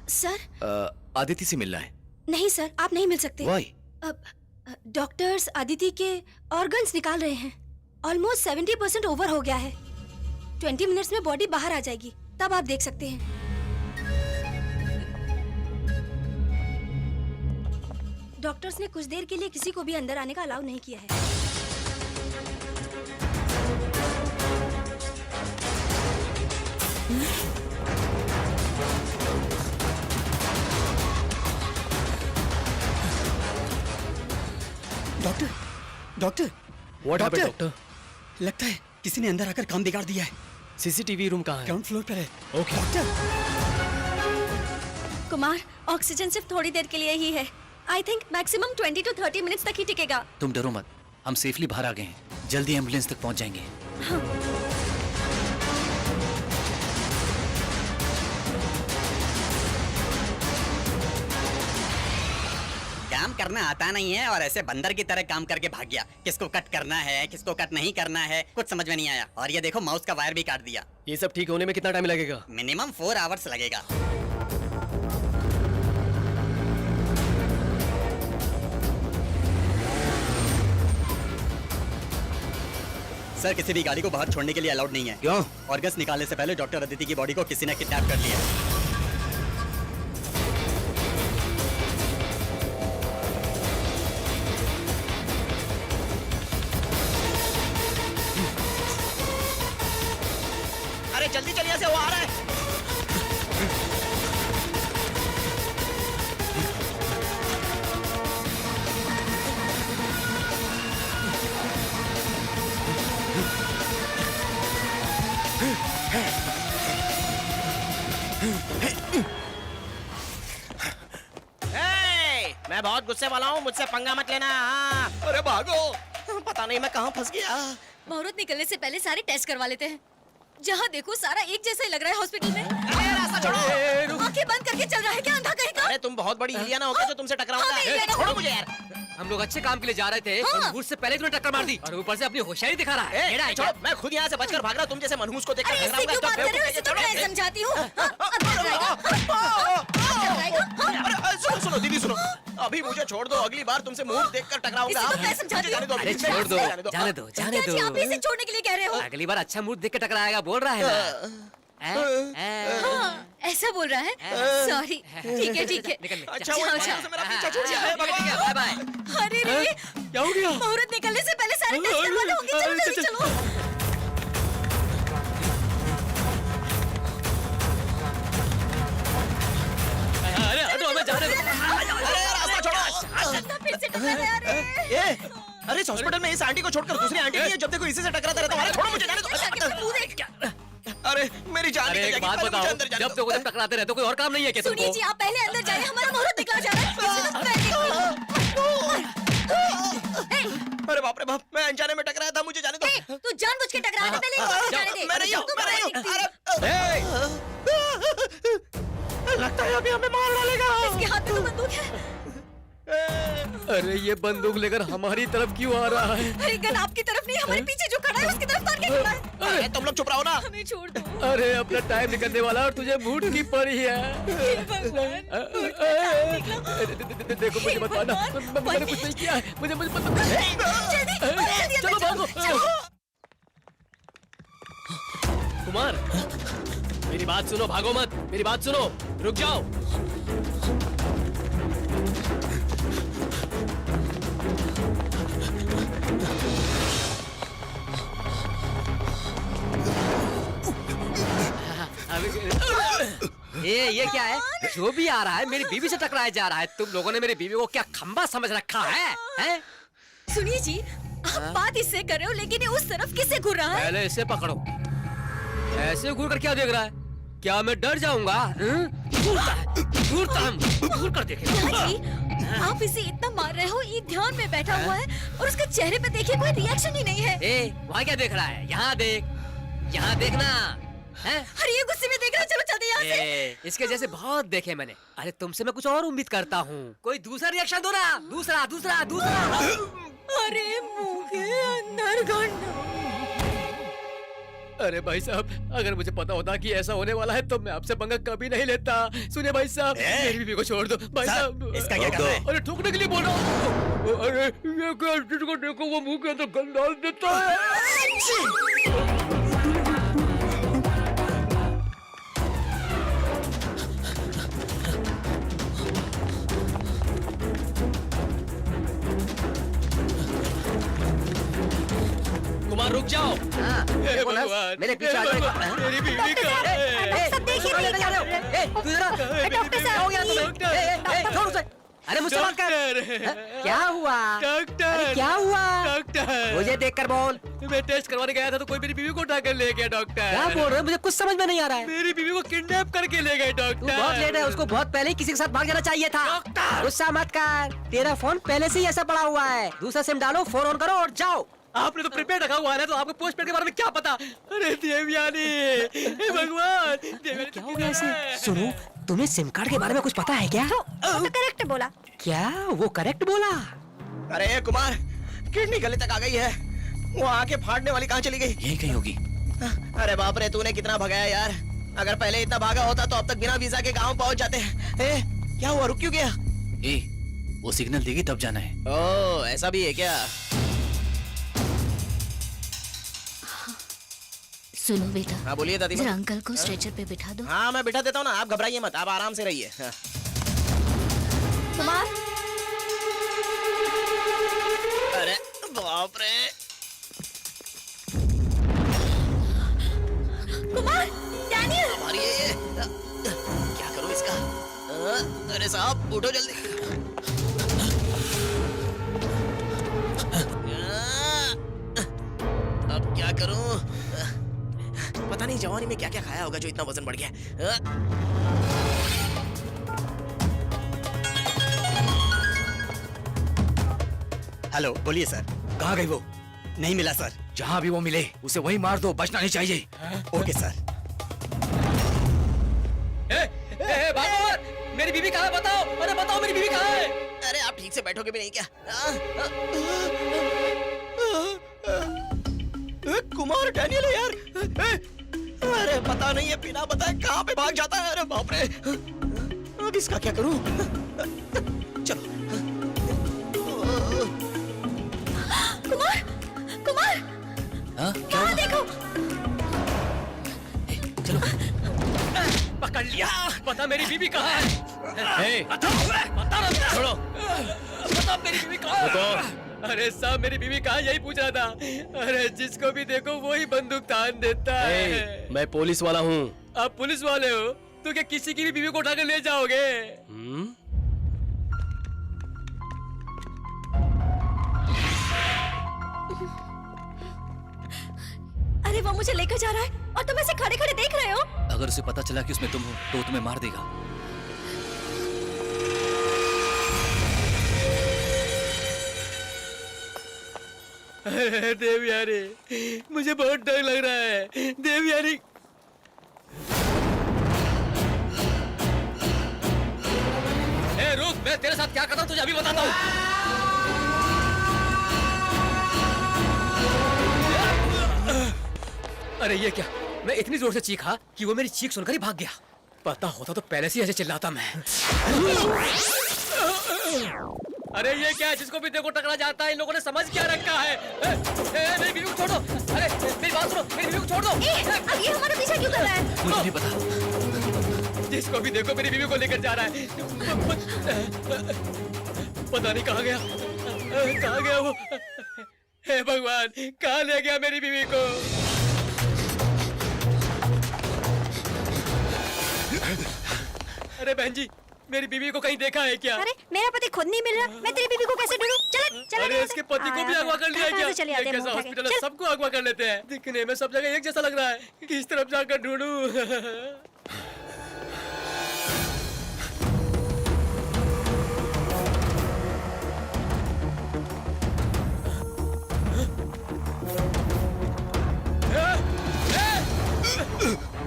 [SPEAKER 2] सर,
[SPEAKER 10] अदिति से मिलना है।
[SPEAKER 2] नहीं सर, आप नहीं मिल सकते।
[SPEAKER 10] Why?
[SPEAKER 2] डॉक्टर्स अदिति के ऑर्गन्स निकाल रहे हैं। ऑलमोस्ट 70% ओवर हो गया है। 20 मिनट्स में बॉडी बाहर आ जाएगी, तब आप देख सकते हैं। डॉक्टर्स ने कुछ देर के लिए किसी को भी अंदर आने का अलाउ नहीं किया है।
[SPEAKER 4] Doctor, doctor,
[SPEAKER 14] what happened doctor?
[SPEAKER 4] लगता है किसी ने अंदर आकर काम बिगाड़ दिया है।
[SPEAKER 14] सीसीटीवी रूम कहाँ है?
[SPEAKER 4] ग्राउंड फ्लोर पर है।
[SPEAKER 14] ओके
[SPEAKER 4] डॉक्टर,
[SPEAKER 2] कुमार, ऑक्सीजन सिर्फ थोड़ी देर के लिए ही है। I think maximum 20 to 30 minutes तक ही टिकेगा।
[SPEAKER 3] तुम डरो मत, हम सेफली बाहर आ गए हैं, जल्दी एम्बुलेंस तक पहुंच जाएंगे।
[SPEAKER 4] काम करना आता नहीं है और ऐसे बंदर की तरह काम करके भाग गया। किसको कट करना है, किसको कट नहीं करना है, कुछ समझ में नहीं आया। और ये देखो, माउस का वायर भी काट दिया।
[SPEAKER 14] ये सब ठीक होने में कितना टाइम लगेगा?
[SPEAKER 4] मिनिमम 4 आवर्स लगेगा। सर, किसी भी गाड़ी को बाहर छोड़ने के लिए अलाउड नहीं है।
[SPEAKER 10] क्यों?
[SPEAKER 4] ऑर्गन्स निकालने से पहले डॉक्टर अदिति की बॉडी को किसी ने किडनैप कर लिया है।
[SPEAKER 7] अरे जल्दी चलिए, से वो आ रहा है। मैं बहुत गुस्से वाला हूँ, मुझसे पंगा मत लेना। हाँ। अरे भागो, पता नहीं मैं कहाँ फंस गया।
[SPEAKER 2] मुहूर्त निकलने से पहले सारे टेस्ट करवा लेते हैं। जहाँ देखो सारा एक जैसा ही लग रहा है हॉस्पिटल में।
[SPEAKER 7] अरे रास्ता छोड़ो।
[SPEAKER 2] आंखें बंद करके चल रहा है क्या अंधा कहीं का?
[SPEAKER 7] अरे तुम बहुत बड़ी हिलिया ना होते तो तुमसे टकराऊंगा।
[SPEAKER 2] हाँ, मैं
[SPEAKER 7] छोड़ो मुझे यार।
[SPEAKER 14] हम लोग अच्छे काम के लिए जा रहे थे,
[SPEAKER 2] हाँ।
[SPEAKER 14] मुझसे पहले तूने टक्कर मार दी और ऊपर से अपनी होशियारी दिखा रहा है।
[SPEAKER 7] ए, छोड़ो, मैं खुद यहाँ से बचकर भाग रहा हूँ। तुम जैसे मनहूस को देखकर
[SPEAKER 2] अरे इससे क्यों बात कर रहे हो? इसे तो मैं समझाती हूँ। अंदर जाएगा। अंदर जाएगा।
[SPEAKER 7] अरे सुनो सुनो दीदी सुनो, अभी मुझे छोड़ दो। अगली बार तुमसे मुंह देखकर टकराऊंगा।
[SPEAKER 2] इसे तो मैं समझाती हूँ।
[SPEAKER 14] अरे छोड़ दो, जाने दो, जाने
[SPEAKER 2] क्या जी, आप
[SPEAKER 14] दो।
[SPEAKER 2] इसे छोड़ने के लिए कह रहे हो?
[SPEAKER 14] अगली बार अच्छा मूड देख के टकराएगा बोल रहा है ना।
[SPEAKER 2] हाँ, ऐसा बोल रहा है। सॉरी, ठीक है ठीक है।
[SPEAKER 7] अच्छा वो से मेरा पीछा छूट गया है।
[SPEAKER 14] Bye bye.
[SPEAKER 2] अरे रे,
[SPEAKER 14] क्या हो गया?
[SPEAKER 2] मुहूर्त निकलने से पहले सारे टेस्ट करवाने होंगे। चलो जल्दी चलो।
[SPEAKER 7] ए, अरे इस हॉस्पिटल में इस आंटी को छोड़कर दूसरी आंटी नहीं है, जब देखो इसी से टकराता रहता है। छोड़ो मुझे जाने दो। अरे मेरी जान
[SPEAKER 14] अरे
[SPEAKER 7] निकल
[SPEAKER 14] एक
[SPEAKER 7] जाएगी,
[SPEAKER 14] बात
[SPEAKER 7] पहले मुझे
[SPEAKER 14] बताओ,
[SPEAKER 7] अंदर जाने
[SPEAKER 14] जब
[SPEAKER 7] दो।
[SPEAKER 14] देखो जब टकराते रहते हो, कोई और काम नहीं है क्या
[SPEAKER 2] सुनिए
[SPEAKER 14] तुमको?
[SPEAKER 2] जी, आप पहले अंदर जाइए, हमारा मुहूर्त निकला जा रहा है।
[SPEAKER 7] अरे बाप रे बाप, मैं अनजाने में टकराया था, मुझे जाने दो।
[SPEAKER 2] तू जानबूझ के टकराया था, पहले मुझे जाने दे।
[SPEAKER 7] मैं नहीं हूँ, मैं नहीं हूँ।
[SPEAKER 2] अरे
[SPEAKER 7] लगता है अभी हमें मार डालेगा।
[SPEAKER 2] इसके हाथ में तो बंदूक है।
[SPEAKER 14] अरे ये बंदूक लेकर हमारी तरफ क्यों आ रहा है?
[SPEAKER 2] अरे गन आपकी तरफ नहीं, हमारे पीछे जो खड़ा है उसकी तरफ तार के खड़ा है।
[SPEAKER 7] अरे तुम लोग चुप रहो ना।
[SPEAKER 2] हमें छोड़ दो।
[SPEAKER 14] अरे अपना टाइम निकलने वाला और तुझे मूड की पड़ी है। देखो मुझे मत मारना, मैंने कुछ नहीं किया है, मुझे मुझे चलो भागो। कुमार मेरी बात सुनो, भागो मत, मेरी बात सुनो, रुक जाओ। ये क्या है? जो भी आ रहा है मेरी बीवी से टकराया जा रहा है। तुम लोगों ने मेरी बीवी को क्या खंबा समझ रखा है? हैं?
[SPEAKER 2] सुनिए जी, आप बात इससे कर रहे हो, लेकिन ये उस तरफ किससे घूर रहा है?
[SPEAKER 14] पहले इसे पकड़ो। ऐसे घूर कर क्या देख रहा है? क्या मैं डर जाऊंगा? घूर कर देखेगा।
[SPEAKER 2] जी, आप इसे इतना मार रहे हो, ये ध्यान में बैठा हुआ है और उसके चेहरे पे देखिए कोई रिएक्शन ही नहीं है।
[SPEAKER 14] वहाँ क्या देख रहा है? यहाँ देख, यहाँ देखना है?
[SPEAKER 2] अरे ये गुस्से में देख रहा है, चलो चलते यहाँ से।
[SPEAKER 14] इसके जैसे बहुत देखे मैंने। अरे तुमसे मैं कुछ और उम्मीद करता हूँ। कोई दूसरा रिएक्शन दो ना, दूसरा दूसरा दूसरा।
[SPEAKER 2] अरे मुंह के अंदर गंड।
[SPEAKER 14] अरे भाई साहब, अगर मुझे पता होता कि ऐसा होने वाला है तो मैं आपसे पंगा कभी नहीं लेता। सुनिए भाई साहब, मेरी बीवी को छोड़ दो भाई साहब।
[SPEAKER 7] इसका क्या करना है?
[SPEAKER 14] अरे ठोकने के लिए बोल रहा हूँ। अरे ये कैंडिडेट को देखो, वो मुंह के अंदर गंद डाल देता है। कुमार रुक जाओ। हे भगवान,
[SPEAKER 12] मेरे पीछे आ जाओ।
[SPEAKER 14] मेरी बीवी कहाँ है?
[SPEAKER 2] सब देख ही रही है।
[SPEAKER 14] तू जरा
[SPEAKER 2] डॉक्टर साहब,
[SPEAKER 14] हो गया तो
[SPEAKER 12] छोड़ उसे। अरे मुझसे बात कर। क्या हुआ?
[SPEAKER 14] डॉक्टर,
[SPEAKER 12] अरे क्या हुआ?
[SPEAKER 14] डॉक्टर,
[SPEAKER 12] मुझे देखकर बोल।
[SPEAKER 14] मैं टेस्ट करवाने गया था तो कोई मेरी बीवी को उठा कर ले गया। डॉक्टर,
[SPEAKER 12] क्या बोल रहे हो? मुझे कुछ समझ में नहीं आ रहा है।
[SPEAKER 14] मेरी बीवी को किडनैप करके ले गए
[SPEAKER 12] तू
[SPEAKER 14] डॉक्टर।
[SPEAKER 12] बहुत लेट है, उसको बहुत पहले ही किसी के साथ भाग जाना चाहिए था। गुस्सा मत कर, तेरा फोन पहले से ही ऐसा पड़ा हुआ है। दूसरा सिम डालो, फोन ऑन करो और जाओ।
[SPEAKER 14] आपने तो प्रीपेड रखा हुआ है ना, तो आपको पोस्टपेड के बारे में क्या पता? अरे देवयानी, हे भगवान, देवयानी
[SPEAKER 12] क्या हो गया ऐसे? सुनो, तुम्हें सिम कार्ड के बारे में कुछ पता है क्या?
[SPEAKER 2] तो करेक्ट बोला।
[SPEAKER 12] क्या वो करेक्ट बोला?
[SPEAKER 7] अरे कुमार, किडनी गले तक आ गई है। वो आके फाड़ने वाली कहाँ चली गई?
[SPEAKER 3] यही कहीं होगी।
[SPEAKER 7] अरे बाप रे, तूने कितना भगाया यार। अगर पहले इतना भागा होता तो अब तक बिना वीजा के गांव पहुंच जाते। क्या हुआ, रुक क्यों गया?
[SPEAKER 3] वो सिग्नल देगी तब जाना है।
[SPEAKER 7] ओ, ऐसा भी है क्या?
[SPEAKER 9] सुनो बेटा,
[SPEAKER 7] हाँ बोलिए दादी
[SPEAKER 9] जरा
[SPEAKER 7] माँ।
[SPEAKER 9] अंकल को स्ट्रेचर पे बिठा दो।
[SPEAKER 7] हाँ मैं बिठा देता हूँ ना, आप घबराइए मत, आप आराम से रहिए। हाँ।
[SPEAKER 2] कुमार,
[SPEAKER 7] अरे बाप रे।
[SPEAKER 2] कुमार, डैनियल।
[SPEAKER 7] हमारी ये क्या करूँ इसका? अरे साहब उठो जल्दी। अब क्या करूँ? पता नहीं जवानी में क्या क्या खाया होगा जो इतना वजन बढ़ गया। हेलो, बोलिए सर।
[SPEAKER 3] कहाँ गई वो?
[SPEAKER 7] नहीं मिला सर।
[SPEAKER 3] जहाँ भी वो मिले उसे वही मार दो, बचना नहीं चाहिए।
[SPEAKER 7] Okay sir.
[SPEAKER 14] भागो, मेरी बीवी कहाँ है? बताओ, अरे बताओ मेरी बीवी कहाँ है?
[SPEAKER 7] अरे आप ठीक से बैठोगे भी नहीं क्या? कुमार डैनियल है यार। अरे पता नहीं है, बिना बताए कहाँ पे भाग जाता है। अरे बाप रे, अब इसका क्या करूं? चलो।
[SPEAKER 2] कुमार, कुमार, वहाँ देखो।
[SPEAKER 14] चलो, पकड़ लिया। पता मेरी बीवी कहाँ है? बता ना, छोड़ो। बता मेरी बीवी कहाँ है? अरे साहब, मेरी बीवी कहाँ, यही पूछ रहा था। अरे जिसको भी देखो वो ही बंदूक तान देता है।
[SPEAKER 7] मैं पुलिस वाला हूँ।
[SPEAKER 14] आप पुलिस वाले हो तो क्या किसी की भी बीवी को उठाकर ले जाओगे?
[SPEAKER 13] अरे वो मुझे लेकर जा रहा है और तुम ऐसे खड़े खड़े देख रहे हो।
[SPEAKER 3] अगर उसे पता चला कि उसमें तुम हो तो वो तुम्हें मार देगा।
[SPEAKER 14] देवयानी, मुझे बहुत डर लग रहा है। देवयानी, रुक, मैं तेरे साथ क्या करता हूँ तुझे अभी बताता हूँ। अरे ये क्या, मैं इतनी जोर से चीखा कि वो मेरी चीख सुनकर ही भाग गया। पता होता तो पहले से ऐसे चिल्लाता मैं। अरे ये क्या है, जिसको भी देखो टकरा जाता है। इन लोगों ने समझ क्या रखा है। मेरी बीवी को छोड़ दो। अरे मेरी बात सुनो, मेरी बीवी को छोड़ दो।
[SPEAKER 13] अब ये हमारा पीछा क्यों कर रहा है?
[SPEAKER 3] मुझे नहीं पता।
[SPEAKER 14] जिसको भी देखो मेरी बीवी को लेकर जा रहा है। पता नहीं कहाँ गया, कहाँ गया वो। हे भगवान, कहाँ ले गया मेरी बीवी को। अरे बहन जी, मेरी बीवी को कहीं देखा है क्या?
[SPEAKER 2] अरे मेरा पति खुद नहीं मिल रहा, मैं तेरी बीवी को कैसे ढूंढूं? चल चल।
[SPEAKER 14] अरे इसके पति को भी अगवा कर लिया क्या?
[SPEAKER 2] चले
[SPEAKER 14] ये कैसा हॉस्पिटल है, सबको अगवा कर लेते हैं। दिखने में सब जगह एक जैसा लग रहा है, किस तरफ जाकर ढूंढूं?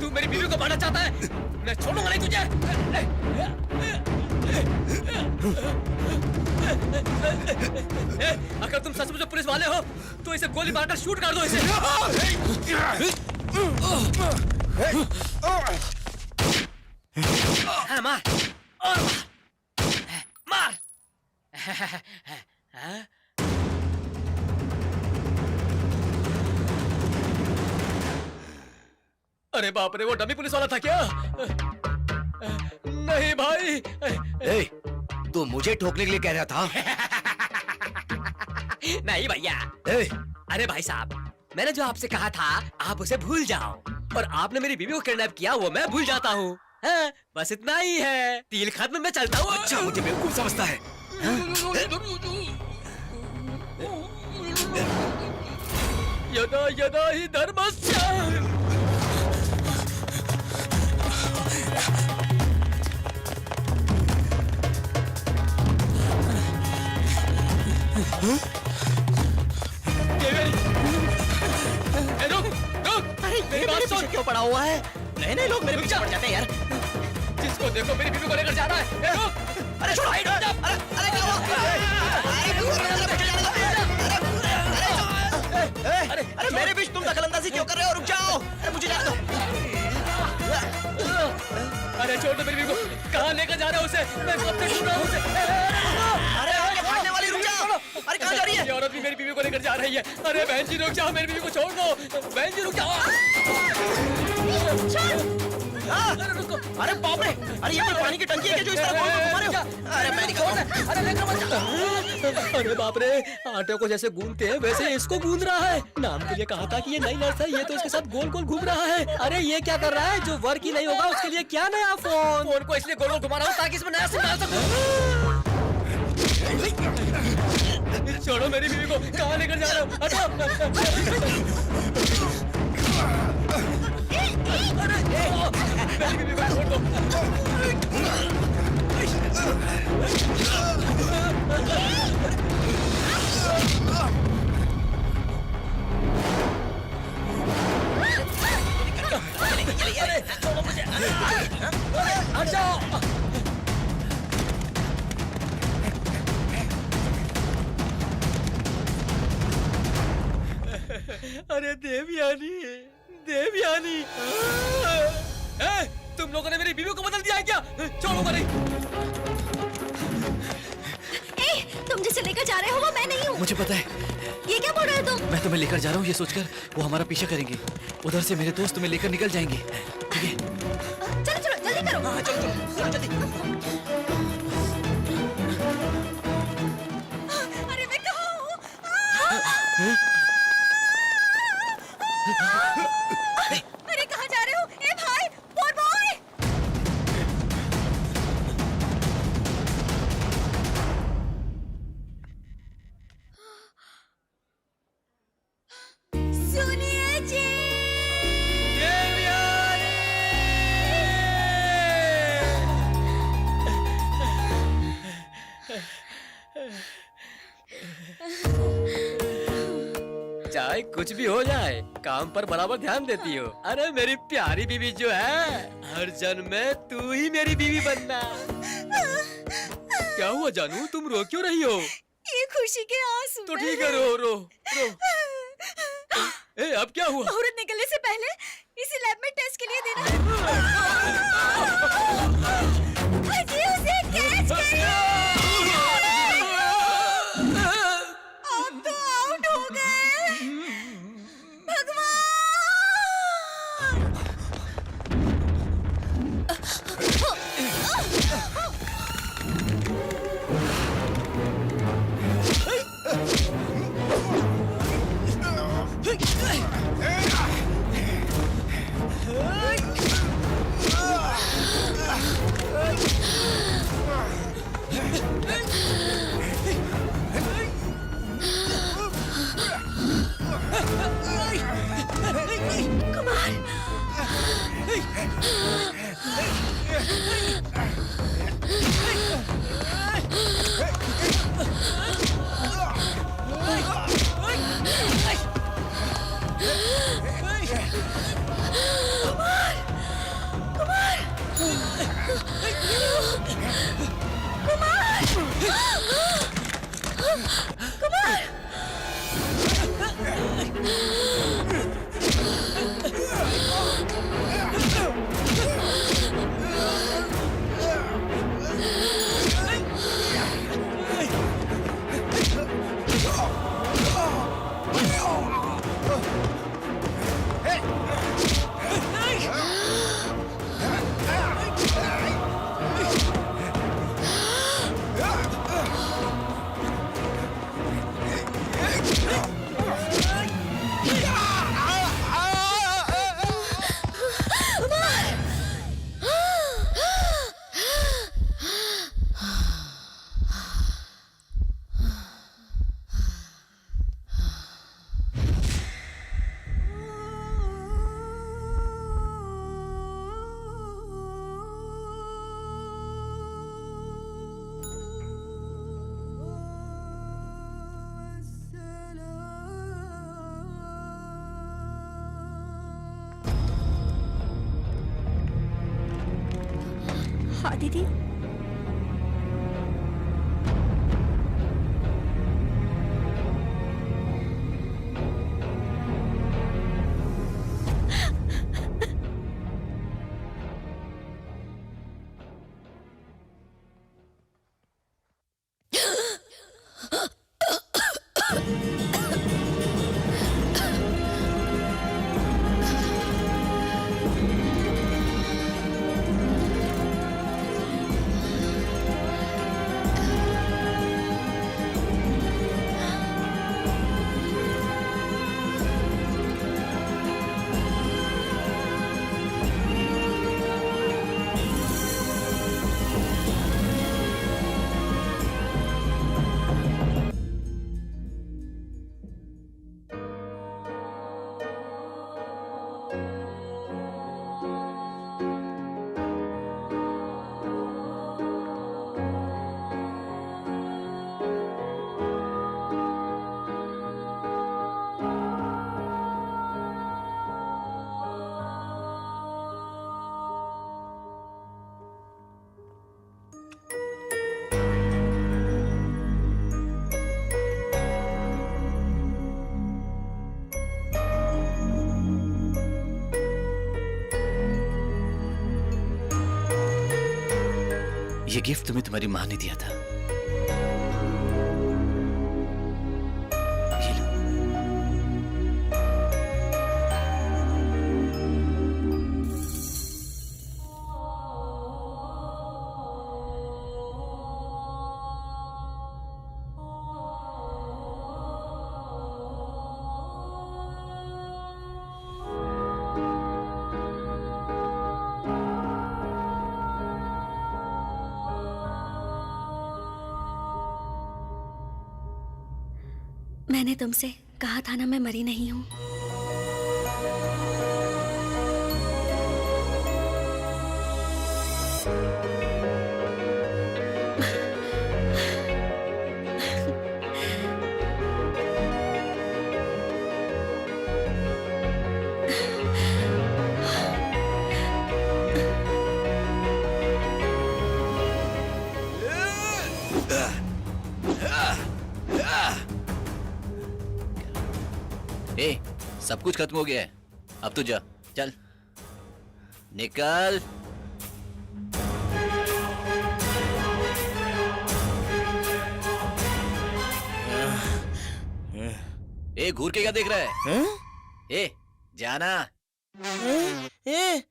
[SPEAKER 14] तू मेरी बीवी को मारना चाहता है? मैं छोड़ूंगा नहीं तुझे। अगर तुम सचमुच पुलिस वाले हो तो इसे गोली मारकर शूट कर दो इसे। हाँ, मार और मार। अरे बाप रे, वो डमी पुलिस वाला था क्या? नहीं भाई।
[SPEAKER 10] ए, तू मुझे ठोकने के लिए कह रहा था?
[SPEAKER 12] नहीं भैया। अरे भाई साहब, मैंने जो आपसे कहा था आप उसे भूल जाओ, और आपने मेरी बीवी को किडनैप किया वो मैं भूल जाता हूँ। बस इतना ही है, डील खत्म, मैं चलता हूँ।
[SPEAKER 10] अच्छा, मुझे बेवकूफ समझता है।
[SPEAKER 14] यदा यदा ही धर्मस्य।
[SPEAKER 12] मेरी बात सुन। क्यों पड़ा हुआ है? नए लोग मेरे पीछे पड़ जाते हैं यार।
[SPEAKER 14] जिसको देखो मेरी बीवी को लेकर जा रहा है।
[SPEAKER 12] अरे छोड़ो, अरे क्या हुआ? अरे मेरे बीच तुम दखलंदाजी क्यों कर रहे हो? रुक जाओ। अरे मुझे जाने दो।
[SPEAKER 14] अरे छोड़ दो मेरी बीवी को। कहाँ लेकर जा रहा है उसे? मैं कब से ढूंढ रहा हूँ उसे।
[SPEAKER 12] अरे आगे भागने वाली, रुक जाओ। अरे कहाँ जा रही है?
[SPEAKER 14] ये औरत भी मेरी बीवी को लेकर जा रही है। अरे बहन जी रुक जाओ, मेरी बीवी को छोड़ दो। बहन जी रुक जाओ। अरे रुको।
[SPEAKER 12] अरे बाप रे, अरे ये कोई पानी की टंकी है क्या जो इस तरह गोल गोल घुमा रहे हो? अरे मैं निकल रहा हूं। अरे लेकर मत जा।
[SPEAKER 14] अरे बाप रे, आटे को जैसे गूंदते हैं वैसे इसको गूंद रहा है। नाम के लिए कहा था कि ये नई नर्स है, ये तो इसके साथ गोल गोल घूम रहा है। अरे ये क्या कर रहा है? जो वर्क ही नहीं होगा उसके लिए क्या नया फोन को इसलिए गोल गोल घुमा रहा हूँ ताकि इसमें नया सिम डाल सकूं। छोड़ो मेरी बीवी को। कहाँ लेकर जा रहे हो? हटो। मेरी बीवी को छोड़ दो। छोड़ो मुझे। हट जाओ। अरे देवयानी, देवयानी। तुम लोगों ने मेरी बीवी को बदल दिया है क्या? छोड़ो मेरी।
[SPEAKER 13] तुम जिसे लेकर जा रहे हो वो मैं नहीं हूँ।
[SPEAKER 3] मुझे पता है।
[SPEAKER 13] ये क्या बोल रहे हो तुम?
[SPEAKER 3] मैं तुम्हें लेकर जा रहा हूँ ये सोचकर वो हमारा पीछा करेंगे। उधर से मेरे दोस्त तुम्हें लेकर निकल जाएंगे। ठीक है?
[SPEAKER 2] चलो चलो जल्दी करो।
[SPEAKER 12] हाँ चलो चलो जल्दी।
[SPEAKER 2] अरे मैं कहाँ हूँ? अरे कहाँ जा रहे हो? ए भाई, पोर बॉय। सुनिए जी।
[SPEAKER 14] चाहे कुछ भी हो जाए काम पर बराबर ध्यान देती हो। अरे मेरी प्यारी बीवी जो है, हर जन्म में तू ही मेरी बीवी बनना। क्या हुआ जानू, तुम रो क्यों रही हो?
[SPEAKER 2] ये खुशी के आंसू।
[SPEAKER 14] तो ठीक है, रो रो रो। ए, अब क्या हुआ?
[SPEAKER 2] मुहूर्त निकलने से पहले इसे लैब में टेस्ट के लिए देना। अजय उसे कैच करो। अब तो आउट हो गए। भगवान! हाँ दीदी।
[SPEAKER 3] ये गिफ्ट तुम्हें तुम्हारी माँ ने दिया था। ये लो।
[SPEAKER 13] मैंने तुमसे कहा था ना मैं मरी नहीं हूँ।
[SPEAKER 3] सब कुछ खत्म हो गया है, अब तू जा, चल निकल। ए घूर के क्या देख रहा है? ए जाना।
[SPEAKER 7] ए,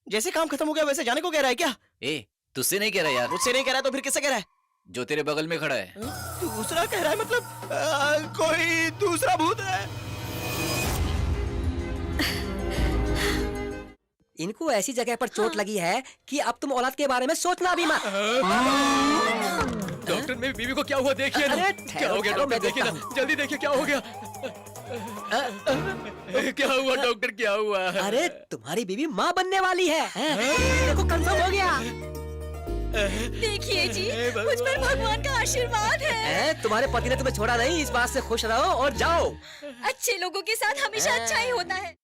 [SPEAKER 7] जैसे काम खत्म हो गया वैसे जाने को कह रहा है क्या?
[SPEAKER 3] ए तुझसे नहीं कह रहा यार,
[SPEAKER 7] मुझसे नहीं कह रहा तो फिर किससे कह रहा है?
[SPEAKER 3] जो तेरे बगल में खड़ा है।
[SPEAKER 7] दूसरा कह रहा है मतलब कोई दूसरा भूत है?
[SPEAKER 12] इनको ऐसी जगह पर चोट लगी है कि अब तुम औलाद के बारे में सोचना भी मत।
[SPEAKER 14] डॉक्टर मेरी बीवी को क्या हुआ देखिए ना।
[SPEAKER 12] अरे,
[SPEAKER 14] क्या हो गया
[SPEAKER 12] ठहरो,
[SPEAKER 14] डॉक्टर,
[SPEAKER 12] मैं
[SPEAKER 14] देखिए ना,
[SPEAKER 12] देखता
[SPEAKER 14] जल्दी देखिए क्या हो गया। क्या हुआ डॉक्टर, क्या हुआ?
[SPEAKER 12] अरे तुम्हारी बीवी माँ बनने वाली है। देखो कंफर्म हो गया।
[SPEAKER 2] देखिए जी, मुझ पर भगवान का आशीर्वाद है।
[SPEAKER 12] तुम्हारे पति ने तुम्हें छोड़ा नहीं, इस बात से खुश रहो और जाओ।
[SPEAKER 2] अच्छे लोगों के साथ हमेशा अच्छा ही होता है।